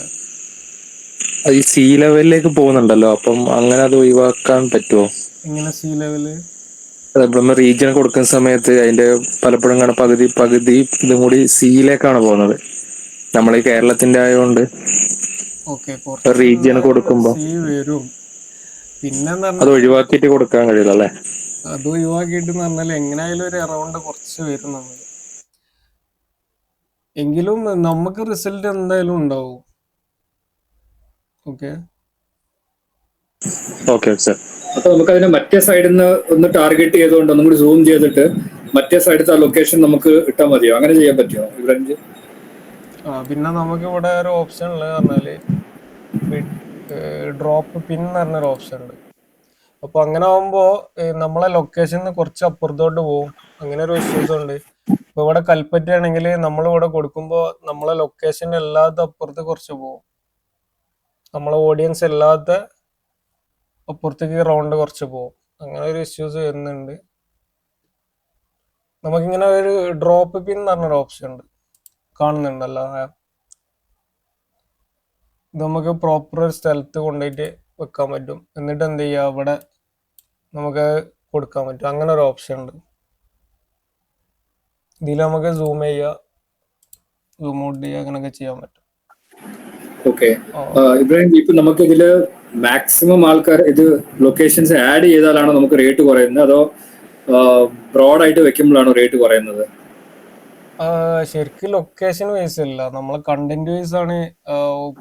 ഈ സീ ലെവലിലേക്ക് പോകുന്നുണ്ടല്ലോ, അപ്പം അങ്ങനെ അത് ഒഴിവാക്കാൻ പറ്റുമോ? എങ്ങനെ സീ ലെവല്? ഇവിടുന്ന് റീജിയൻ കൊടുക്കുന്ന സമയത്ത് അതിന്റെ പലപ്പോഴും കാണാൻ പകുതി ഇതും കൂടി സിയിലേക്കാണ് പോകുന്നത്. നമ്മൾ ഈ കേരളത്തിന്റെ ആയതുകൊണ്ട് ഓക്കെ, കുറച്ച് റീജിയൻ കൊടുക്കുമ്പോ സി വരും. പിന്നെന്ന് അത് പറഞ്ഞാല് ഒഴിവാക്കിയിട്ട് കൊടുക്കാൻ കഴിയില്ല അല്ലേ? അത് ഒഴിവാക്കിയിട്ട് പറഞ്ഞാൽ എങ്ങനെയായാലും ഒരു അറൗണ്ട് കുറച്ച് വരും നമുക്ക്. എങ്കിലും നമുക്ക് റിസൾട്ട് എന്തായാലും ഉണ്ടാവും. Okay, okay sir. അപ്പൊ നമുക്ക് അതിനെ മറ്റേ സൈഡിൽ നിന്ന് ഒന്ന് ടാർഗറ്റ് ചെയ്തുകൊണ്ട് ഒന്നും കൂടി സൂം ചെയ്തിട്ട് മറ്റേ സൈഡത്തെ ആ ലൊക്കേഷൻ നമുക്ക് ഇട്ടാൽ മതിയോ? അങ്ങനെ ചെയ്യാൻ പറ്റുമോ ഇവരെ? പിന്നെ നമുക്ക് ഇവിടെ ഒരു ഓപ്ഷൻ ഉള്ളത് പറഞ്ഞാല് ഡ്രോപ്പ് പിൻ എന്ന് പറഞ്ഞൊരു ഓപ്ഷൻ ഉണ്ട്. അപ്പൊ അങ്ങനെ ആവുമ്പോ നമ്മളെ ലൊക്കേഷനിൽ കുറച്ച് അപ്പുറത്തോട്ട് പോകും. അങ്ങനെ ഒരു ഇഷ്യൂസ് ഉണ്ട്. ഇപ്പൊ ഇവിടെ കൽപ്പറ്റ ആണെങ്കിൽ നമ്മൾ ഇവിടെ കൊടുക്കുമ്പോ നമ്മളെ ലൊക്കേഷൻ അല്ലാത്ത അപ്പുറത്ത് കുറച്ച് പോകും. നമ്മളെ ഓഡിയൻസ് അല്ലാത്ത അപ്പുറത്തേക്ക് റൗണ്ട് കുറച്ച് പോകും. അങ്ങനെ ഒരു ഇഷ്യൂസ് വരുന്നുണ്ട്. നമുക്കിങ്ങനെ ഒരു ഡ്രോപ്പ് പിൻ എന്ന് പറഞ്ഞൊരു ഓപ്ഷൻ ഉണ്ട്, കാണുന്നുണ്ടല്ലോ. ഇത് നമുക്ക് പ്രോപ്പർ ഒരു സ്ഥലത്ത് കൊണ്ടുപോയിട്ട് വെക്കാൻ പറ്റും. എന്നിട്ട് എന്ത് ചെയ്യുക, അവിടെ നമുക്ക് കൊടുക്കാൻ പറ്റും. അങ്ങനെ ഒരു ഓപ്ഷൻ ഉണ്ട്. ഇതിൽ നമുക്ക് സൂം ചെയ്യുക, സൂം ഔട്ട് ചെയ്യുക, അങ്ങനെയൊക്കെ ചെയ്യാൻ പറ്റും. ഓക്കെ, ഇബ്രാഹിം, ഇപ്പൊ നമുക്ക് ഇതില് മാക്സിമം ആൾക്കാർ ഇത് ലൊക്കേഷൻസ് ആഡ് ചെയ്താലാണോ നമുക്ക് റേറ്റ് കുറയുന്നത്, അതോ ബ്രോഡായിട്ട് വെക്കുമ്പോഴാണോ റേറ്റ് കുറയുന്നത്? ശരിക്കും ലൊക്കേഷൻ വൈസ് അല്ല, നമ്മളെ കണ്ടന്റ് വൈസ് ആണ്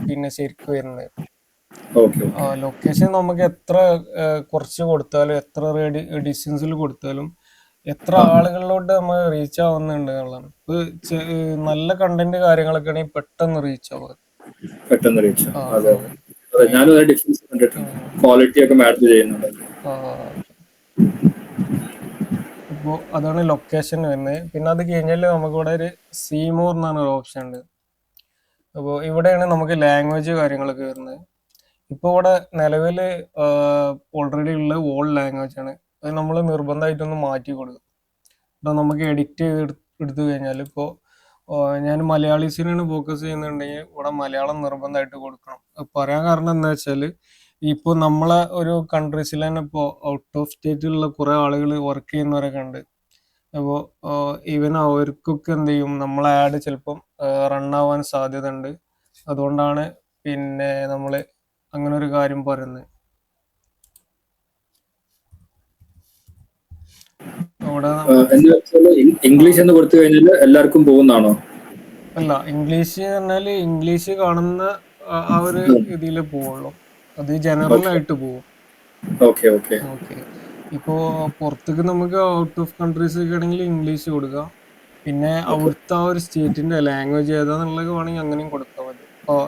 പിന്നെ ശരിക്കും വരുന്നത്. ലൊക്കേഷൻ നമുക്ക് എത്ര കുറച്ച് കൊടുത്താലും എത്ര ഡിസ്റ്റൻസിൽ കൊടുത്താലും എത്ര ആളുകളിലോട്ട് നമ്മൾ റീച്ച് ആവുന്നുണ്ട് എന്നുള്ളതാണ്. ഇപ്പൊ നല്ല കണ്ടന്റ് കാര്യങ്ങളൊക്കെ ആണെങ്കിൽ പെട്ടെന്ന് റീച്ച് ആവുക. ഞാനും ഡിഫറൻസ് കണ്ടിട്ടുണ്ട്, ക്വാളിറ്റി ഒക്കെ മാറ്റർ ചെയ്യുന്നുണ്ട്. അപ്പോൾ അതാണ് ലൊക്കേഷൻ വരുന്നത്. പിന്നെ അത് കഴിഞ്ഞാൽ നമുക്കിവിടെ ഒരു സീമോർ എന്നാണ് ഒരു ഓപ്ഷൻ ഉണ്ട്. അപ്പോൾ ഇവിടെയാണ് നമുക്ക് ലാംഗ്വേജ് കാര്യങ്ങളൊക്കെ വരുന്നത്. ഇപ്പോൾ ഇവിടെ നിലവിൽ ഓൾറെഡി ഉള്ള ഓൾഡ് ലാംഗ്വേജ് ആണ്. അത് നമ്മൾ നിർബന്ധമായിട്ടൊന്ന് മാറ്റി കൊടുക്കും. അപ്പോൾ നമുക്ക് എഡിറ്റ് ചെയ്ത് എടുത്തു കഴിഞ്ഞാൽ ഇപ്പോൾ ഞാൻ മലയാളീസിനാണ് ഫോക്കസ് ചെയ്യുന്നുണ്ടെങ്കിൽ ഇവിടെ മലയാളം നിർബന്ധമായിട്ട് കൊടുക്കണം. പറയാൻ കാരണം എന്താ വെച്ചാൽ ഇപ്പോൾ നമ്മളെ ഒരു കൺട്രീസിൽ തന്നെ ഇപ്പോൾ ഔട്ട് ഓഫ് സ്റ്റേറ്റിലുള്ള കുറേ ആളുകൾ വർക്ക് ചെയ്യുന്നവരൊക്കെ ഉണ്ട്. അപ്പോൾ ഈവൻ അവർക്കൊക്കെ എന്ത് ചെയ്യും, നമ്മളെ ആഡ് ചിലപ്പം റണ്ണാവാൻ സാധ്യത ഉണ്ട്. അതുകൊണ്ടാണ് പിന്നെ നമ്മൾ അങ്ങനെ ഒരു കാര്യം പറയുന്നത്. ഇംഗ്ലീഷ് എന്ന് കൊടുത്തു കഴിഞ്ഞാൽ എല്ലാവർക്കും പോകുന്നതാണോ? അല്ല, ഇംഗ്ലീഷ് പറഞ്ഞാൽ ഇംഗ്ലീഷ് കാണുന്ന ആ ഒരു ഇതിൽ പോവുള്ളൂ. അത് ജനറൽ ആയിട്ട് പോകും. ഓക്കെ, ഇപ്പോ പുറത്തേക്ക് നമുക്ക് ഔട്ട് ഓഫ് കൺട്രീസ് ഒക്കെ ആണെങ്കിൽ ഇംഗ്ലീഷ് കൊടുക്കാം. പിന്നെ അവിടുത്തെ ആ ഒരു സ്റ്റേറ്റിന്റെ ലാംഗ്വേജ് ഏതാന്നുള്ളത് വേണമെങ്കിൽ അങ്ങനെയും കൊടുക്കാൻ പറ്റും. ഇപ്പോൾ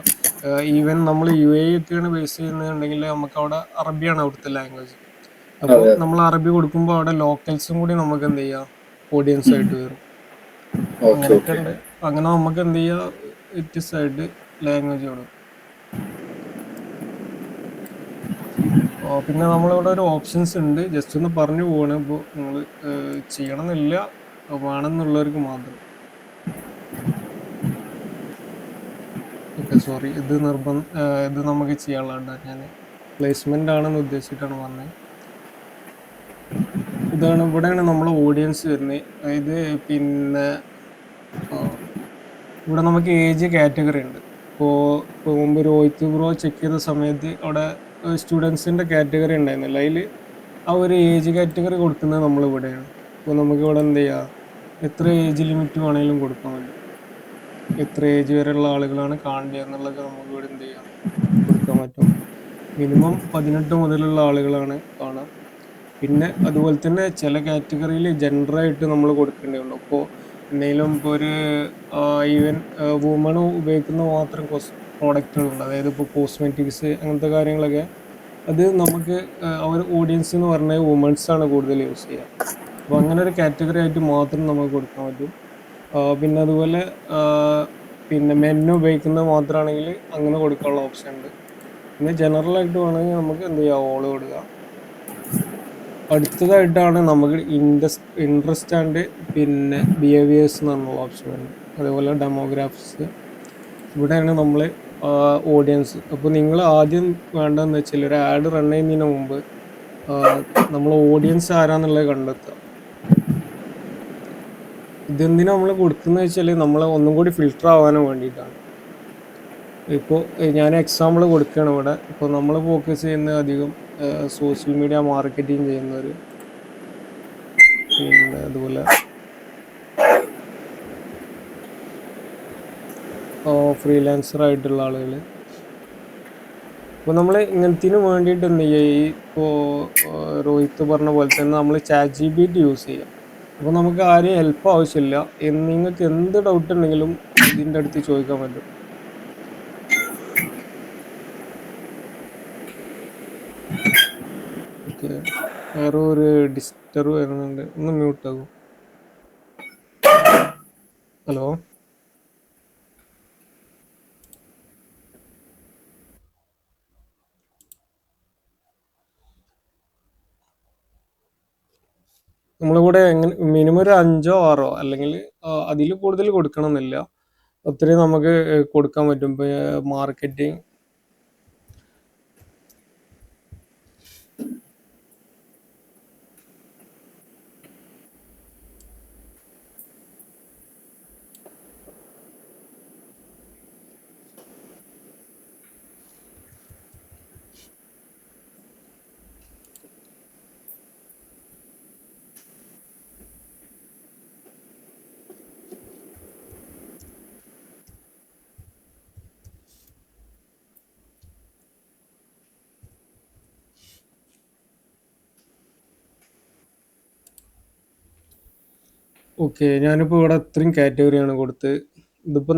ഈവൻ നമ്മൾ UAE ഒക്കെയാണ് ബേസ് ചെയ്യുന്നുണ്ടെങ്കിൽ നമുക്ക് അവിടെ അറബിയാണ് അവിടുത്തെ ലാംഗ്വേജ്. അപ്പോൾ നമ്മൾ അറബി കൊടുക്കുമ്പോൾ അവിടെ ലോക്കൽസും കൂടി നമുക്ക് എന്ത് ചെയ്യാം, ഓഡിയൻസ് ആയിട്ട് വരും. അങ്ങനെയൊക്കെ ഉണ്ട്. അങ്ങനെ നമുക്ക് എന്ത് ചെയ്യാം, വ്യത്യസ്തമായിട്ട് ലാംഗ്വേജ് കൊടുക്കും. പിന്നെ നമ്മളിവിടെ ഒരു ഓപ്ഷൻസ് ഉണ്ട്, ജസ്റ്റ് ഒന്ന് പറഞ്ഞു പോവാണ്. ഇപ്പോൾ നിങ്ങൾ ചെയ്യണമെന്നില്ല, വേണമെന്നുള്ളവർക്ക് മാത്രം. ഓക്കെ, സോറി, ഇത് ഇത് നമുക്ക് ചെയ്യാനുള്ളതാണ്. ഞാൻ പ്ലേസ്മെന്റ് ആണെന്ന് ഉദ്ദേശിച്ചിട്ടാണ് പറഞ്ഞത്. ഇവിടെയാണ് നമ്മളെ ഓഡിയൻസ് വരുന്നത്. അതായത് പിന്നെ ഇവിടെ നമുക്ക് ഏജ് കാറ്റഗറി ഉണ്ട്. ഇപ്പോൾ മുമ്പ് രോഹിത് ബ്രോ ചെക്ക് ചെയ്ത സമയത്ത് അവിടെ സ്റ്റുഡൻസിൻ്റെ കാറ്റഗറി ഉണ്ടായിരുന്നില്ല. അതിൽ ആ ഒരു ഏജ് കാറ്റഗറി കൊടുക്കുന്നത് നമ്മളിവിടെയാണ്. അപ്പോൾ നമുക്ക് ഇവിടെ എന്ത് ചെയ്യാം, എത്ര ഏജ് ലിമിറ്റ് വേണമെങ്കിലും കൊടുക്കാൻ പറ്റും. എത്ര ഏജ് വരെയുള്ള ആളുകളാണ് കാണേണ്ടത് എന്നുള്ളത് നമുക്ക് ഇവിടെ എന്ത് ചെയ്യാം, കൊടുക്കാൻ പറ്റും. മിനിമം 18 മുതലുള്ള ആളുകളാണ് കാണാം. പിന്നെ അതുപോലെ തന്നെ ചില കാറ്റഗറിയിൽ ജെൻഡറായിട്ട് നമ്മൾ കൊടുക്കേണ്ടതുണ്ട്. ഇപ്പോൾ എന്തെങ്കിലും ഇപ്പോൾ ഒരു ഈവൻ വുമൺ ഉപയോഗിക്കുന്ന മാത്രം പ്രോഡക്റ്റുകളുണ്ട്. അതായത് ഇപ്പോൾ കോസ്മെറ്റിക്സ് അങ്ങനത്തെ കാര്യങ്ങളൊക്കെ, അത് നമുക്ക് അവർ ഓഡിയൻസ് എന്ന് പറഞ്ഞാൽ വുമൺസ് ആണ് കൂടുതൽ യൂസ് ചെയ്യുക. അപ്പോൾ അങ്ങനെ ഒരു കാറ്റഗറി ആയിട്ട് മാത്രം നമുക്ക് കൊടുക്കാൻ പറ്റും. പിന്നെ അതുപോലെ പിന്നെ മെന്ന് ഉപയോഗിക്കുന്നത് മാത്രമാണെങ്കിൽ അങ്ങനെ കൊടുക്കാനുള്ള ഓപ്ഷൻ ഉണ്ട്. പിന്നെ ജനറൽ ആയിട്ട് വേണമെങ്കിൽ നമുക്ക് എന്ത് ചെയ്യാം, ഓള് കൊടുക്കാം. അടുത്തതായിട്ടാണ് നമുക്ക് ഇൻട്രസ്റ്റ് ആൻഡ് പിന്നെ ബിഹേവിയേഴ്സ് എന്ന് പറഞ്ഞ ഓപ്ഷൻ ഉണ്ട്. അതേപോലെ ഡെമോഗ്രാഫിക്സ്, ഇവിടെയാണ് നമ്മൾ ഓഡിയൻസ്. അപ്പോൾ നിങ്ങൾ ആദ്യം വേണ്ടതെന്ന് വെച്ചാൽ ഒരു ആഡ് റൺ ചെയ്യുന്നതിന് മുമ്പ് നമ്മളെ ഓഡിയൻസ് ആരാന്നുള്ളത് കണ്ടെത്തുക. ഇതെന്തിനാ നമ്മൾ കൊടുക്കുന്നത് വെച്ചാൽ നമ്മളെ ഒന്നും കൂടി ഫിൽട്ടർ ആവാനും വേണ്ടിയിട്ടാണ്. ഇപ്പോൾ ഞാൻ എക്സാമ്പിൾ കൊടുക്കുകയാണ് ഇവിടെ. ഇപ്പോൾ നമ്മൾ ഫോക്കസ് ചെയ്യുന്ന അധികം സോഷ്യൽ മീഡിയ മാർക്കറ്റിംഗ് ചെയ്യുന്നവർ, പിന്നെ അതുപോലെ ഫ്രീലാൻസർ ആയിട്ടുള്ള ആളുകൾ. അപ്പോൾ നമ്മൾ ഇങ്ങനത്തിന് വേണ്ടിയിട്ട് എന്ത് ചെയ്യുക, ഈ ഇപ്പോൾ രോഹിത്ത് പറഞ്ഞ പോലെ തന്നെ നമ്മൾ ChatGPT യൂസ് ചെയ്യുക. അപ്പോൾ നമുക്ക് ആരെയും ഹെൽപ്പ് ആവശ്യമില്ല. നിങ്ങൾക്ക് എന്ത് ഡൗട്ട് ഉണ്ടെങ്കിലും ഇതിൻ്റെ അടുത്ത് ചോദിക്കാൻ പറ്റും. ഓക്കെ, വേറെ ഒരു ഡിസ്റ്റർബ് വരുന്നുണ്ട്, ഒന്ന് മ്യൂട്ട് ആകും. ഹലോ, നമ്മളിവിടെ മിനിമം ഒരു 5 or 6 അല്ലെങ്കിൽ അതിൽ കൂടുതൽ കൊടുക്കണം എന്നില്ല. ഒത്തിരി നമുക്ക് കൊടുക്കാൻ പറ്റും. ഇപ്പോൾ മാർക്കറ്റിംഗ്, ഓക്കെ, ഞാനിപ്പോൾ ഇവിടെ ഇത്രയും കാറ്റഗറിയാണ് കൊടുത്ത്. ഇതിപ്പോൾ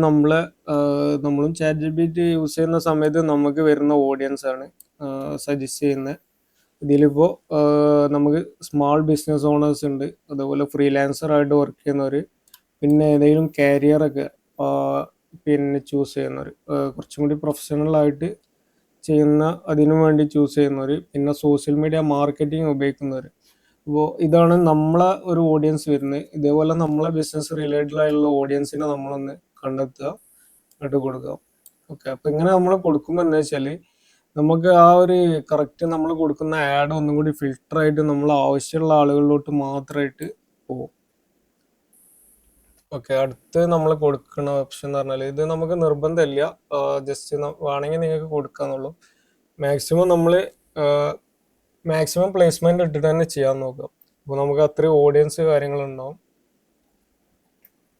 നമ്മളും ChatGPT യൂസ് ചെയ്യുന്ന സമയത്ത് നമുക്ക് വരുന്ന ഓഡിയൻസ് ആണ് സജസ്റ്റ് ചെയ്യുന്നത്. ഇതിലിപ്പോൾ നമുക്ക് സ്മാൾ ബിസിനസ് ഓണേഴ്സ് ഉണ്ട്, അതുപോലെ ഫ്രീലാൻസർ ആയിട്ട് വർക്ക് ചെയ്യുന്നവർ, പിന്നെ ഏതെങ്കിലും കാരിയറൊക്കെ പിന്നെ ചൂസ് ചെയ്യുന്നവർ, കുറച്ചും കൂടി പ്രൊഫഷണൽ ആയിട്ട് ചെയ്യുന്ന അതിനു വേണ്ടി ചൂസ് ചെയ്യുന്നവർ, പിന്നെ സോഷ്യൽ മീഡിയ മാർക്കറ്റിംഗ് ഉപയോഗിക്കുന്നവർ. അപ്പോൾ ഇതാണ് നമ്മളെ ഒരു ഓഡിയൻസ് വരുന്നത്. ഇതേപോലെ നമ്മളെ ബിസിനസ് റിലേറ്റഡ് ആയിട്ടുള്ള ഓഡിയൻസിനെ നമ്മളൊന്ന് കണ്ടെത്തുക, എന്നിട്ട് കൊടുക്കുക. ഓക്കെ, അപ്പോൾ ഇങ്ങനെ നമ്മൾ കൊടുക്കുമ്പോൾ എന്താ വെച്ചാൽ നമുക്ക് ആ ഒരു കറക്റ്റ് നമ്മൾ കൊടുക്കുന്ന ആഡ് ഒന്നും കൂടി ഫിൽട്ടർ ആയിട്ട് നമ്മൾ ആവശ്യമുള്ള ആളുകളിലോട്ട് മാത്രമായിട്ട് പോകും. ഓക്കെ, അടുത്ത് നമ്മൾ കൊടുക്കുന്ന ഓപ്ഷൻ എന്ന് പറഞ്ഞാൽ ഇത് നമുക്ക് നിർബന്ധമില്ല, ജസ്റ്റ് വേണമെങ്കിൽ നിങ്ങൾക്ക് കൊടുക്കാന്നുള്ളൂ. മാക്സിമം പ്ലേസ്മെന്റ് ഇട്ടിട്ട് തന്നെ ചെയ്യാൻ നോക്കാം. അപ്പോൾ നമുക്ക് അത്രയും ഓഡിയൻസ് കാര്യങ്ങളുണ്ടാവും.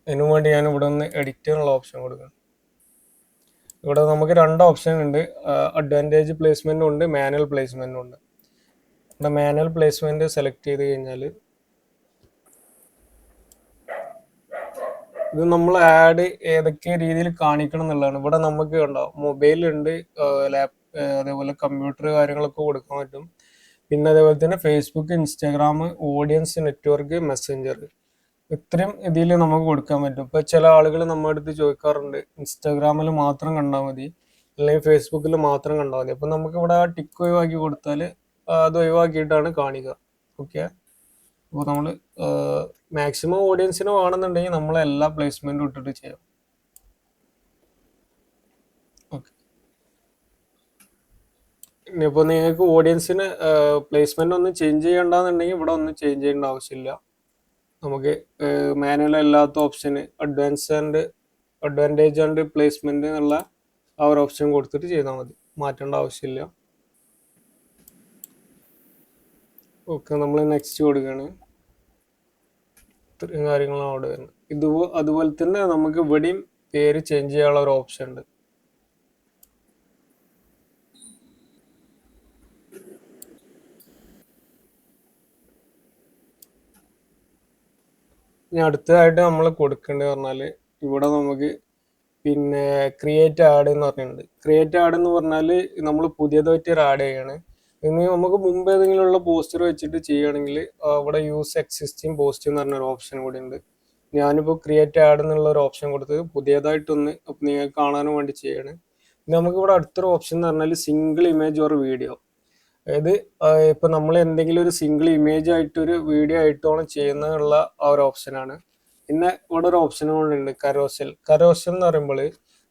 അതിനു വേണ്ടി ഞാൻ ഇവിടെ ഒന്ന് എഡിറ്റ് ചെയ്യാനുള്ള ഓപ്ഷൻ കൊടുക്കാം. ഇവിടെ നമുക്ക് 2 ഓപ്ഷൻ ഉണ്ട്, അഡ്വാൻറ്റേജ് പ്ലേസ്മെന്റും ഉണ്ട്, മാനുവൽ പ്ലേസ്മെന്റും ഉണ്ട്. ഇവിടെ മാനുവൽ പ്ലേസ്മെന്റ് സെലക്ട് ചെയ്ത് കഴിഞ്ഞാൽ ഇത് നമ്മൾ ആഡ് ഏതൊക്കെ രീതിയിൽ കാണിക്കണം എന്നുള്ളതാണ്. ഇവിടെ നമുക്ക് ഉണ്ടാവും, മൊബൈലുണ്ട്, അതേപോലെ കമ്പ്യൂട്ടർ കാര്യങ്ങളൊക്കെ കൊടുക്കാൻ പറ്റും. പിന്നെ അതേപോലെ തന്നെ Facebook, Instagram, audience network, Messenger, ഇത്രയും ഇതിൽ നമുക്ക് കൊടുക്കാൻ പറ്റും. ഇപ്പൊ ചില ആളുകൾ നമ്മുടെ അടുത്ത് ചോദിക്കാറുണ്ട് ഇൻസ്റ്റാഗ്രാമിൽ മാത്രം കണ്ടാൽ മതി അല്ലെങ്കിൽ ഫേസ്ബുക്കിൽ മാത്രം കണ്ടാൽ മതി. അപ്പൊ നമുക്ക് ഇവിടെ ആ ടിക്ക് ഒഴിവാക്കി കൊടുത്താൽ അത് ഒഴിവാക്കിയിട്ടാണ് കാണിക്കുക. ഓക്കെ, അപ്പോൾ നമ്മൾ മാക്സിമം ഓഡിയൻസിന് വേണമെന്നുണ്ടെങ്കിൽ നമ്മൾ എല്ലാ പ്ലേസ്മെന്റും ഇട്ടിട്ട് ചെയ്യാം. ഓക്കെ, ഇനിയിപ്പോൾ നിങ്ങൾക്ക് ഓഡിയൻസിന് പ്ലേസ്മെന്റ് ഒന്നും ചേഞ്ച് ചെയ്യണ്ടെന്നുണ്ടെങ്കിൽ ഇവിടെ ഒന്നും ചേഞ്ച് ചെയ്യേണ്ട ആവശ്യമില്ല. നമുക്ക് മാനുവൽ അല്ലാത്ത ഓപ്ഷന് അഡ്വാൻറ്റേജ് ആൻഡ് പ്ലേസ്മെന്റ് എന്നുള്ള ആ ഒരു ഓപ്ഷൻ കൊടുത്തിട്ട് ചെയ്താൽ മതി, മാറ്റേണ്ട ആവശ്യമില്ല. ഓക്കെ, നമ്മൾ നെക്സ്റ്റ് കൊടുക്കുകയാണ്. ഇത്രയും കാര്യങ്ങളാണ് അവിടെ വരുന്നത്. അതുപോലെ തന്നെ നമുക്ക് ഇവിടെയും പേര് ചേഞ്ച് ചെയ്യാനുള്ള ഒരു ഓപ്ഷൻ ഉണ്ട്. ഇനി അടുത്തതായിട്ട് നമ്മൾ കൊടുക്കേണ്ടത് പറഞ്ഞാൽ ഇവിടെ നമുക്ക് പിന്നെ ക്രിയേറ്റ് ആഡ് എന്ന് പറഞ്ഞിട്ടുണ്ട്. ക്രിയേറ്റ് ആഡ് എന്ന് പറഞ്ഞാൽ നമ്മൾ പുതിയതായിട്ട് ഒരു ആഡ് ചെയ്യാണ്. ഇനി നമുക്ക് മുമ്പ് ഏതെങ്കിലും ഉള്ള പോസ്റ്റർ വെച്ചിട്ട് ചെയ്യുകയാണെങ്കിൽ അവിടെ യൂസ് എക്സിസ്റ്റിംഗ് പോസ്റ്റ് എന്ന് പറഞ്ഞൊരു ഓപ്ഷൻ കൂടി ഉണ്ട്. ഞാനിപ്പോൾ ക്രിയേറ്റ് ആഡ് എന്നുള്ള ഒരു ഓപ്ഷൻ കൊടുത്ത് പുതിയതായിട്ടൊന്ന് നിങ്ങൾക്ക് കാണാനും വേണ്ടി ചെയ്യാണ്. ഇനി നമുക്ക് ഇവിടെ അടുത്തൊരു ഓപ്ഷൻ എന്ന് പറഞ്ഞാൽ സിംഗിൾ ഇമേജ് ഓർ വീഡിയോ. അതായത് ഇപ്പൊ നമ്മൾ എന്തെങ്കിലും ഒരു സിംഗിൾ ഇമേജ് ആയിട്ട് ഒരു വീഡിയോ ആയിട്ടാണ് ചെയ്യുന്നതിനുള്ള ആ ഒരു ഓപ്ഷനാണ്. പിന്നെ ഇവിടെ ഒരു ഓപ്ഷൻ കൂടെ ഉണ്ട്, കരോസൽ. കരോസൽ എന്ന് പറയുമ്പോൾ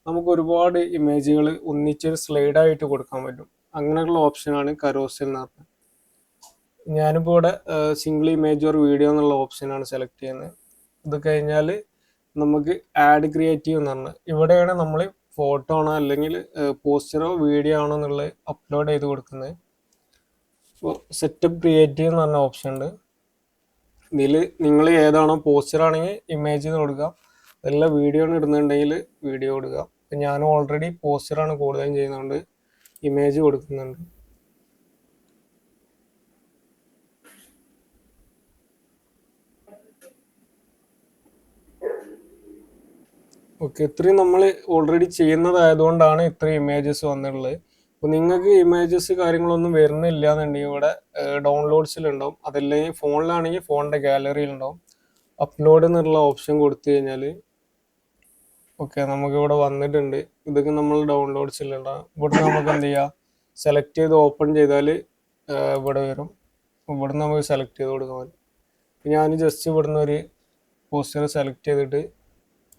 നമുക്ക് ഒരുപാട് ഇമേജുകൾ ഒന്നിച്ചൊരു സ്ലൈഡായിട്ട് കൊടുക്കാൻ പറ്റും. അങ്ങനെയുള്ള ഓപ്ഷനാണ് കരോസൽ എന്ന് പറഞ്ഞത്. ഞാനിപ്പോൾ ഇവിടെ സിംഗിൾ ഇമേജ് ഓർ വീഡിയോ എന്നുള്ള ഓപ്ഷനാണ് സെലക്ട് ചെയ്യുന്നത്. ഇത് കഴിഞ്ഞാൽ നമുക്ക് ആഡ് ക്രിയേറ്റീവ് എന്ന് പറഞ്ഞാൽ ഇവിടെയാണ് നമ്മൾ ഫോട്ടോ ആണോ അല്ലെങ്കിൽ പോസ്റ്ററോ വീഡിയോ ആണോ എന്നുള്ളത് അപ്ലോഡ് ചെയ്ത് കൊടുക്കുന്നത്. ഇപ്പോൾ സെറ്റപ്പ് ക്രിയേറ്റീവ് എന്ന് പറഞ്ഞ ഓപ്ഷൻ ഉണ്ട്. ഇതിൽ നിങ്ങൾ ഏതാണോ പോസ്റ്റർ ആണെങ്കിൽ ഇമേജ് കൊടുക്കുക, അതല്ല വീഡിയോ ആണ് ഇടുന്നുണ്ടെങ്കിൽ വീഡിയോ കൊടുക്കുക. ഇപ്പം ഞാൻ ഓൾറെഡി പോസ്റ്ററാണ് കൂടുതലും ചെയ്യുന്നതുകൊണ്ട് ഇമേജ് കൊടുക്കുന്നുണ്ട്. ഓക്കെ, ഇത്രയും നമ്മൾ ഓൾറെഡി ചെയ്യുന്നതായതുകൊണ്ടാണ് ഇത്രയും ഇമേജസ് വന്നിട്ടുള്ളത്. അപ്പോൾ നിങ്ങൾക്ക് ഇമേജസ് കാര്യങ്ങളൊന്നും വരുന്നില്ല എന്നുണ്ടെങ്കിൽ ഇവിടെ ഡൗൺലോഡ്സിലുണ്ടാവും, അതല്ലെങ്കിൽ ഫോണിലാണെങ്കിൽ ഫോണിൻ്റെ ഗാലറിയിലുണ്ടാവും. അപ്ലോഡ് എന്നുള്ള ഓപ്ഷൻ കൊടുത്തു കഴിഞ്ഞാൽ ഓക്കെ നമുക്കിവിടെ വന്നിട്ടുണ്ട്. ഇതൊക്കെ നമ്മൾ ഡൗൺലോഡ്സിലുണ്ടാവും. ഇവിടുന്ന് നമുക്ക് എന്ത് ചെയ്യുക, സെലക്ട് ചെയ്ത് ഓപ്പൺ ചെയ്താൽ ഇവിടെ വരും. ഇവിടുന്ന് നമുക്ക് സെലക്ട് ചെയ്ത് കൊടുക്കാൻ പറ്റും. ഞാൻ ജസ്റ്റ് ഇവിടുന്ന് ഒരു പോസ്റ്റർ സെലക്ട് ചെയ്തിട്ട്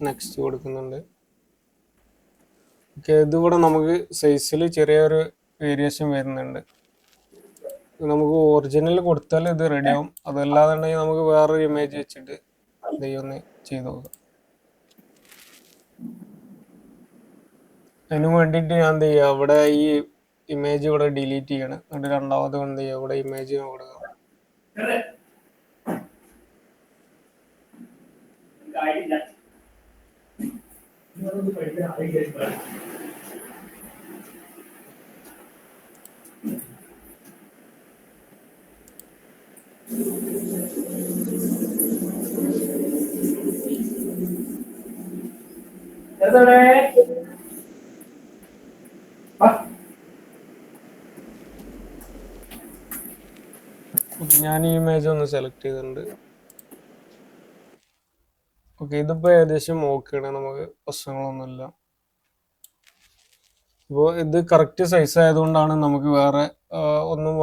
നെക്സ്റ്റ് കൊടുക്കുന്നുണ്ട്. ഓക്കെ, ഇതിവിടെ നമുക്ക് സൈസിൽ ചെറിയൊരു വേരിയേഷൻ വരുന്നുണ്ട്. നമുക്ക് ഒറിജിനൽ കൊടുത്താൽ ഇത് റെഡി ആവും, അതല്ലാന്നുണ്ടെങ്കിൽ നമുക്ക് വേറൊരു ഇമേജ് വെച്ചിട്ട് ഇതൊന്ന് ചെയ്ത് നോക്കാം. അതിന് വേണ്ടിയിട്ട് ഞാൻ എന്ത് ചെയ്യുക, ഇവിടെ ഈ ഇമേജ് ഇവിടെ ഡിലീറ്റ് ചെയ്യണം. എന്നിട്ട് രണ്ടാമത് എന്ത് ചെയ്യുക, ഇവിടെ ഇമേജ് കൊടുക്കാം. ഞാൻ ഈ ഇമേജ് ഒന്ന് സെലക്ട് ചെയ്തിട്ടുണ്ട്. ഓക്കെ, ഇതിപ്പോൾ ഏകദേശം ഓക്കെയാണ്, നമുക്ക് പ്രശ്നങ്ങളൊന്നുമില്ല. ഇപ്പോൾ ഇത് കറക്റ്റ് സൈസ് ആയതുകൊണ്ടാണ് നമുക്ക് വേറെ ഒന്നും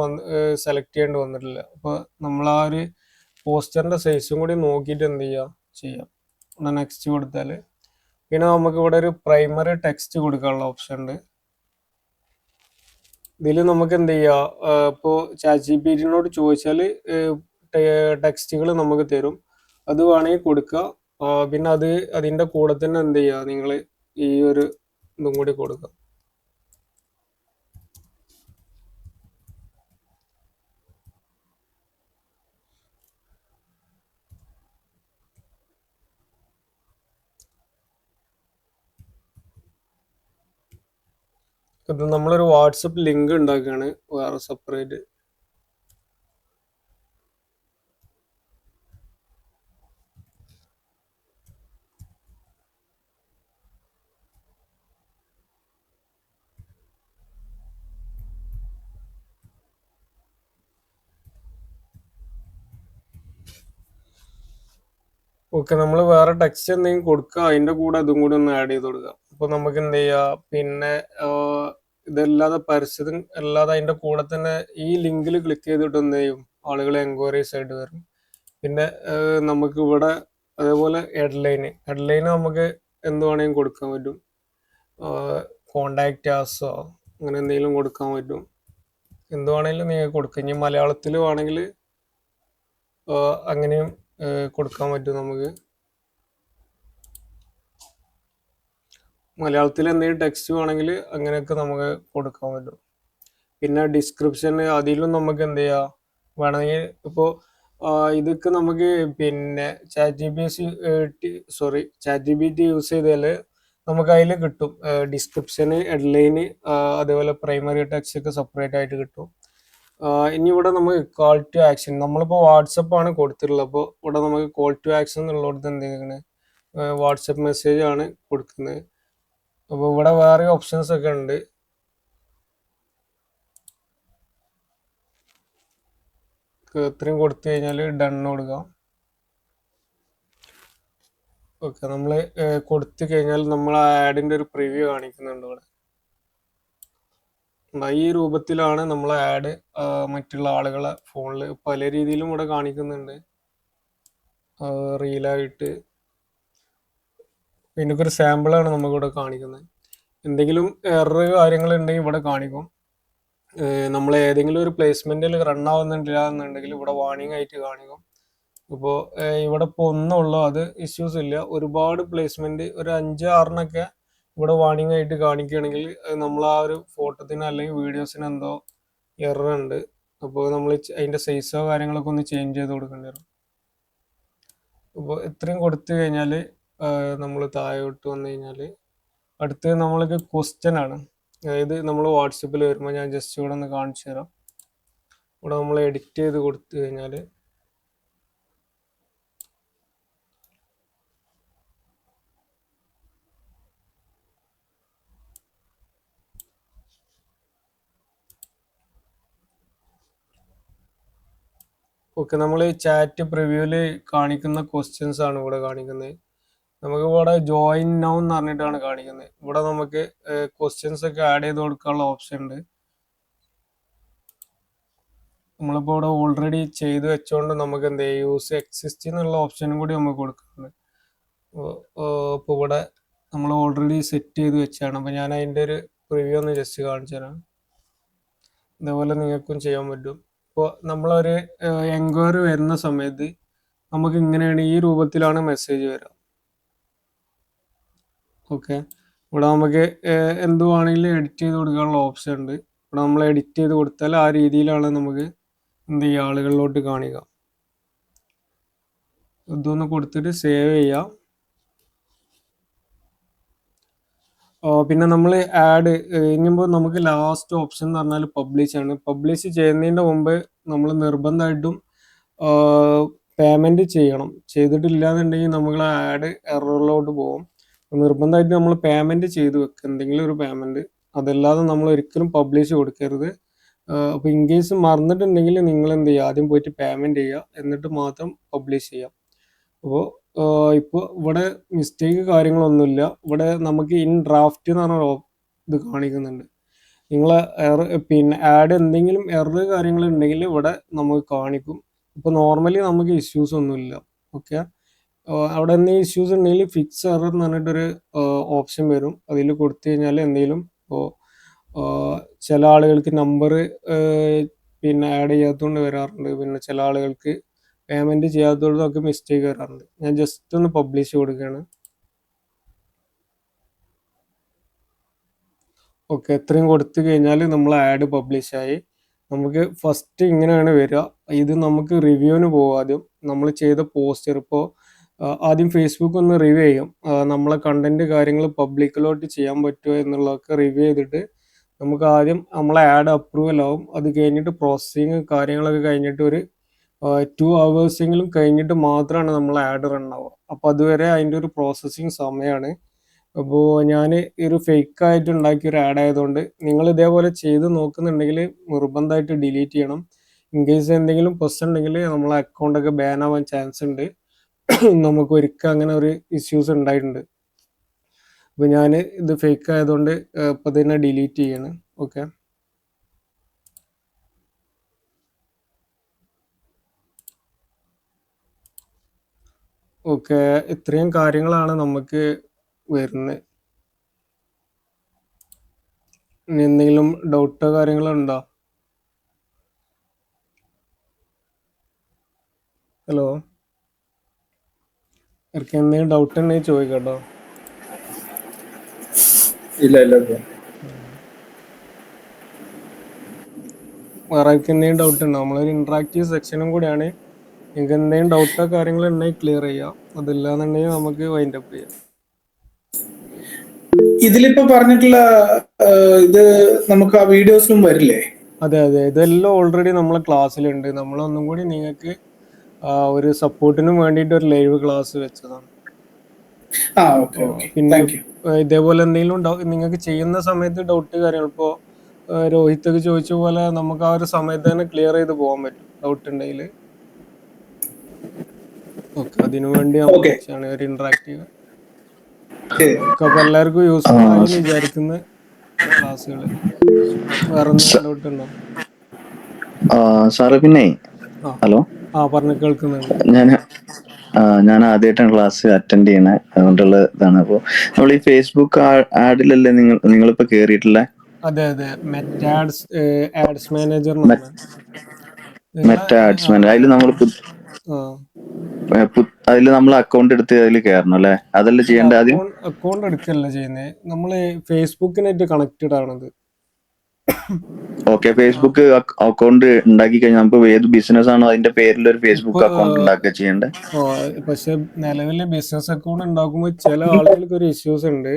സെലക്ട് ചെയ്യേണ്ടി വന്നിട്ടില്ല. അപ്പോൾ നമ്മൾ ആ ഒരു പോസ്റ്ററിൻ്റെ സൈസും കൂടി നോക്കിയിട്ട് എന്ത് ചെയ്യാം. ഇവിടെ നെക്സ്റ്റ് കൊടുത്താൽ പിന്നെ നമുക്ക് ഇവിടെ ഒരു പ്രൈമറി ടെക്സ്റ്റ് കൊടുക്കാനുള്ള ഓപ്ഷൻ ഉണ്ട്. ഇതിൽ നമുക്ക് എന്ത് ചെയ്യാം, ഇപ്പോൾ ChatGPT ചോദിച്ചാൽ ടെക്സ്റ്റുകൾ നമുക്ക് തരും, അത് വേണമെങ്കിൽ കൊടുക്കുക. പിന്നെ അതിൻ്റെ കൂടെ തന്നെ എന്ത് ചെയ്യുക, നിങ്ങൾ ഈ ഒരു ഇതും കൂടി കൊടുക്കുക. ഇത് നമ്മളൊരു വാട്സപ്പ് ലിങ്ക് ഉണ്ടാക്കുകയാണ് വേറെ സെപ്പറേറ്റ്. ഓക്കെ, നമ്മൾ വേറെ ടെക്സ്റ്റ് എന്തെങ്കിലും കൊടുക്കുക, അതിൻ്റെ കൂടെ ഇതും കൂടി ഒന്ന് ആഡ് ചെയ്ത് കൊടുക്കുക. അപ്പോൾ നമുക്ക് എന്ത് ചെയ്യുക, പിന്നെ ഇതല്ലാതെ പരസ്യം അല്ലാതെ അതിൻ്റെ കൂടെ തന്നെ ഈ ലിങ്കിൽ ക്ലിക്ക് ചെയ്തിട്ട് എന്ത് ചെയ്യും, ആളുകൾ എൻക്വയറീസ് ആയിട്ട് വരും. പിന്നെ നമുക്ക് ഇവിടെ അതേപോലെ ഹെഡ്ലൈന് നമുക്ക് എന്ത് വേണമെങ്കിലും കൊടുക്കാൻ പറ്റും. കോണ്ടാക്റ്റ് ആസോ അങ്ങനെ എന്തെങ്കിലും കൊടുക്കാൻ പറ്റും. എന്ത് വേണമെങ്കിലും നിങ്ങൾക്ക് കൊടുക്കാം. ഇനി മലയാളത്തിൽ വേണമെങ്കിൽ അങ്ങനെയും കൊടുക്കാൻ പറ്റും. നമുക്ക് മലയാളത്തിൽ എന്തെങ്കിലും ടെക്സ്റ്റ് വേണമെങ്കിൽ അങ്ങനെയൊക്കെ നമുക്ക് കൊടുക്കാൻ പറ്റും. പിന്നെ ഡിസ്ക്രിപ്ഷൻ അതിലും നമുക്ക് എന്ത് ചെയ്യാം വേണമെങ്കിൽ, ഇപ്പോൾ ഇതൊക്കെ നമുക്ക് പിന്നെ ChatGPT യൂസ് ചെയ്താൽ നമുക്ക് അതിൽ കിട്ടും ഡിസ്ക്രിപ്ഷന്, ഹെഡ്ലൈന്, അതേപോലെ പ്രൈമറി ടെക്സ്റ്റ് ഒക്കെ സെപ്പറേറ്റ് ആയിട്ട് കിട്ടും. ഇനി ഇവിടെ നമുക്ക് കോൾ ടു ആക്ഷൻ, നമ്മളിപ്പോൾ വാട്സപ്പാണ് കൊടുത്തിട്ടുള്ളത്. അപ്പോൾ ഇവിടെ നമുക്ക് കോൾ ടു ആക്ഷൻ എന്നുള്ളടത്ത് എന്ത് ചെയ്യുന്നത്, വാട്സപ്പ് മെസ്സേജ് ആണ് കൊടുക്കുന്നത്. അപ്പോൾ ഇവിടെ വേറെ ഓപ്ഷൻസ് ഒക്കെ ഉണ്ട്. ഇത്രയും കൊടുത്തു കഴിഞ്ഞാൽ ഡൺ കൊടുക്കാം. ഓക്കെ, നമ്മൾ കൊടുത്തു കഴിഞ്ഞാൽ നമ്മൾ ആ ആഡിൻ്റെ ഒരു പ്രിവ്യൂ കാണിക്കുന്നുണ്ട് ഇവിടെ. ഈ രൂപത്തിലാണ് നമ്മൾ ആഡ് മറ്റുള്ള ആളുകളെ ഫോണിൽ പല രീതിയിലും ഇവിടെ കാണിക്കുന്നുണ്ട്, റീലായിട്ട്. ഇതിനൊക്കെ ഒരു സാമ്പിളാണ് നമുക്കിവിടെ കാണിക്കുന്നത്. എന്തെങ്കിലും എറർ കാര്യങ്ങളുണ്ടെങ്കിൽ ഇവിടെ കാണിക്കും. നമ്മൾ ഏതെങ്കിലും ഒരു പ്ലേസ്മെന്റിൽ റൺ ആവുന്നില്ല എന്നുണ്ടെങ്കിൽ ഇവിടെ വാർണിംഗ് ആയിട്ട് കാണിക്കും. ഇപ്പോൾ ഇവിടെ ഇപ്പോൾ ഒന്നുള്ളൂ, അത് ഇഷ്യൂസ് ഇല്ല. ഒരുപാട് പ്ലേസ്മെന്റ് ഒരു 5-6 ഇവിടെ വാർണിംഗ് ആയിട്ട് കാണിക്കുകയാണെങ്കിൽ നമ്മൾ ആ ഒരു ഫോട്ടോത്തിന് അല്ലെങ്കിൽ വീഡിയോസിന് എന്തോ എറർ ഉണ്ട്. അപ്പോൾ നമ്മൾ അതിന്റെ സൈസോ കാര്യങ്ങളൊക്കെ ഒന്ന് ചേഞ്ച് ചെയ്ത് കൊടുക്കേണ്ടി വരും. അപ്പോൾ ഇത്രയും കൊടുത്തു കഴിഞ്ഞാൽ നമ്മൾ താഴോട്ട് വന്നു കഴിഞ്ഞാൽ അടുത്ത് നമ്മൾക്ക് ക്വസ്റ്റ്യൻ ആണ്. അതായത് നമ്മൾ വാട്സപ്പിൽ വരുമ്പോൾ ഞാൻ ജസ്റ്റ് ഇവിടെ ഒന്ന് കാണിച്ചു തരാം. ഇവിടെ നമ്മൾ എഡിറ്റ് ചെയ്ത് കൊടുത്തു കഴിഞ്ഞാൽ ഓക്കെ, നമ്മൾ ചാറ്റ് പ്രിവ്യൂവിൽ കാണിക്കുന്ന ക്വസ്റ്റ്യൻസ് ആണ് ഇവിടെ കാണിക്കുന്നത്. നമുക്ക് ഇവിടെ ജോയിൻ നൗ എന്ന് പറഞ്ഞിട്ടാണ് കാണിക്കുന്നത്. ഇവിടെ നമുക്ക് ക്വസ്റ്റ്യൻസ് ഒക്കെ ആഡ് ചെയ്ത് കൊടുക്കാനുള്ള ഓപ്ഷൻ ഉണ്ട്. നമ്മളിപ്പോൾ ഇവിടെ ഓൾറെഡി ചെയ്ത് വെച്ചോണ്ട് നമുക്ക് എന്ത് ചെയ്യും, യൂസ് എക്സിസ്റ്റ് എന്നുള്ള ഓപ്ഷനും കൂടി നമുക്ക് കൊടുക്കുന്നുണ്ട്. ഇപ്പോൾ ഇവിടെ നമ്മൾ ഓൾറെഡി സെറ്റ് ചെയ്ത് വെച്ചാണ്. അപ്പോൾ ഞാൻ അതിൻ്റെ ഒരു പ്രിവ്യൂ ഒന്ന് ജസ്റ്റ് കാണിച്ചു തരാം. ഇതേപോലെ നിങ്ങൾക്കും ചെയ്യാൻ പറ്റും. ഇപ്പോൾ നമ്മളൊരു എൻക്വയറി വരുന്ന സമയത്ത് നമുക്ക് ഇങ്ങനെയാണ്, ഈ രൂപത്തിലാണ് മെസ്സേജ് വരിക. ഓക്കെ, ഇവിടെ നമുക്ക് എന്തുവാണെങ്കിലും എഡിറ്റ് ചെയ്ത് കൊടുക്കാനുള്ള ഓപ്ഷൻ ഉണ്ട്. ഇവിടെ നമ്മൾ എഡിറ്റ് ചെയ്ത് കൊടുത്താൽ ആ രീതിയിലാണ് നമുക്ക് എന്ത് ചെയ്യുക, ആളുകളിലോട്ട് കാണിക്കുക. ഇതൊന്ന് കൊടുത്തിട്ട് സേവ് ചെയ്യാം. പിന്നെ നമ്മൾ ആഡ് ഇനിയിപ്പോൾ നമുക്ക് ലാസ്റ്റ് ഓപ്ഷൻ എന്ന് പറഞ്ഞാൽ പബ്ലിഷ് ആണ്. പബ്ലിഷ് ചെയ്യുന്നതിൻ്റെ മുമ്പ് നമ്മൾ നിർബന്ധമായിട്ടും പേയ്മെൻറ്റ് ചെയ്യണം. ചെയ്തിട്ടില്ലാന്നുണ്ടെങ്കിൽ നമ്മൾ ആഡ് എററിലോട്ട് പോകും. നിർബന്ധമായിട്ട് നമ്മൾ പേയ്മെൻറ്റ് ചെയ്ത് വെക്കുക, എന്തെങ്കിലും ഒരു പേയ്മെൻറ്റ്. അതല്ലാതെ നമ്മൾ ഒരിക്കലും പബ്ലിഷ് കൊടുക്കരുത്. അപ്പോൾ ഇൻ കേസ് മറന്നിട്ടുണ്ടെങ്കിൽ നിങ്ങൾ എന്ത് ചെയ്യുക, ആദ്യം പോയിട്ട് പേയ്മെൻറ്റ് ചെയ്യുക, എന്നിട്ട് മാത്രം പബ്ലിഷ് ചെയ്യാം. അപ്പോൾ ഇപ്പോൾ ഇവിടെ മിസ്റ്റേക്ക് കാര്യങ്ങളൊന്നുമില്ല. ഇവിടെ നമുക്ക് ഇൻ ഡ്രാഫ്റ്റ് എന്ന് പറഞ്ഞ ഇത് കാണിക്കുന്നുണ്ട്. നിങ്ങൾ പിന്നെ ആഡ് എന്തെങ്കിലും എറർ കാര്യങ്ങൾ ഉണ്ടെങ്കിൽ ഇവിടെ നമുക്ക് കാണിക്കും. ഇപ്പോൾ നോർമലി നമുക്ക് ഇഷ്യൂസ് ഒന്നുമില്ല. ഓക്കെ, അവിടെ എന്തെങ്കിലും ഇഷ്യൂസ് ഉണ്ടെങ്കിൽ ഫിക്സ് എറർ എന്ന് പറഞ്ഞിട്ടൊരു ഓപ്ഷൻ വരും. അതിൽ കൊടുത്തു കഴിഞ്ഞാൽ എന്തെങ്കിലും ഇപ്പോൾ ചില ആളുകൾക്ക് നമ്പർ പിന്നെ ആഡ് ചെയ്യാത്തതുകൊണ്ട് വരാറുണ്ട്. പിന്നെ ചില ആളുകൾക്ക് പേയ്മെൻറ്റ് ചെയ്യാത്തതൊക്കെ മിസ്റ്റേക്ക് വരാറുണ്ട്. ഞാൻ ജസ്റ്റ് ഒന്ന് പബ്ലിഷ് കൊടുക്കുകയാണ്. ഓക്കെ, ഇത്രയും കൊടുത്തു കഴിഞ്ഞാൽ നമ്മൾ ആഡ് പബ്ലിഷായി. നമുക്ക് ഫസ്റ്റ് ഇങ്ങനെയാണ് വരിക. ഇത് നമുക്ക് റിവ്യൂവിന് പോകും. ആദ്യം നമ്മൾ ചെയ്ത പോസ്റ്റർ, ഇപ്പോൾ ആദ്യം ഫേസ്ബുക്ക് ഒന്ന് റിവ്യൂ ചെയ്യും. നമ്മളെ കണ്ടന്റ് കാര്യങ്ങൾ പബ്ലിക്കിലോട്ട് ചെയ്യാൻ പറ്റുമോ എന്നുള്ളതൊക്കെ റിവ്യൂ ചെയ്തിട്ട് നമുക്ക് ആദ്യം നമ്മളെ ആഡ് അപ്രൂവൽ ആവും. അത് കഴിഞ്ഞിട്ട് പ്രോസസ്സിങ് കാര്യങ്ങളൊക്കെ കഴിഞ്ഞിട്ട് ഒരു 2 hours കഴിഞ്ഞിട്ട് മാത്രമാണ് നമ്മൾ ആഡ് റൺ ആവുക. അപ്പോൾ അതുവരെ അതിൻ്റെ ഒരു പ്രോസസ്സിങ് സമയമാണ്. അപ്പോൾ ഞാൻ ഒരു ഫേക്ക് ആയിട്ട് ഉണ്ടാക്കിയ ഒരു ആഡ് ആയതുകൊണ്ട് നിങ്ങൾ ഇതേപോലെ ചെയ്ത് നോക്കുന്നുണ്ടെങ്കിൽ നിർബന്ധമായിട്ട് ഡിലീറ്റ് ചെയ്യണം. ഇൻ കേസ് എന്തെങ്കിലും പ്രശ്നം ഉണ്ടെങ്കിൽ നമ്മളെ അക്കൗണ്ടൊക്കെ ബാൻ ആവാൻ ചാൻസ് ഉണ്ട്. നമുക്ക് ഒരിക്കൽ അങ്ങനെ ഒരു ഇഷ്യൂസ് ഉണ്ടായിട്ടുണ്ട്. അപ്പോൾ ഞാൻ ഇത് ഫേക്ക് ആയതുകൊണ്ട് ഇപ്പം തന്നെ ഡിലീറ്റ് ചെയ്യാണ്. ഓക്കെ, ഓക്കെ, ഇത്രയും കാര്യങ്ങളാണ് നമുക്ക് വരുന്നത്. ഇനി എന്തെങ്കിലും ഡൗട്ടോ കാര്യങ്ങളോ ഉണ്ടോ? ഹലോ, എനിക്ക് എന്തെങ്കിലും ഡൗട്ട് ഉണ്ടെങ്കിൽ ചോദിക്കട്ടോ. ഇല്ല ഇല്ല bro. വേറെ എന്തെങ്കിലും ഡൗട്ട് ഉണ്ടോ? നമ്മളൊരു ഇന്ററാക്റ്റീവ് സെക്ഷനും കൂടിയാണ്. നിങ്ങൾക്ക് എന്തെങ്കിലും ഡൗട്ടോ കാര്യങ്ങളോ ഉണ്ടെങ്കിൽ ക്ലിയർ ചെയ്യാം. അതില്ലാന്നുണ്ടെങ്കിൽ നമുക്ക് വൈൻഡ് അപ്പ് ചെയ്യാം. ഇതിലിപ്പോ പറഞ്ഞിട്ടുള്ള ഇത് നമുക്ക് ആ വീഡിയോസിലും വരില്ലേ? അതെ അതെ, ഇതെല്ലാം ഓൾറെഡി നമ്മളെ ക്ലാസ്സിലുണ്ട്. നമ്മളൊന്നും കൂടി നിങ്ങൾക്ക് ഒരു സപ്പോർട്ടിനും വേണ്ടിയിട്ട് ഒരു ലൈവ് ക്ലാസ് വെച്ചതാണ്. പിന്നെ ഇതേപോലെ എന്തെങ്കിലും നിങ്ങൾക്ക് ചെയ്യുന്ന സമയത്ത് ഡൗട്ട് കാര്യങ്ങൾ ഇപ്പോൾ രോഹിത്തൊക്കെ ചോദിച്ച പോലെ നമുക്ക് ആ ഒരു സമയത്ത് തന്നെ ക്ലിയർ ചെയ്ത് പോകാൻ പറ്റും ഡൗട്ട് ഉണ്ടെങ്കിൽ. ഓക്കെ, അതിനു വേണ്ടി ഒരു ഇന്ററാക്റ്റീവ്. അപ്പൊ എല്ലാവർക്കും യൂസ്ഫുൾ ആയി വിചാരിക്കുന്ന ക്ലാസ്സുകൾ. വേറെ ഡൗട്ട് ഉണ്ടോ സാറ്? പിന്നെ ഹലോ, പറഞ്ഞു, കേൾക്കുന്നുണ്ട്. ഞാൻ ആദ്യമായിട്ടാണ് ക്ലാസ് അറ്റൻഡ് ചെയ്യണേ, അതുകൊണ്ടുള്ള ഇതാണ്. അപ്പോൾ നമ്മൾ ഈ ഫേസ്ബുക്ക് ആഡിലല്ലേ നിങ്ങളിപ്പോ കേറിയിട്ടില്ലേ? അതെ അതെ മെറ്റാഡ്സ് ആഡ്സ് മാനേജർ മെറ്റ ആഡ്സ്മാൻ അതിൽ നമ്മൾ അതിൽ നമ്മൾ അക്കൗണ്ട് എടുത്ത് അതിൽ കയറണം അല്ലെ? അതല്ലേ ചെയ്യേണ്ടത് ആദ്യം? അക്കൗണ്ട് എടുക്കല്ല ചെയ്യുന്നത്, നമ്മള് ഫേസ്ബുക്കിനായിട്ട് കണക്റ്റഡ് ആണത്. ഓക്കെ, ഫേസ്ബുക്ക് അക്കൗണ്ട് ഉണ്ടാക്കി കഴിഞ്ഞാൽ നമുക്ക് ഏത് ബിസിനസ് ആണോ അതിന്റെ പേരിൽ ഒരു ഫേസ്ബുക്ക് അക്കൗണ്ട് ഉണ്ടാക്കുക ചെയ്യേണ്ടത്. പക്ഷെ നിലവിലെ ബിസിനസ് അക്കൗണ്ട് ഉണ്ടാക്കുമ്പോൾ ചില ആളുകൾക്ക് ഒരു ഇഷ്യൂസ് ഉണ്ട്,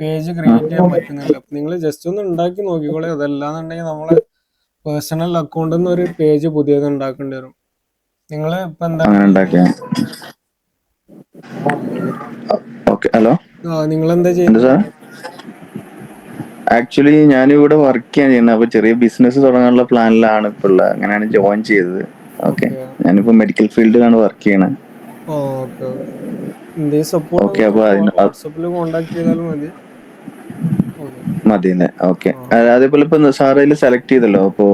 പേജ് ക്രിയേറ്റ് ചെയ്യാൻ പറ്റുന്നില്ല. അപ്പൊ നിങ്ങൾ ജസ്റ്റ് ഒന്ന് ഉണ്ടാക്കി നോക്കിക്കോളെ. അതല്ലാന്നുണ്ടെങ്കിൽ നമ്മളെ പേഴ്സണൽ അക്കൗണ്ടിൽ ഒരു പേജ് പുതിയത് ഉണ്ടാക്കേണ്ടി വരും. നിങ്ങൾ ഇപ്പൊ എന്താ ഹലോ, നിങ്ങൾ എന്താ എന്താ ചെയ്യുന്നത്? സാർ? ആക്ച്വലി ഞാനിവിടെ വർക്ക് ചെയ്യാൻ ചെയ്യുന്നത്. അപ്പൊ ചെറിയ ബിസിനസ് തുടങ്ങാനുള്ള പ്ലാനിലാണ് ഇപ്പോൾ ഉള്ളത്. അങ്ങനെയാണ് ജോയിൻ ചെയ്തത്. ഓക്കെ, ഞാനിപ്പോ മെഡിക്കൽ ഫീൽഡിലാണ് വർക്ക് ചെയ്യണത്. ഓക്കെ, അപ്പൊ വാട്സാപ്പിൽ കോണ്ടാക്ട് ചെയ്താലും മതി. മതിന്നെ. ഓക്കെ, അതേപോലെ ഇപ്പൊ സാർ അതിൽ സെലക്ട് ചെയ്തല്ലോ, അപ്പോ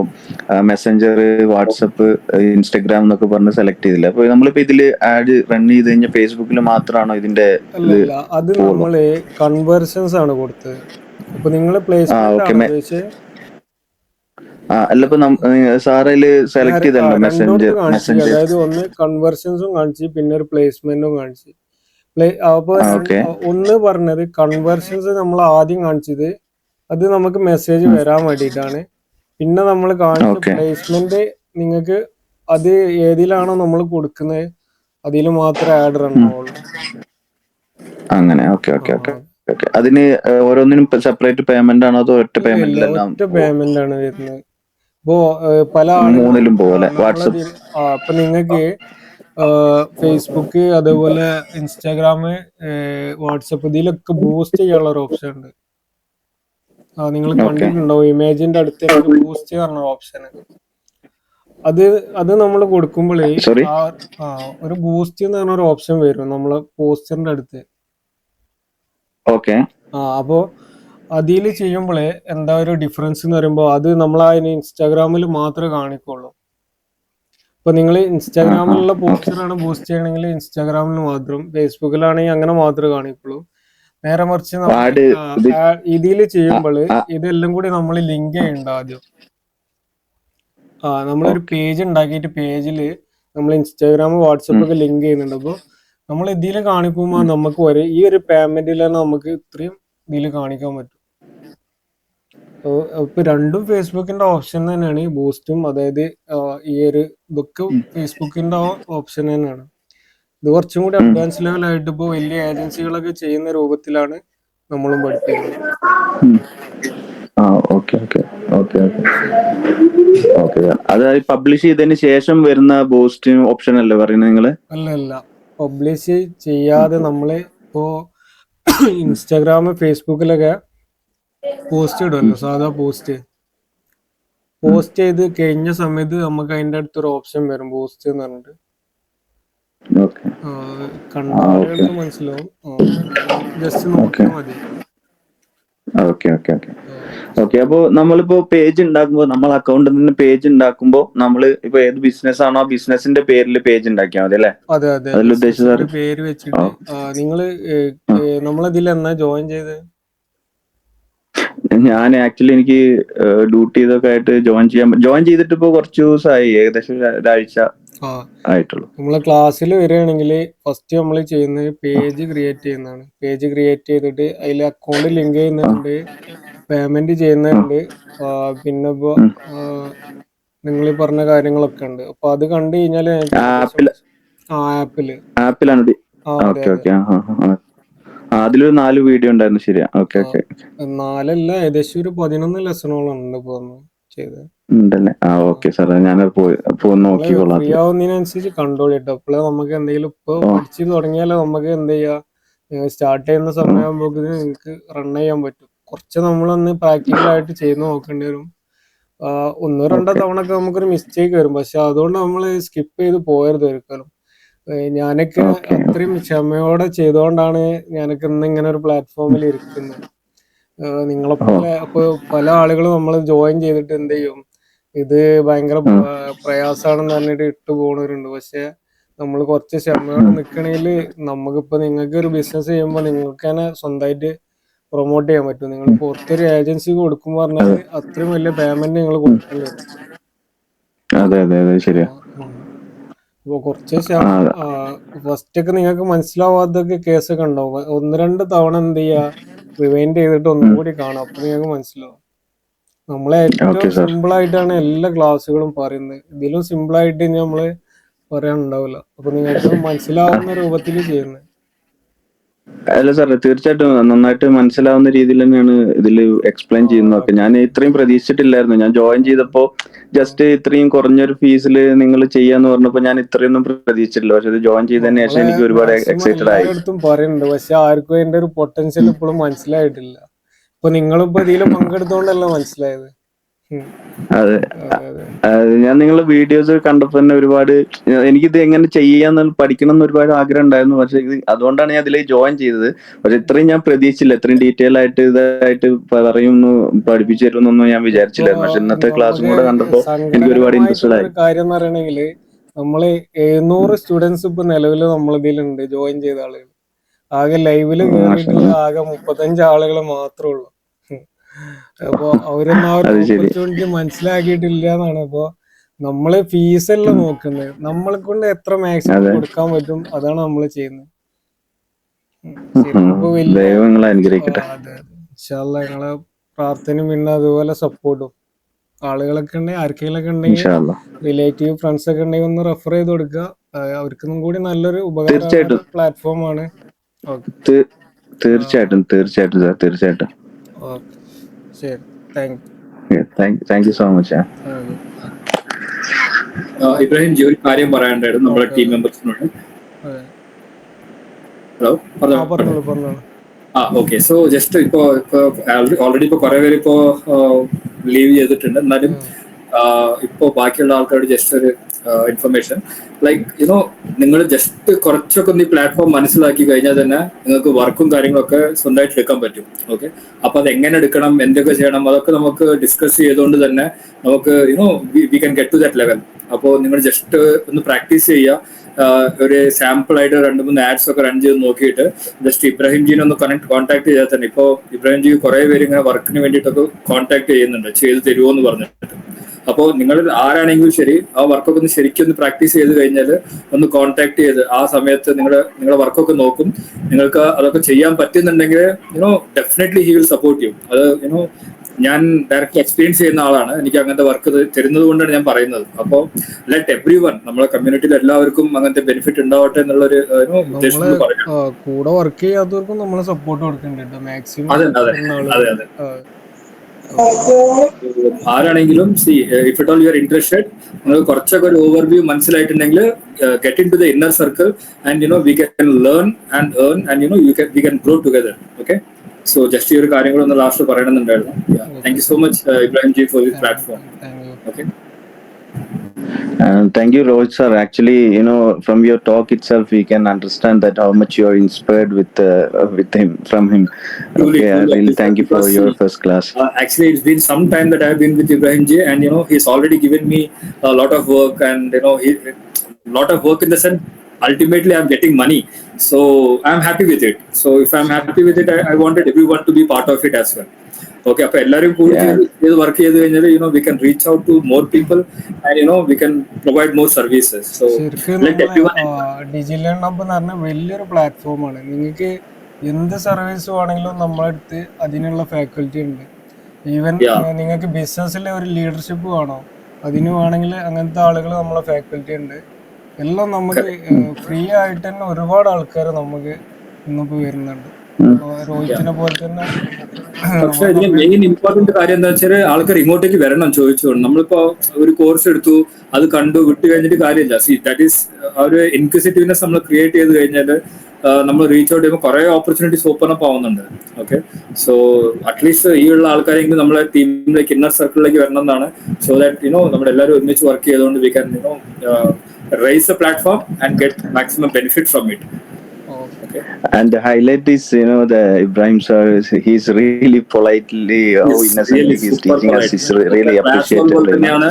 മെസ്സഞ്ചർ, വാട്സപ്പ്, ഇൻസ്റ്റഗ്രാം എന്നൊക്കെ പറഞ്ഞ് സെലക്ട് ചെയ്തില്ല. അപ്പൊ നമ്മളിപ്പോ ഇതില് ആഡ് റൺ ചെയ്ത് കഴിഞ്ഞാൽ ഫേസ്ബുക്കിൽ മാത്രമാണോ ഇതിന്റെ? അല്ല, അത് നമ്മള് കൺവേർഷൻസ് ആണ് കൊടുത്തത്. അപ്പൊ നിങ്ങൾ പ്ലേസ്മെന്റ് ആണ് ഉദ്ദേശിച്ചത്? അല്ല, ഇപ്പൊ സാർ അതില് സെലക്ട് ചെയ്തല്ലോ രണ്ടോടത്ത് കാണിച്ചു. അതായത് ഒന്ന് കൺവേർഷൻസും കാണിച്ചു, പിന്നെ ഒരു പ്ലേസ്മെന്റും കാണിച്ചു. അപ്പൊ ഒന്ന് പറഞ്ഞത് കൺവേർഷൻസ് നമ്മൾ ആദ്യം കാണിച്ചത് അത് നമുക്ക് മെസ്സേജ് വരാൻ വേണ്ടിയിട്ടാണ്. പിന്നെ നമ്മൾ കാണിച്ച പ്ലേസ്മെന്റ് നിങ്ങൾക്ക് അത് ഏതിലാണോ നമ്മൾ കൊടുക്കുന്നത് അതിൽ മാത്രമേ ആഡ് റൺ ആവുള്ളൂ. അങ്ങനെ. Okay okay okay okay. അതിന് ഓരോന്നിനും സെപ്പറേറ്റ് പേയ്മെന്റ് ആണോ അതോ ഒറ്റ പേയ്മെന്റ്? ഒറ്റ പേയ്മെന്റ് ആണ് വരുന്നത്. ഇപ്പോ പല മൂന്നിലും പോലെ വാട്സപ്പ്. ഇപ്പൊ നിങ്ങൾക്ക് ഫേസ്ബുക്ക്, അതേപോലെ ഇൻസ്റ്റാഗ്രാം, വാട്സപ്പ്, ഇതിലൊക്കെ ബൂസ്റ്റ് ചെയ്യാനുള്ള ഒരു ഓപ്ഷൻ ഉണ്ട്. നിങ്ങൾ കണ്ടിട്ടുണ്ടോ? ഇമേജിന്റെ അടുത്ത് ബൂസ്റ്റ് പറഞ്ഞ ഓപ്ഷൻ. അത് നമ്മൾ കൊടുക്കുമ്പോഴേ ഒരു ബൂസ്റ്റ് എന്ന് പറഞ്ഞ ഒരു ഓപ്ഷൻ വരും നമ്മളെ പോസ്റ്ററിന്റെ അടുത്ത്. അപ്പോ അതിൽ ചെയ്യുമ്പോഴേ എന്താ ഒരു ഡിഫറൻസ് എന്ന് പറയുമ്പോൾ അത് നമ്മൾ അതിന് ഇൻസ്റ്റാഗ്രാമിൽ മാത്രമേ കാണിക്കുള്ളൂ. ഇപ്പൊ നിങ്ങൾ ഇൻസ്റ്റാഗ്രാമിലുള്ള പോസ്റ്ററാണ് ബൂസ്റ്റ് ചെയ്യണമെങ്കിൽ ഇൻസ്റ്റാഗ്രാമിൽ മാത്രം, ഫേസ്ബുക്കിലാണെങ്കിൽ അങ്ങനെ മാത്രമേ കാണിക്കുള്ളൂ. നേരെ മറിച്ച് ഇതിൽ ചെയ്യുമ്പോൾ ഇതെല്ലാം കൂടി നമ്മൾ ലിങ്ക് ചെയ്യണ്ട ആദ്യം. നമ്മളൊരു പേജ് ഉണ്ടാക്കിയിട്ട് പേജില് നമ്മൾ ഇൻസ്റ്റാഗ്രാം, വാട്സപ്പ് ഒക്കെ ലിങ്ക് ചെയ്യുന്നുണ്ട്. അപ്പോൾ നമ്മൾ ഇതിൽ കാണിക്കുമ്പോൾ നമുക്ക് ഈ ഒരു പേയ്മെന്റിൽ തന്നെ നമുക്ക് ഇത്രയും ഇതിൽ കാണിക്കാൻ പറ്റും. ഇപ്പൊ രണ്ടും ഫേസ്ബുക്കിന്റെ ഓപ്ഷൻ തന്നെയാണ്, ഈ ബൂസ്റ്റും. അതായത് ഈ ഒരു ഇതൊക്കെ ഫേസ്ബുക്കിന്റെ ഓപ്ഷൻ തന്നെയാണ്. ഇത് കുറച്ചും കൂടി അഡ്വാൻസ് ലെവലായിട്ട് ഇപ്പോൾ വലിയ ഏജൻസികളൊക്കെ ചെയ്യുന്ന രൂപത്തിലാണ് നമ്മളും പഠിപ്പിക്കുന്നത്. അതായത് പബ്ലിഷ് ചെയ്തതിന് ശേഷം വരുന്ന ബൂസ്റ്റ് ഓപ്ഷൻ അല്ലേ പറയുന്നത് നിങ്ങള്? അല്ല, പബ്ലിഷ് ചെയ്യാതെ നമ്മള് ഇപ്പോ ഇൻസ്റ്റാഗ്രാം, ഫേസ്ബുക്കിലൊക്കെ പോസ്റ്റ് ഇടുമല്ലോ, സാധാ പോസ്റ്റ് ചെയ്ത് കഴിഞ്ഞ സമയത്ത് നമുക്ക് അതിന്റെ അടുത്തൊരു ഓപ്ഷൻ വരും, ബൂസ്റ്റ് എന്ന് പറഞ്ഞിട്ട്. കണ്ട ആളുകൾക്ക് മനസ്സിലാവും, ജസ്റ്റ് നോക്കിയാൽ മതി. ഓക്കെ, അപ്പോ നമ്മളിപ്പോ പേജ് ഉണ്ടാക്കുമ്പോ, നമ്മൾ അക്കൗണ്ടിൽ നിന്ന് പേജ് ഉണ്ടാക്കുമ്പോ നമ്മള് ഇപ്പൊ ഏത് ബിസിനസ് ആണോ ആ ബിസിനസിന്റെ പേരിൽ പേജ് ഉണ്ടാക്കിയാൽ മതി അല്ലേ? അതെ, ബിസിനസിന്റെ പേര് വെച്ചിട്ട്. നിങ്ങള് നമ്മളതിൽ എന്നാ ജോയിൻ ചെയ്ത്? ഞാൻ ആക്ച്വലി എനിക്ക് ഡ്യൂട്ടി ഇതൊക്കെ ആയിട്ട് ജോയിൻ ചെയ്തിട്ട് ഇപ്പൊ കുറച്ച് ദിവസമായി, ഏകദേശം ഒരാഴ്ച ആയിട്ടുള്ളൂ. നമ്മളെ ക്ലാസ്സിൽ വരികയാണെങ്കിൽ ഫസ്റ്റ് നമ്മൾ ചെയ്യുന്നത് പേജ് ക്രിയേറ്റ് ചെയ്യുന്നതാണ്. പേജ് ക്രിയേറ്റ് ചെയ്തിട്ട് അതിൽ അക്കൗണ്ട് ലിങ്ക് ചെയ്യുന്നുണ്ട്, പേയ്മെന്റ് ചെയ്യുന്നുണ്ട്, പിന്നെ ഇപ്പോ നിങ്ങൾ പറഞ്ഞ കാര്യങ്ങളൊക്കെ ഉണ്ട്. അപ്പൊ അത് കണ്ടു കഴിഞ്ഞാൽ ആപ്പിലാണ്. അതിലൊരു 4 വീഡിയോ ഉണ്ടായിരുന്നു. ശരിയാ. 4 അല്ല, ഏകദേശം ഒരു 11 ലെസണോളം ഉണ്ട് ഇപ്പൊ ചെയ്തത്. ഉണ്ടല്ലേ? ഓക്കെ സാർ, ഞാൻ നോക്കിക്കോളാം. ഫ്രീ ആവുന്നതിനനുസരിച്ച് കണ്ടോളി കേട്ടോ. അപ്പോഴേ നമുക്ക് എന്തെങ്കിലും ഇപ്പൊ പഠിച്ചു തുടങ്ങിയാലോ നമുക്ക് എന്ത് ചെയ്യാ, സ്റ്റാർട്ട് ചെയ്യുന്ന സമയമാകുമ്പോ നിങ്ങൾക്ക് റൺ ചെയ്യാൻ പറ്റും. കുറച്ച് നമ്മളൊന്ന് പ്രാക്ടിക്കലായിട്ട് ചെയ്ത് നോക്കേണ്ടി വരും. 1-2 തവണ ഒക്കെ നമുക്കൊരു മിസ്റ്റേക്ക് വരും, പക്ഷെ അതുകൊണ്ട് നമ്മൾ സ്കിപ്പ് ചെയ്ത് പോകരുത് ഒരിക്കലും. ഞാനൊക്കെ അത്രയും ക്ഷമയോടെ ചെയ്തുകൊണ്ടാണ് ഞാനൊക്കെ ഇന്ന് ഇങ്ങനെ ഒരു പ്ലാറ്റ്ഫോമിൽ ഇരിക്കുന്നത്. നിങ്ങളെപ്പോലെ അപ്പൊ പല ആളുകളും നമ്മൾ ജോയിൻ ചെയ്തിട്ട് എന്ത് ചെയ്യും, ഇത് ഭയങ്കര പ്രയാസമാണെന്ന് പറഞ്ഞിട്ട് ഇട്ട് പോകുന്നവരുണ്ട്. പക്ഷെ നമ്മൾ കുറച്ച് ക്ഷമയോടെ നിൽക്കണമെങ്കിൽ നമുക്കിപ്പോ നിങ്ങൾക്ക് ഒരു ബിസിനസ് ചെയ്യുമ്പോൾ നിങ്ങൾക്ക് തന്നെ സ്വന്തമായിട്ട് പ്രൊമോട്ട് ചെയ്യാൻ പറ്റും. നിങ്ങൾ പുറത്തൊരു ഏജൻസി കൊടുക്കുമ്പോൾ പറഞ്ഞാൽ അത്രയും വലിയ പേയ്മെന്റ് നിങ്ങൾ കൊടുക്കേണ്ടി വരും. അതെ അതെ അതെ ശരിയാ. അപ്പോൾ കുറച്ച് ഫസ്റ്റ് ഒക്കെ നിങ്ങൾക്ക് മനസ്സിലാവാത്തൊക്കെ കേസൊക്കെ ഉണ്ടാവും. 1-2 തവണ എന്ത് ചെയ്യുക, റിവൈൻഡ് ചെയ്തിട്ട് ഒന്നും കൂടി കാണാം, അപ്പൊ നിങ്ങൾക്ക് മനസ്സിലാവും. നമ്മളെ ഏറ്റവും സിമ്പിൾ ആയിട്ടാണ് എല്ലാ ക്ലാസ്സുകളും പറയുന്നത്. ഇതിലും സിമ്പിൾ ആയിട്ട് നമ്മള് പറയാനുണ്ടാവില്ല. അപ്പൊ നിങ്ങൾക്ക് മനസ്സിലാവുന്ന രൂപത്തിൽ ചെയ്യുന്നത്. അല്ല സാറേ, തീർച്ചയായിട്ടും നന്നായിട്ട് മനസ്സിലാവുന്ന രീതിയിൽ തന്നെയാണ് ഇതിൽ എക്സ്പ്ലെയിൻ ചെയ്യുന്നതൊക്കെ. ഞാൻ ഇത്രയും പ്രതീക്ഷിച്ചിട്ടില്ലായിരുന്നു. ഞാൻ ജോയിൻ ചെയ്തപ്പോ ജസ്റ്റ് ഇത്രയും കുറഞ്ഞൊരു ഫീസിൽ നിങ്ങൾ ചെയ്യാന്ന് പറഞ്ഞപ്പോ ഞാൻ ഇത്രയൊന്നും പ്രതീക്ഷിച്ചിട്ടില്ല. പക്ഷെ ഇത് ജോയിൻ ചെയ്തതിന് ശേഷം എനിക്ക് ഒരുപാട് എക്സൈറ്റഡ് ആയി. എല്ലായിടത്തും പറയുന്നുണ്ട്, പക്ഷെ ആർക്കും അതിന്റെ ഒരു പൊട്ടൻഷ്യൽ ഇപ്പോഴും മനസ്സിലായിട്ടില്ല. ഇപ്പൊ നിങ്ങളിപ്പോ ഇതിൽ പങ്കെടുത്തോണ്ടല്ല മനസ്സിലായത്. അതെ, ഞാൻ നിങ്ങളുടെ വീഡിയോസ് കണ്ടപ്പോ തന്നെ ഒരുപാട് എനിക്കിത് എങ്ങനെ ചെയ്യാന്ന് പഠിക്കണം എന്ന് ഒരുപാട് ആഗ്രഹം ഉണ്ടായിരുന്നു. പക്ഷെ ഇത് അതുകൊണ്ടാണ് ഞാൻ ഇതിലേക്ക് ജോയിൻ ചെയ്തത്. പക്ഷെ ഇത്രയും ഞാൻ പ്രതീക്ഷിച്ചില്ല, ഇത്രയും ഡീറ്റെയിൽ ആയിട്ട് ഇതായിട്ട് പറയുന്നു, പഠിപ്പിച്ചു തരുമെന്നൊന്നും ഞാൻ വിചാരിച്ചില്ലായിരുന്നു. പക്ഷെ ഇന്നത്തെ ക്ലാസ്സും കൂടെ കണ്ടപ്പോ എനിക്ക് ഒരുപാട് ഇൻട്രസ്റ്റഡ് ആയി. കാര്യം എന്ന് പറയണെങ്കില് നമ്മള് 700 സ്റ്റുഡൻസ് ഇപ്പൊ നിലവിൽ നമ്മളിതിലുണ്ട്, ജോയിൻ ചെയ്ത ആളുകൾ. ആകെ ലൈവില് കയറിയിട്ട് ആകെ 35 ആളുകൾ മാത്രമേ ഉള്ളൂ. അപ്പൊ അവരൊന്നും ആ ഒരു ഓപ്പർച്യൂണിറ്റി മനസ്സിലാക്കിയിട്ടില്ല എന്നാണ്. അപ്പൊ നമ്മള് ഫീസ് അല്ല നോക്കുന്നത്, നമ്മളെ കൊണ്ട് എത്ര മാക്സിമം കൊടുക്കാൻ പറ്റും അതാണ് നമ്മൾ ചെയ്യുന്നത്. ഞങ്ങളെ പ്രാർത്ഥനയും പിന്നെ അതുപോലെ സപ്പോർട്ടും ആളുകളൊക്കെ ഉണ്ടെങ്കിൽ, ആർക്കെങ്കിലൊക്കെ ഉണ്ടെങ്കിൽ, റിലേറ്റീവ് ഫ്രണ്ട്സ് ഒക്കെ ഉണ്ടെങ്കിൽ ഒന്ന് റെഫർ ചെയ്ത് കൊടുക്കുക. അവർക്കൊന്നും കൂടി നല്ലൊരു ഉപകാരമാണ്, പ്ലാറ്റ്ഫോമാണ്. തീർച്ചയായിട്ടും തീർച്ചയായിട്ടും സാർ, തീർച്ചയായിട്ടും. ശരി, thank you so much. Ibrahim G, ഒരു കാര്യം പറയാനുണ്ടായിരുന്നു നമ്മുടെ ടീം മെമ്പേഴ്സിനോട്. ഹലോ, പറഞ്ഞോളൂ. ഓക്കെ. സോ ജസ്റ്റ് ഇപ്പോ ഓൾറെഡി ഇപ്പൊ കുറെ പേര് ഇപ്പോ ലീവ് ചെയ്തിട്ടുണ്ട്. എന്നാലും ഇപ്പോ ബാക്കിയുള്ള ആൾക്കാരോട് ജസ്റ്റ് ഒരു ഇൻഫർമേഷൻ, ലൈക്ക് യുനോ, നിങ്ങൾ ജസ്റ്റ് കുറച്ചൊക്കെ ഒന്ന് ഈ പ്ലാറ്റ്ഫോം മനസ്സിലാക്കി കഴിഞ്ഞാൽ തന്നെ നിങ്ങൾക്ക് വർക്കും കാര്യങ്ങളൊക്കെ സ്വന്തമായിട്ട് എടുക്കാൻ പറ്റും. ഓക്കെ, അപ്പൊ അത് എങ്ങനെ എടുക്കണം, എന്തൊക്കെ ചെയ്യണം, അതൊക്കെ നമുക്ക് ഡിസ്കസ് ചെയ്തുകൊണ്ട് തന്നെ നമുക്ക് you know we can get to that level. അപ്പോൾ നിങ്ങൾ ജസ്റ്റ് ഒന്ന് പ്രാക്ടീസ് ചെയ്യുക. ഒരു സാമ്പിൾ ആയിട്ട് 2-3 ആഡ്സ് ഒക്കെ റൺ ചെയ്ത് നോക്കിയിട്ട് ജസ്റ്റ് ഇബ്രാഹിം ജീനെ ഒന്ന് കോൺടാക്ട് ചെയ്താൽ തന്നെ, ഇപ്പോൾ ഇബ്രാഹിം ജി കുറെ പേര് ഇങ്ങനെ വർക്കിന് വേണ്ടിയിട്ടൊക്കെ കോൺടാക്ട് ചെയ്യുന്നുണ്ട്, ചെയ്ത് തരുമോ എന്ന് പറഞ്ഞിട്ട്. അപ്പോൾ നിങ്ങൾ ആരാണെങ്കിലും ശരി, ആ വർക്കൊക്കെ ഒന്ന് ശരിക്കും ഒന്ന് പ്രാക്ടീസ് ചെയ്ത് കഴിഞ്ഞാൽ ഒന്ന് കോൺടാക്ട് ചെയ്ത് ആ സമയത്ത് നിങ്ങളുടെ വർക്കൊക്കെ നോക്കും. നിങ്ങൾക്ക് അതൊക്കെ ചെയ്യാൻ പറ്റുന്നുണ്ടെങ്കിൽ definitely he will support you. അത് ഞാൻ ഡയറക്റ്റ് എക്സ്പീരിയൻസ് ചെയ്യുന്ന ആളാണ്, എനിക്ക് അങ്ങനത്തെ വർക്ക് തരുന്നത് കൊണ്ടാണ് ഞാൻ പറയുന്നത്. അപ്പോൾ ലെറ്റ് എവ്രി വൺ, നമ്മളെ കമ്മ്യൂണിറ്റിയിൽ എല്ലാവർക്കും അങ്ങനത്തെ ബെനിഫിറ്റ് ഉണ്ടാവട്ടെ എന്നുള്ളൊരു ഉദ്ദേശം പറയാം. കൂടെ വർക്ക് ചെയ്യാത്തവർക്കും നമ്മൾ സപ്പോർട്ട് കൊടുക്കുന്നുണ്ട് മാക്സിമം. അതെ. ആരാണെങ്കിലും if it all you are interested, നിങ്ങൾക്ക് കുറച്ചൊക്കെ ഒരു ഓവർവ്യൂ മനസ്സിലായിട്ടുണ്ടെങ്കിൽ get into the inner circle and we can learn and earn and we can grow together. Okay, so just ഈ ഒരു കാര്യങ്ങളൊന്ന് ലാസ്റ്റ് പറയണമെന്നുണ്ടായിരുന്നു. Thank you so much Ibrahim ji for this platform. Okay, thank you, Rohit sir. Actually, from your talk itself, we can understand that how much you are inspired with him, from him. Okay, I really thank you for your first class. Actually, it's been some time that I've been with Ibrahim ji, and he's already given me a lot of work, and lot of work in the sense, ultimately I'm getting money, so I'm happy with it. So if I'm happy with it, I wanted everyone to be part of it as well. Okay, അപ്പൊ എല്ലാവരും കൂടി work ചെയ്ത് കഴിഞ്ഞാൽ we can reach out to more people and we can provide more services. So digital hub എന്ന് പറഞ്ഞാൽ വലിയൊരു പ്ലാറ്റ്ഫോമാണ്. നിങ്ങൾക്ക് എന്ത് സർവീസ് വേണമെങ്കിലും നമ്മളെ അടുത്ത് അതിനുള്ള ഫാക്കൽറ്റി ഉണ്ട്. ഈവൻ നിങ്ങൾക്ക് ബിസിനസ്സിലെ ഒരു ലീഡർഷിപ്പ് വേണോ, അതിന് വേണമെങ്കിൽ അങ്ങനത്തെ ആളുകൾ നമ്മളെ ഫാക്കൽറ്റി ഉണ്ട്. എല്ലാം നമുക്ക് ഫ്രീ ആയിട്ട് തന്നെ ഒരുപാട് ആൾക്കാർ നമുക്ക് ഇന്നിപ്പോ വരുന്നുണ്ട്. രോഹിത്തിനെ പോലെ തന്നെ. പക്ഷെ ഇതിന് മെയിൻ ഇമ്പോർട്ടന്റ് കാര്യം എന്താ വെച്ചാൽ ആൾക്കാർ ഇങ്ങോട്ടേക്ക് വരണം ചോദിച്ചുകൊണ്ട്. നമ്മളിപ്പോ ഒരു കോഴ്സ് എടുത്തു, അത് കണ്ടു, വിട്ടു കഴിഞ്ഞിട്ട് കാര്യമില്ല. ദാറ്റ് ഈസ് ഒരു ഇൻക്വിസിറ്റീവ്നെസ് നമ്മൾ ക്രിയേറ്റ് ചെയ്ത് കഴിഞ്ഞാൽ നമ്മൾ റീച്ച് ഔട്ട് ചെയ്യുമ്പോൾ കുറെ ഓപ്പർച്യൂണിറ്റീസ് ഓപ്പൺ അപ്പ് ആവുന്നുണ്ട്. ഓക്കെ, സോ അറ്റ്ലീസ്റ്റ് ഈ ഉള്ള ആൾക്കാരെങ്കിലും നമ്മളെ ടീമിലേക്ക് ഇന്നർ സർക്കിളിലേക്ക് വരണം എന്നാണ്. സോ ദാറ്റ് നമ്മുടെ എല്ലാവരും ഒരുമിച്ച് വർക്ക് ചെയ്തുകൊണ്ട് we can rice A platform and get maximum benefit from it. Okay. And the highlight is, the Ibrahim sir, he's really politely, how Yes, innocently really he's super teaching us. polite. It's really class appreciated. പോലെ തന്നെയാണ്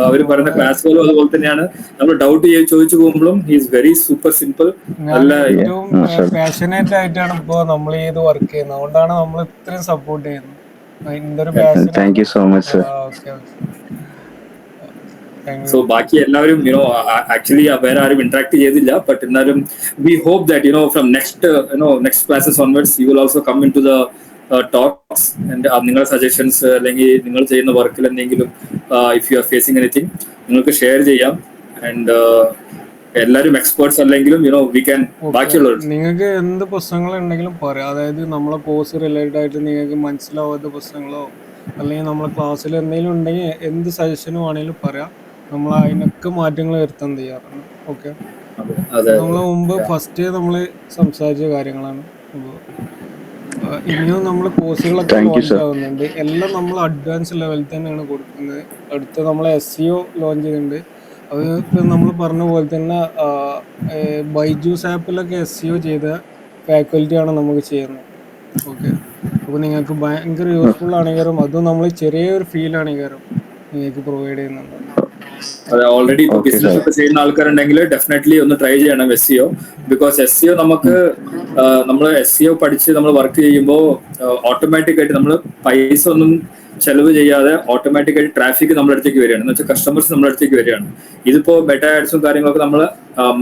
അവർ പറയുന്ന നമ്മളെ class പോലെ അതുപോലെ തന്നെയാണ്. നമ്മൾ doubt ചോദിച്ചു പോകുമ്പോഴും ഹീസ് വെരി സൂപ്പർ സിമ്പിൾ. ഞാൻ നല്ല Yeah, ഏറ്റവും mashallah. പാഷനേറ്റ് ആയിട്ടാണ് ഇപ്പോൾ നമ്മൾ ഈ ഇത് വർക്ക് ചെയ്യുന്നത്. അതുകൊണ്ടാണ് നമ്മൾ ഇത്രയും സപ്പോർട്ട് ചെയ്യുന്നത്. അതിന്റെ ഒരു പാഷനാണ്. Thank you so much, sir. Okay okay, thank so you. ബാക്കി എല്ലാവരും ആക്ച്വലി വേറെ ആരും ഇന്ററാക്ട് ചെയ്തില്ല. ബട്ട് എന്നാലും we hope that from next classes onwards you will also come into the talks. നിങ്ങളുടെ സജഷൻസ് അല്ലെങ്കിൽ നിങ്ങൾ ചെയ്യുന്ന വർക്കിൽ എന്തെങ്കിലും if you are facing anything നിങ്ങൾക്ക് ഷെയർ ചെയ്യാം. ആൻഡ് എല്ലാവരും എക്സ്പേർട്സ് അല്ലെങ്കിലും വി ക്യാൻ ബാക്കിയുള്ളവർ. നിങ്ങൾക്ക് എന്ത് പ്രശ്നങ്ങൾ ഉണ്ടെങ്കിലും പറയാം. അതായത് നമ്മളെ കോഴ്സ് റിലേറ്റഡ് ആയിട്ട് നിങ്ങൾക്ക് മനസ്സിലാവാത്ത പ്രശ്നങ്ങളോ അല്ലെങ്കിൽ നമ്മളെ ക്ലാസ്സിൽ എന്തെങ്കിലും ഉണ്ടെങ്കിൽ എന്ത് സജഷനും ആണെങ്കിലും പറയാം. നമ്മൾ അതിനൊക്കെ മാറ്റങ്ങൾ വരുത്താൻ തയ്യാറാണ്. ഓക്കെ, അതെ നമ്മൾ മുമ്പ് ഫസ്റ്റ് നമ്മൾ സംസാരിച്ച കാര്യങ്ങളാണ്. അപ്പോൾ ഇനിയും നമ്മൾ കോഴ്സുകളൊക്കെ Thank you, ലോഞ്ച് sir. ആവുന്നുണ്ട്. എല്ലാം നമ്മൾ അഡ്വാൻസ് ലെവലിൽ തന്നെയാണ് കൊടുക്കുന്നത്. അടുത്ത് നമ്മൾ SEO ലോഞ്ച് ചെയ്യുന്നുണ്ട്. അത് ഇപ്പം നമ്മൾ പറഞ്ഞ പോലെ തന്നെ ബൈജൂസ് ആപ്പിലൊക്കെ SEO ചെയ്ത ഫാക്കൽറ്റിയാണ് നമുക്ക് ചെയ്യുന്നത്. ഓക്കെ, അപ്പോൾ നിങ്ങൾക്ക് ഭയങ്കര യൂസ്ഫുൾ ആണെങ്കിലും അതും നമ്മൾ ചെറിയൊരു ഫീൽ ആണെങ്കിലും നിങ്ങൾക്ക് പ്രൊവൈഡ് ചെയ്യുന്നുണ്ട്. അതെ, ഓൾറെഡി ഇപ്പൊ Okay, ബിസിനസ് sir. ഒക്കെ ചെയ്യുന്ന ആൾക്കാരുണ്ടെങ്കിൽ ഡെഫിനറ്റ്ലി ഒന്ന് ട്രൈ ചെയ്യണം SEO. ബിക്കോസ് SEO നമുക്ക് നമ്മൾ SEO പഠിച്ച് നമ്മൾ വർക്ക് ചെയ്യുമ്പോൾ ഓട്ടോമാറ്റിക് ആയിട്ട് നമ്മൾ പൈസ ഒന്നും ചെലവ് ചെയ്യാതെ ഓട്ടോമാറ്റിക് ആയിട്ട് ട്രാഫിക് നമ്മുടെ അടുത്തേക്ക് വരികയാണ്. എന്ന് വെച്ചാൽ കസ്റ്റമേഴ്സ് നമ്മുടെ അടുത്തേക്ക് വരികയാണ്. ഇതിപ്പോ മെറ്റാ ആഡ്സും കാര്യങ്ങളൊക്കെ നമ്മൾ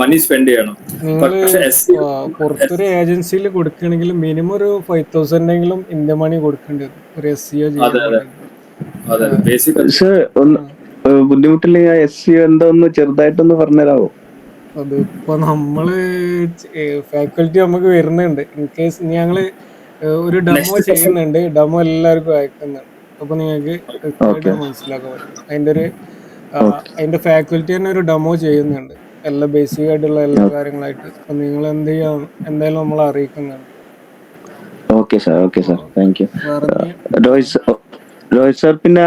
മണി സ്പെൻഡ് ചെയ്യണം. നിങ്ങൾ പക്ഷെ SEO പുറത്തൊരു ഏജൻസിയിൽ കൊടുക്കുകയാണെങ്കിൽ മിനിമം ഒരു 5,000 എങ്കിലും ഇന്ത്യൻ മണി കൊടുക്കേണ്ടി വരും ഒരു SEO അതെ അതെ ചെയ്യാൻ. അതെ ബേസിക് Sir, ബുദ്ധിമുട്ടില്ലെങ്കിൽ SEO എന്താന്ന് ചെറുതായിട്ടൊന്ന് പറഞ്ഞുതരാമോ? അതിപ്പോ നമ്മള് ഫാക്കൽറ്റി നമുക്ക് വരുന്നുണ്ട്. ഇൻ കേസ് ഞങ്ങള് ഒരു ഡെമോ ചെയ്യുന്നുണ്ട്. ഡെമോ എല്ലാവർക്കും അയക്കുന്നുണ്ട്. അപ്പൊ നിങ്ങൾക്ക് കൃത്യമായിട്ട് മനസ്സിലാക്കാൻ പറ്റും. അതിന്റെ ഫാക്കൽറ്റി തന്നെ ഒരു ഡെമോ ചെയ്യുന്നുണ്ട്, എല്ലാ ബേസിക് ആയിട്ടുള്ള എല്ലാ കാര്യങ്ങളായിട്ട്. അപ്പൊ നിങ്ങൾ എന്ത് ചെയ്യാം, എന്തായാലും നമ്മളെ അറിയിക്കുന്നുണ്ട്. Okay sir, okay sir, thank you. വേറെ രോഹിത് സാർ, പിന്നെ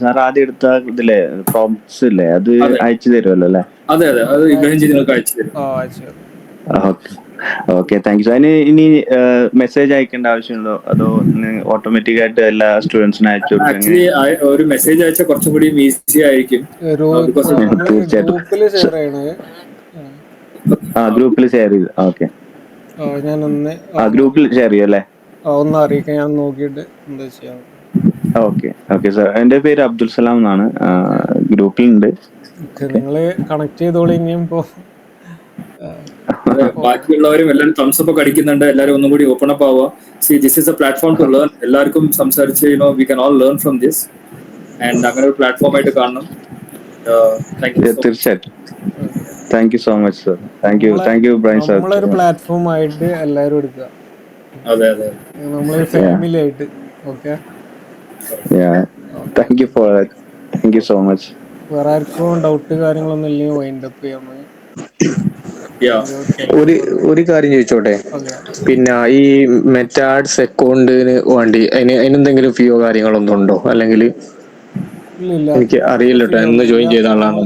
സാർ ആദ്യം എടുത്ത ഇതിലെ പ്രോംപ്റ്റ്സ് ഇല്ലേ, അത് അയച്ചു തരുമല്ലോ അല്ലേ? അതെ അതെ, അത് ഇബ്രാഹിം ജി നിങ്ങൾക്ക് അയച്ചു തരും. Okay, thank you sir. അതിന് ഇനി മെസ്സേജ് അയക്കേണ്ട ആവശ്യമുണ്ടോ, അതോ ഓട്ടോമാറ്റിക് ആയിട്ട് എല്ലാ സ്റ്റുഡൻസിനും അയച്ചു കൊടുക്കുക? ആക്ച്വലി ഒരു മെസ്സേജ് അയച്ചാൽ കുറച്ചും കൂടി ഈസി ആയിരിക്കും. തീർച്ചയായിട്ടും ഗ്രൂപ്പിൽ ഷെയർ ചെയ്ത്. ഓക്കെ, ഞാനൊന്ന് ഗ്രൂപ്പിൽ ഷെയർ ചെയ്യും അല്ലേ? ഒന്ന് അറിയിക്കാം, ഞാൻ നോക്കിയിട്ട് എന്താ ചെയ്യാം. ഓക്കെ ഓക്കെ സാർ, എന്റെ പേര് അബ്ദുൽ സലാം എന്നാണ്, ഗ്രൂപ്പിലുണ്ട്. നിങ്ങള് കണക്ട് ചെയ്തോളൂ. ഇനിയും ഇപ്പോ ബാക്കിയുള്ളവരും എല്ലാവരും തംസ് അപ്പ് അടിക്കുന്നുണ്ട്. എല്ലാവരും ഒന്നും കൂടി ഓപ്പൺ അപ്പ് ആവുക. See this is a platform to learn. എല്ലാവർക്കും സംസാരിച്ച് we can all learn from this. And അങ്ങനെ ഒരു പ്ലാറ്റ്ഫോം ആയിട്ട് കാണണം. തീർച്ചയായിട്ടും. Thank you so much sir. Thank you Ibrahim sir. നമ്മളൊരു പ്ലാറ്റ്ഫോം ആയിട്ട് എല്ലാവരും എടുക്കുക. അതെ അതെ, നമ്മളൊരു ഫാമിലി ആയിട്ട്. Okay, thank you for that. Thank you so much. വേറെ ആർക്കും ഡൗട്ട് കാര്യങ്ങളൊന്നും ഇല്ലെങ്കിൽ വൈൻഡ് അപ്പ് ചെയ്യാം. ഒരു കാര്യം ചോദിച്ചോട്ടെ, പിന്നെ ഈ മെറ്റാഡ്സ് അക്കൗണ്ടിന് വേണ്ടി അതിനെന്തെങ്കിലും ഫീയോ കാര്യങ്ങളൊന്നും ഉണ്ടോ? അല്ലെങ്കിൽ എനിക്ക് അറിയില്ല കേട്ടോ, എന്ന് ജോയിൻ ചെയ്ത ആളാണ്.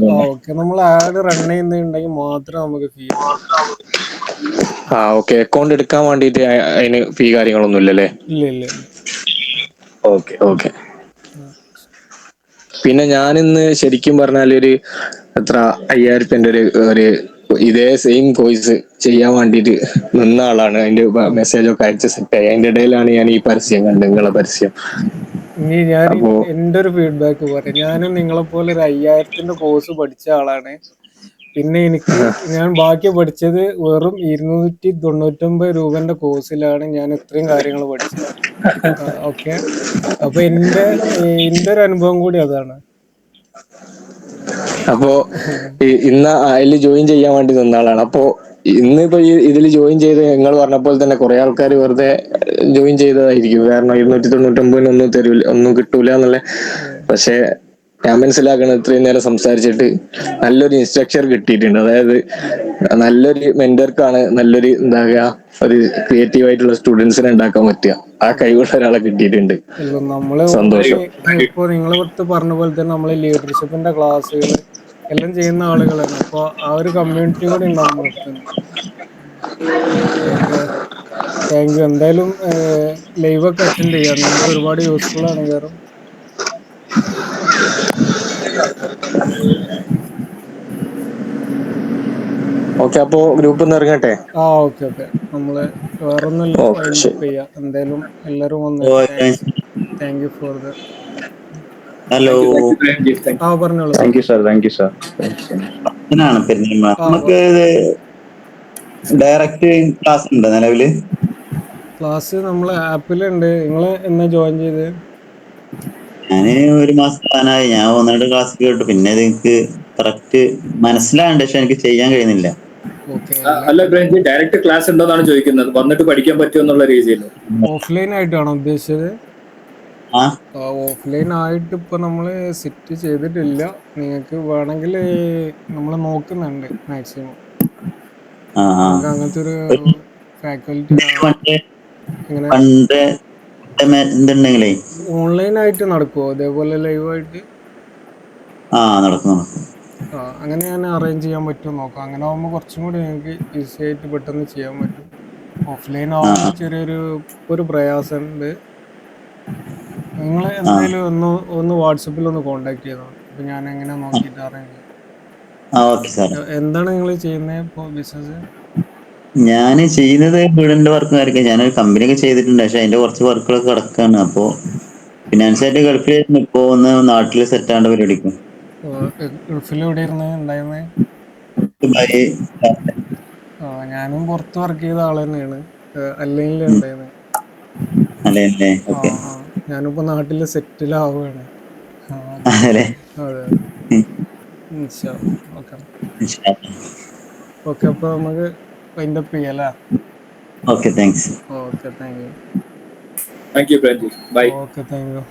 നമ്മൾ ആഡ് റൺ ചെയ്യുന്നുണ്ടെങ്കിൽ മാത്രമേ നമുക്ക് ഫീ. ഓക്കെ, അക്കൗണ്ട് എടുക്കാൻ വേണ്ടിട്ട് അതിന് ഫീ കാര്യങ്ങളൊന്നും ഇല്ലല്ലേ? ഇല്ല. Okay okay. പിന്നെ ഞാനിന്ന് ശരിക്കും പറഞ്ഞാൽ ഒരു 5,000 ഒരു ഇതേ സെയിം കോഴ്സ് ചെയ്യാൻ വേണ്ടിട്ട് നിന്ന ആളാണ്. അതിന്റെ മെസ്സേജൊക്കെ അയച്ച് സെറ്റായി. അതിന്റെ ഇടയിലാണ് ഞാൻ ഈ പരസ്യം കണ്ടത്, നിങ്ങളെ പരസ്യം. ഇനി ഞാൻ എന്റെ ഒരു ഫീഡ്ബാക്ക് പറയാം. ഞാനും നിങ്ങളെ പോലെ ഒരു 5,000 കോഴ്സ് പഠിച്ച ആളാണ്. പിന്നെ ഞാൻ ബാക്കി പഠിച്ചത് വെറും 299 രൂപന്റെ കോഴ്സിലാണ് ഞാൻ ഇത്രയും കാര്യങ്ങൾ പഠിച്ചത്. ഓക്കെ, അപ്പൊ എന്റെ ഒരു അനുഭവം കൂടി അതാണ്. അപ്പോ ഇന്ന് അതിൽ ജോയിൻ ചെയ്യാൻ വേണ്ടി നിന്ന ആളാണ്. അപ്പോ ഇന്നിപ്പോ ഇതിൽ ജോയിൻ ചെയ്ത് നിങ്ങൾ പറഞ്ഞപ്പോൾ തന്നെ കുറെ ആൾക്കാർ വെറുതെ ജോയിൻ ചെയ്തതായിരിക്കും. കാരണം 299 ഒന്നും കിട്ടൂല എന്നുള്ള. പക്ഷെ ഞാൻ മനസ്സിലാക്കണം, ഇത്രയും നേരം സംസാരിച്ചിട്ട് നല്ലൊരു ഇൻസ്ട്രക്ചർ കിട്ടിയിട്ടുണ്ട്. അതായത് നല്ലൊരു മെന്റർക്കാണ് നല്ലൊരു ഒരു ക്രിയേറ്റീവ് ആയിട്ടുള്ള സ്റ്റുഡൻസിനെ ഉണ്ടാക്കാൻ പറ്റുക. ആ കഴിവുള്ള ഒരാളെ കിട്ടിയിട്ടുണ്ട്. സന്തോഷം. ഇപ്പൊ നിങ്ങൾ പറഞ്ഞ പോലെ തന്നെ നമ്മള് ലീഡർഷിപ്പിന്റെ ക്ലാസ്സുകൾ എല്ലാം ചെയ്യുന്ന ആളുകളാണ്. അപ്പൊ ആ ഒരു കമ്മ്യൂണിറ്റി കൂടി ഉണ്ടാവും. Okay, thank U. എന്തായാലും ലൈവ് ഒക്കെ അറ്റൻഡ് ചെയ്യാം, നിങ്ങൾക്ക് ഒരുപാട് യൂസ്ഫുൾ ആണ് കാരണം. ഓക്കെ, അപ്പോ ഗ്രൂപ്പിൽ നിന്ന് ഇറങ്ങട്ടെ. ഓക്കെ ഓക്കെ, നമ്മള് വേറൊന്നുമില്ല, വൈൻഡ് അപ്പ് ചെയ്യാം. എന്തായാലും എല്ലാവരും വന്ന് thank you for the. Hello, പറഞ്ഞോളൂ. Thank you sir, thank you sir. ഇതിനാണ് പെരുന്തൽമണ്ണ. നമുക്ക് ഡയറക്റ്റ് ക്ലാസ് ഉണ്ട് നിലവില്? ക്ലാസ് നമ്മളെ ആപ്പിലുണ്ട്. നിങ്ങൾ എന്നാ ജോയിൻ ചെയ്ത്? ഞാന് ഒരു മാസം പ്ലാനായി. ഞാൻ 1-2 ക്ലാസ് കേട്ടു, പിന്നെ എനിക്ക് കറക്റ്റ് മനസ്സിലാണ്ട്, പക്ഷെ എനിക്ക് ചെയ്യാൻ കഴിയുന്നില്ല. ഓക്കെ, അല്ല ബ്രഞ്ച്, ഡയറക്റ്റ് ക്ലാസ് ഉണ്ടോന്നാണ് ചോദിക്കുന്നത്, വന്നിട്ട് പഠിക്കാൻ പറ്റുമോ എന്നുള്ള രീതിയിൽ. ഓഫ്ലൈൻ ആയിട്ടാണോ ഉദ്ദേശിച്ചത്? ആ ഓഫ്ലൈൻ ആയിട്ട് ഇപ്പൊ നമ്മള് സെറ്റ് ചെയ്തിട്ടില്ല. നിങ്ങൾക്ക് വേണമെങ്കിൽ നമ്മൾ നോക്കുന്നുണ്ട് മാക്സിമം. ആ ആ നമുക്ക് അങ്ങനത്തെ ഒരു ഫാക്കൽറ്റി എങ്ങനെ എന്തുണ്ടെങ്കിലേ ഓൺലൈൻ ആയിട്ട് നടക്കുമോ അതേപോലെ ലൈവ് ആയിട്ട്? നടക്കും. അങ്ങനെ ഞാൻ അറേഞ്ച് ചെയ്യാൻ പറ്റുമോ നോക്കാം. അങ്ങനെ ആകുമ്പോൾ കുറച്ചും കൂടി നിങ്ങൾക്ക് ഈസി ആയിട്ട് പെട്ടെന്ന് ചെയ്യാൻ പറ്റും. ഓഫ്ലൈൻ ആകുമ്പോൾ ചെറിയൊരു പ്രയാസമുണ്ട്. നിങ്ങൾ എന്തായാലും ഒന്ന് വാട്സപ്പിൽ ഒന്ന് കോണ്ടാക്ട് ചെയ്താൽ മതി. അപ്പൊ ഞാൻ എങ്ങനെ നോക്കിയിട്ട് അറേഞ്ച് ചെയ്യാം. Okay sir. എന്താണ് നിങ്ങൾ ചെയ്യുന്നത് ഇപ്പോൾ ബിസിനസ്? ഞാൻ ചെയ്യുന്നത് വീടിന്റെ വർക്ക് കാര്യമൊക്കെ. ഞാനൊരു കമ്പനിയൊക്കെ ചെയ്തിട്ടുണ്ട്, പക്ഷെ അതിന്റെ കുറച്ച് വർക്കുകളൊക്കെ കിടക്കാണ്. അപ്പോ ഫിനാൻസായിട്ട് ഗൾഫിലായിരുന്നു, ഇപ്പോ ഒന്ന് നാട്ടിൽ സെറ്റ് ആവേണ്ട പരിപാടിക്കും. ഗൾഫിൽ എവിടെയായിരുന്നു ഉണ്ടായിരുന്നത്? ദുബായ്. ഞാനും പുറത്ത് വർക്ക് ചെയ്ത ആൾ തന്നെയാണ്, അല്ലെങ്കിൽ ഉണ്ടായിരുന്നത്. അല്ലേ? ഓക്കെ. ഞാനിപ്പോ നാട്ടില് സെറ്റിൽ ആവുകയാണ്. അതെ. അതെ, ഓക്കെ. അപ്പൊ നമുക്ക് വൈൻഡ് അപ്പ് ചെയ്യാം അല്ലേ? Okay, thanks. Okay, thank you. Thank you brunch, bye. Okay, thank U.